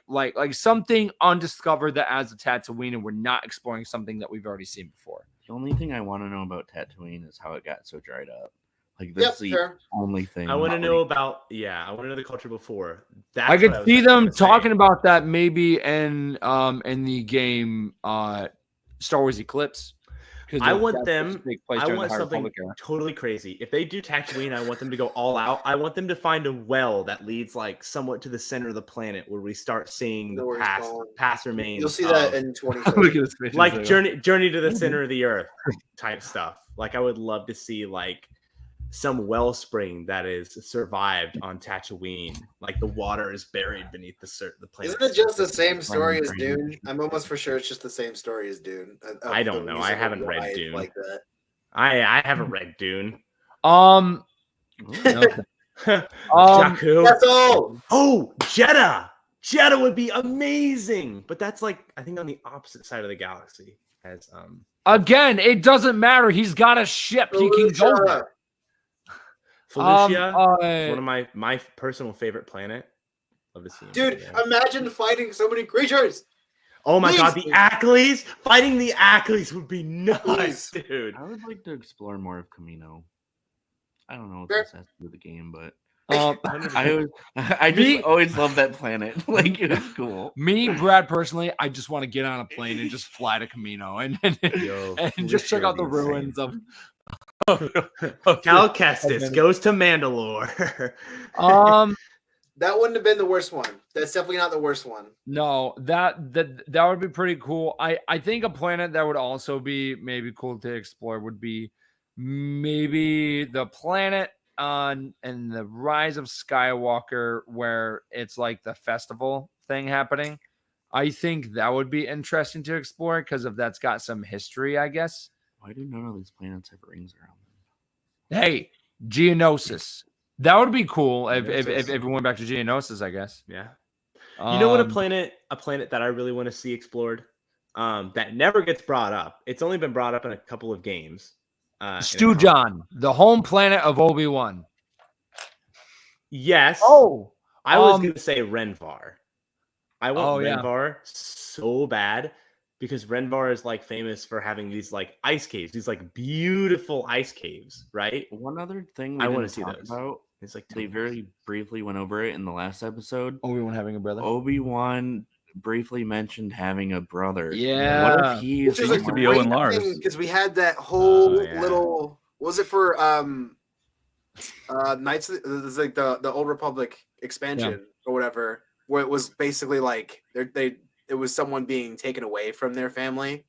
something undiscovered that adds a Tatooine, and we're not exploring something that we've already seen before. The only thing I want to know about Tatooine is how it got so dried up. Like that's the only thing I want to know about. I want to know the culture before. I could see them talking about that maybe in the game Star Wars Eclipse. I want something totally crazy. If they do Tatooine, I want them to go all out. I want them to find a well that leads like somewhat to the center of the planet, where we start seeing the past remains. You'll see that in 2020. Like journey to the center of the earth type stuff. Like I would love to see like some wellspring that is survived on Tatooine. Like the water is buried beneath the planet. Isn't it just the same story as Dune? I'm almost for sure it's just the same story as Dune. I don't know. I haven't read Dune. Like that. I haven't read Dune. Jakku. That's all. Oh, Jeddah. Jeddah would be amazing. But that's like I think on the opposite side of the galaxy. As again, it doesn't matter. He's got a ship. He can go there. Felucia, one of my personal favorite planet. Love to see him. Dude, imagine fighting so many creatures. Oh my god, the Acklys! Fighting the Acklys would be nuts, dude. I would like to explore more of Kamino. I don't know what this has to do with the game, but I just always loved that planet. Like it was cool. Me, Brad, personally, I just want to get on a plane and just fly to Kamino and just check out the ruins of Cal Kestis goes to Mandalore. That wouldn't have been the worst one. That's definitely not the worst one. No, that would be pretty cool. I think a planet that would also be maybe cool to explore would be maybe the planet on and the Rise of Skywalker, where it's like the festival thing happening. I think that would be interesting to explore because of that's got some history, I guess. Why do none of these planets have rings around them? Hey, Geonosis. That would be cool if we went back to Geonosis, I guess. Yeah. You know what a planet that I really want to see explored, that never gets brought up. It's only been brought up in a couple of games. Stu John, the home planet of Obi-Wan. Yes. Oh, I was going to say Renvar. I want Renvar so bad because Renvar is like famous for having these like ice caves, these like beautiful ice caves, right? One other thing I want to see those. About, it's like they very briefly went over it in the last episode. Obi-Wan having a brother. Obi-Wan briefly mentioned having a brother. Yeah. What if he's supposed to be Owen Lars? Because we had that whole little. What was it for? Knights. It was like the Old Republic expansion or whatever, where it was basically like it was someone being taken away from their family,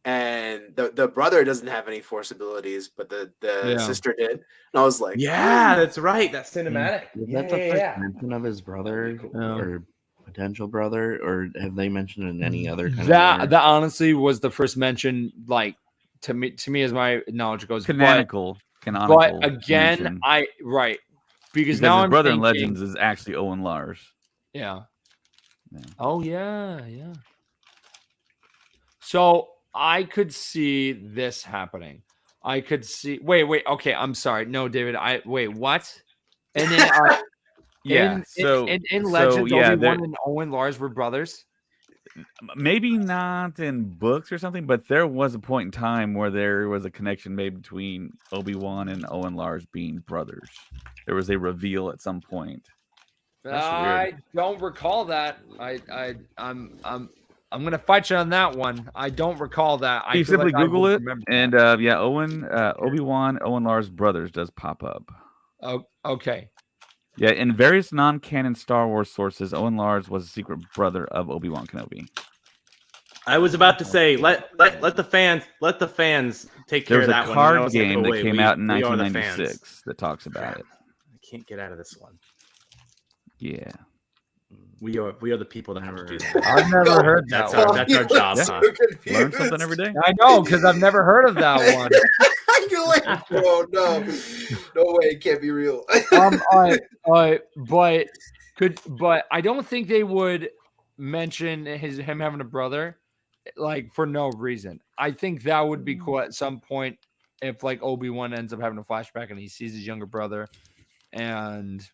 and the brother doesn't have any Force abilities, but the sister did. And I was like, yeah, that's right. That's cinematic. Is that the first mention of his brother or potential brother, or have they mentioned it in any other kind of that honestly was the first mention, like to me as my knowledge goes, canonical. But again, mention. Because now his I'm brother thinking, in Legends is actually Owen Lars. Yeah. Oh yeah. So I could see this happening. I could see. Wait. Okay, I'm sorry. No, David. What? And then in Legends, Obi-Wan and Owen Lars were brothers. Maybe not in books or something, but there was a point in time where there was a connection made between Obi-Wan and Owen Lars being brothers. There was a reveal at some point. I don't recall that. I'm gonna fight you on that one. I don't recall that. You simply Google it, and Obi-Wan, Owen Lars brothers does pop up. Oh, okay. Yeah, in various non-canon Star Wars sources, Owen Lars was a secret brother of Obi-Wan Kenobi. I was about to say, let the fans take care of that one. There was a card game that came out in 1996 that talks about it. I can't get out of this one. Yeah. We are the people that have to do that. I've never heard that. That's our job. So learn something every day. I know, because I've never heard of that one. You're like, oh no way, it can't be real. But I don't think they would mention him having a brother, like for no reason. I think that would be cool at some point if like Obi-Wan ends up having a flashback and he sees his younger brother, and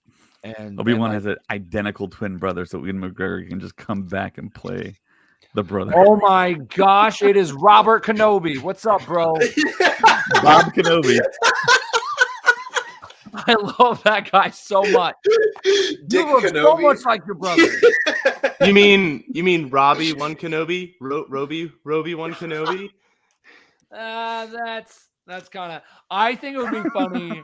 Obi-Wan has an identical twin brother, so Ian McGregor can just come back and play the brother. Oh my gosh, it is Robert Kenobi. What's up, bro? Bob Kenobi. I love that guy so much. Dick you look Kenobi. so much like your brother. You mean Robbie one Kenobi? Roby one Kenobi? That's kind of. I think it would be funny.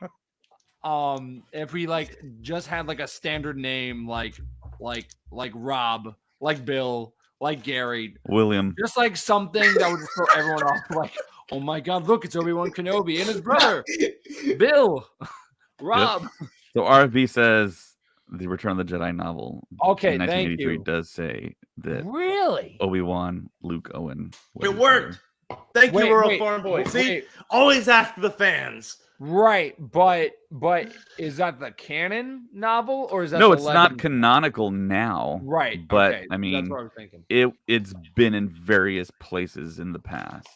If we like just had like a standard name like Rob, like Bill, like Gary, William, just like something that would just throw everyone off. Like, oh my God, look, it's Obi-Wan Kenobi and his brother, Bill, Rob. Yep. So RFB says the Return of the Jedi novel. Okay, in thank 1983 you. does say that really Obi-Wan, Luke, Owen. It worked. Thank you, World Farm Boy. See, always after the fans. Right, but is that the canon novel or is that it's not canonical now? Right, but okay. I mean, that's what I was thinking. It's been in various places in the past.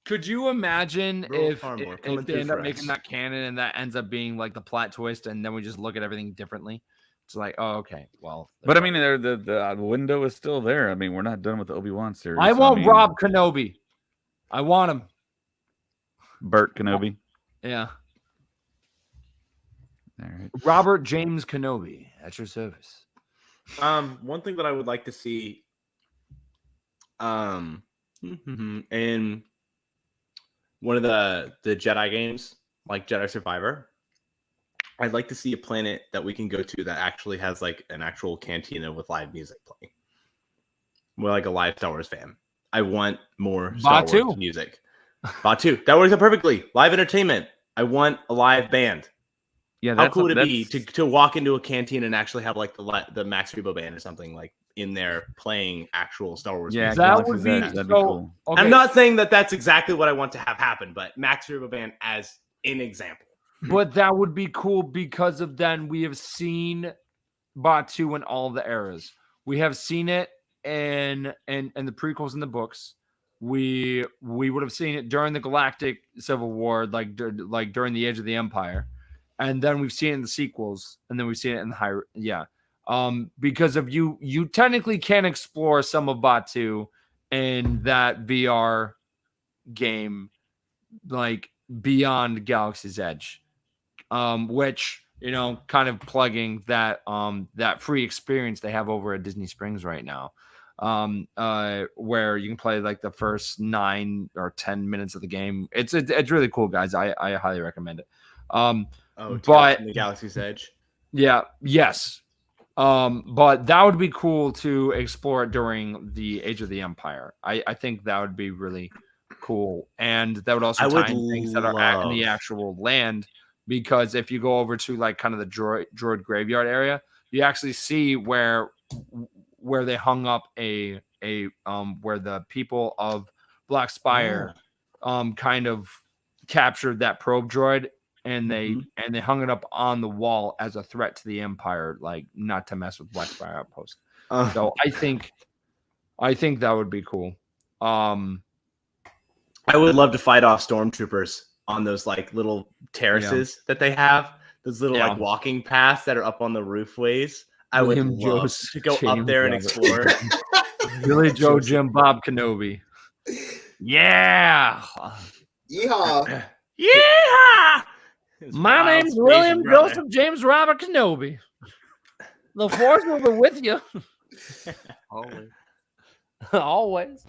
Could you imagine if they end up making that canon and that ends up being like the plot twist, and then we just look at everything differently? It's like, oh, okay, well. But I mean, the window is still there. I mean, we're not done with the Obi-Wan series. I want Rob Kenobi. I want him. Bert Kenobi. Yeah. All right. Robert James Kenobi at your service. One thing that I would like to see, in one of the Jedi games, like Jedi Survivor, I'd like to see a planet that we can go to that actually has like an actual cantina with live music playing. We're like a live Star Wars fan. I want more Star Wars music. Batu, that works out perfectly. Live entertainment. I want a live band. Yeah, how cool would it be to walk into a canteen and actually have like the Max Rebo band or something like in there playing actual Star Wars music? That would be that'd be cool. Okay. I'm not saying that that's exactly what I want to have happen, but Max Rebo band as an example. But that would be cool because of then we have seen Batu in all the eras. We have seen it in the prequels and the books. We would have seen it during the Galactic Civil War, like during the Age of the Empire, and then we've seen it in the sequels, and then we've seen it in the because of you technically can explore some of Batu in that VR game, like beyond Galaxy's Edge, which kind of plugging that that free experience they have over at Disney Springs right now, where you can play like the first 9 or 10 minutes of the game. It's really cool, guys. I highly recommend it. But the Galaxy's Edge. Yeah. Yes. But that would be cool to explore it during the Age of the Empire. I think that would be really cool, and that would also tie in things that are in the actual land. Because if you go over to like kind of the droid graveyard area, you actually see where they hung up where the people of Black Spire kind of captured that probe droid, and they hung it up on the wall as a threat to the Empire, like not to mess with Black Spire outpost. So I think that would be cool. I would love to fight off stormtroopers on those like little terraces that they have, those little like walking paths that are up on the roofways. I would love to go up there and explore. Billy Joe Jim Bob Kenobi. Yeah. Yeehaw. Yeah. My name's William Joseph James Robert Kenobi. The Force will be with you. Always.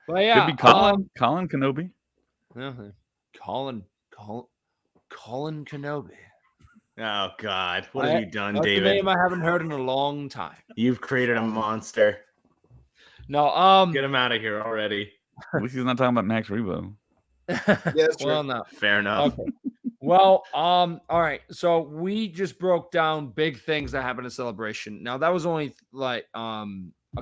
But yeah, could be Colin Kenobi. Colin Kenobi. Oh God, what have you done, David? That's a name I haven't heard in a long time. You've created a monster. No, get him out of here already. At least he's not talking about Max Rebo. Yeah, that's true. Well, no. Fair enough. Okay. Well, all right. So we just broke down big things that happened at Celebration. Now that was only like a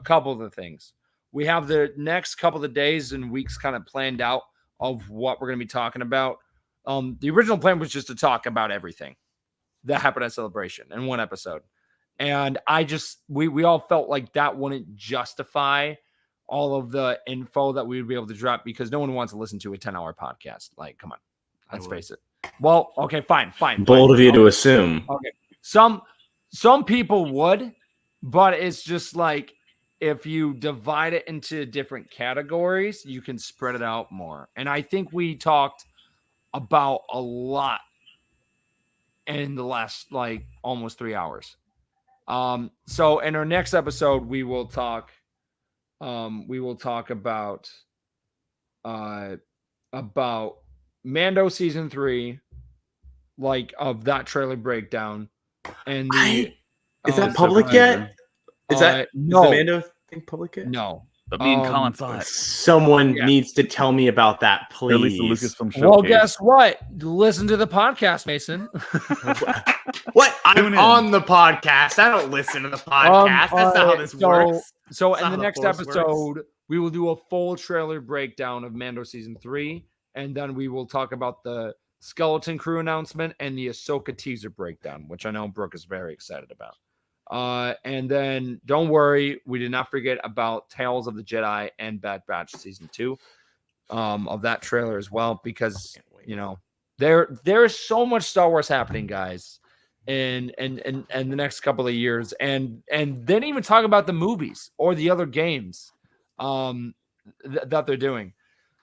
couple of the things. We have the next couple of days and weeks kind of planned out of what we're going to be talking about. The original plan was just to talk about everything that happened at Celebration in one episode. And we all felt like that wouldn't justify all of the info that we would be able to drop, because no one wants to listen to a 10-hour podcast. Like, come on, let's face it. Well, okay, fine. Bold of you to assume. Okay. Some people would, but it's just like, if you divide it into different categories, you can spread it out more. And I think we talked about a lot in the last like almost 3 hours. So in our next episode, we will talk about Mando season 3, like of that trailer breakdown. And is that public yet? Is that no? Is the Mando thing public yet? No. But me and Colin saw it. Someone needs to tell me about that, please. At least the Lucasfilm showcase. Well, guess what? Listen to the podcast, Mason. What? I'm on the podcast. I don't listen to the podcast. That's not how this works. So in the next episode, we will do a full trailer breakdown of Mando season 3, and then we will talk about the Skeleton Crew announcement and the Ahsoka teaser breakdown, which I know Brooke is very excited about. And then don't worry, we did not forget about Tales of the Jedi and Bad Batch season 2 of that trailer as well, because there is so much Star Wars happening, guys, in the next couple of years, and then even talk about the movies or the other games that they're doing.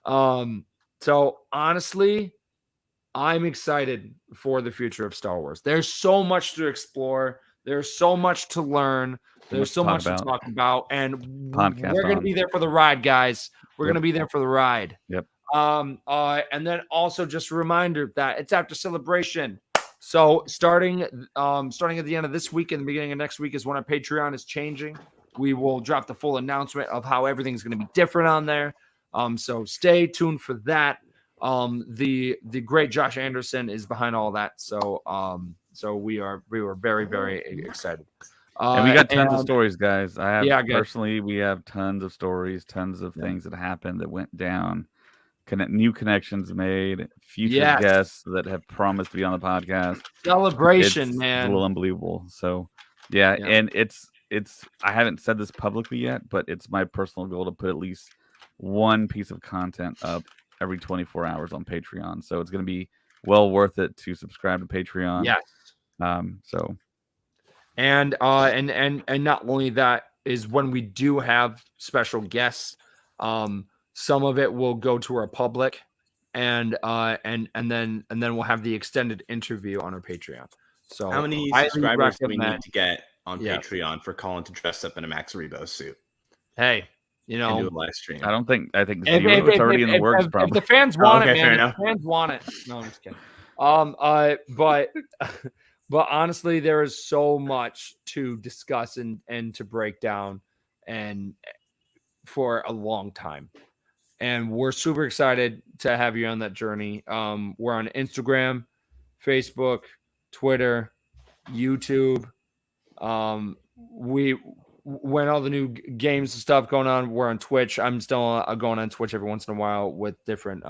So honestly, I'm excited for the future of Star Wars. There's so much to explore. There's so much to learn. There's so much to talk about. And we're going to be there for the ride, guys. We're going to be there for the ride. Yep. And then also just a reminder that it's after Celebration. So starting at the end of this week and the beginning of next week is when our Patreon is changing. We will drop the full announcement of how everything's going to be different on there. So stay tuned for that. The great Josh Anderson is behind all that. So we were very, very excited. And we got tons of stories, guys. Personally, we have tons of stories, tons of things that happened that went down, new connections made, future guests that have promised to be on the podcast. Celebration, it's man. a little unbelievable. So and it's I haven't said this publicly yet, but it's my personal goal to put at least one piece of content up every 24 hours on Patreon. So it's going to be well worth it to subscribe to Patreon. Yes. So. And not only that is when we do have special guests, some of it will go to our public, and then we'll have the extended interview on our Patreon. So how many subscribers do we need to get on Patreon for Colin to dress up in a Max Rebo suit? Hey, and do a live stream. I think it's already in the works. Probably. If the fans want it, man. If the fans want it. No, I'm just kidding. But honestly, there is so much to discuss and to break down and for a long time. And we're super excited to have you on that journey. We're on Instagram, Facebook, Twitter, YouTube. When all the new games and stuff going on, we're on Twitch. I'm still going on Twitch every once in a while with different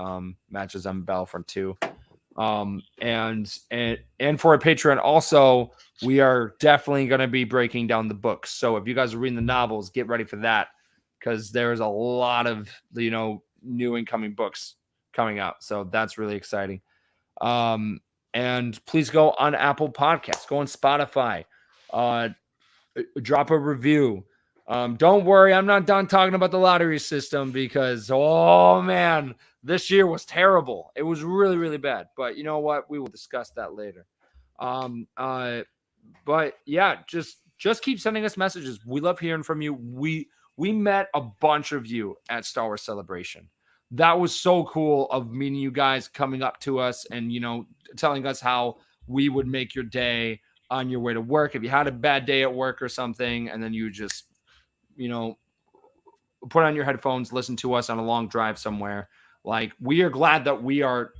matches on Battlefront 2. And for a Patreon also, we are definitely going to be breaking down the books. So if you guys are reading the novels, get ready for that, because there's a lot of new incoming books coming out. So that's really exciting. And please go on Apple Podcasts, go on Spotify, drop a review. Don't worry, I'm not done talking about the lottery system, because oh man, this year was terrible. It was really, really bad. But you know what? We will discuss that later. But yeah, just keep sending us messages. We love hearing from you. We met a bunch of you at Star Wars Celebration. That was so cool of meeting you guys, coming up to us and telling us how we would make your day on your way to work. If you had a bad day at work or something, and then you just put on your headphones, listen to us on a long drive somewhere. Like, we are glad that we are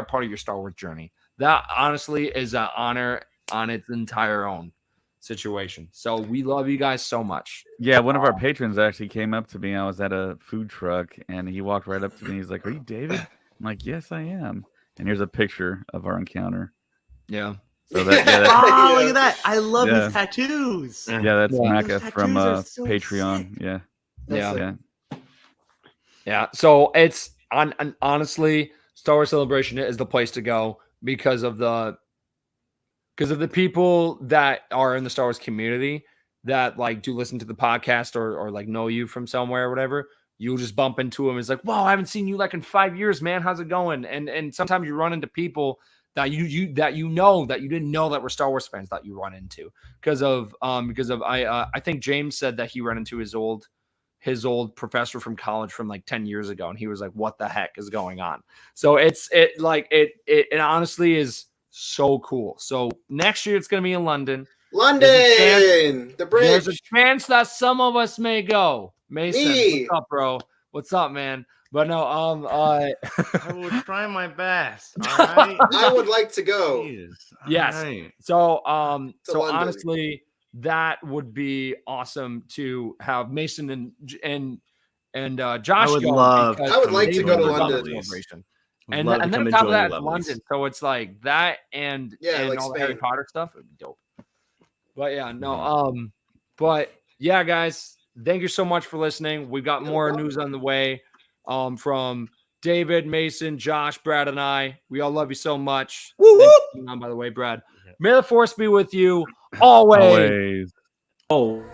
part of your Star Wars journey. That honestly is an honor on its entire own situation. So we love you guys so much. Yeah, one of our patrons actually came up to me. I was at a food truck, and he walked right up to me. He's like, "Are you David?" I'm like, "Yes, I am." And here's a picture of our encounter. Yeah. So that, oh, look at that! I love his tattoos. Yeah, that's Maka from Patreon. Sick. Yeah. So it's honestly, Star Wars Celebration is the place to go because of the people that are in the Star Wars community that do listen to the podcast or know you from somewhere or whatever. You'll just bump into them. It's like, wow, I haven't seen you in 5 years, man. How's it going? And sometimes you run into people that you didn't know that were Star Wars fans that you run into because of I think James said that he ran into his old professor from college from 10 years ago, and he was like, what the heck is going on? So it honestly is so cool. So next year it's going to be in London. The bridge. There's a chance that some of us may go. Mason, what's up, bro? What's up, man? But no, I will try my best. All right? I would like to go. Yes. Right. So honestly, that would be awesome to have Mason and Josh I would go. I would like to go to London. Celebration. And then on top of that, it's London. So it's like that and all the Harry Potter stuff would be dope. But yeah, no. But yeah, guys, thank you so much for listening. We've got more news on the way. From David, Mason, Josh, Brad, and I. We all love you so much. Thanks for being on, by the way, Brad. May the Force be with you always. Oh.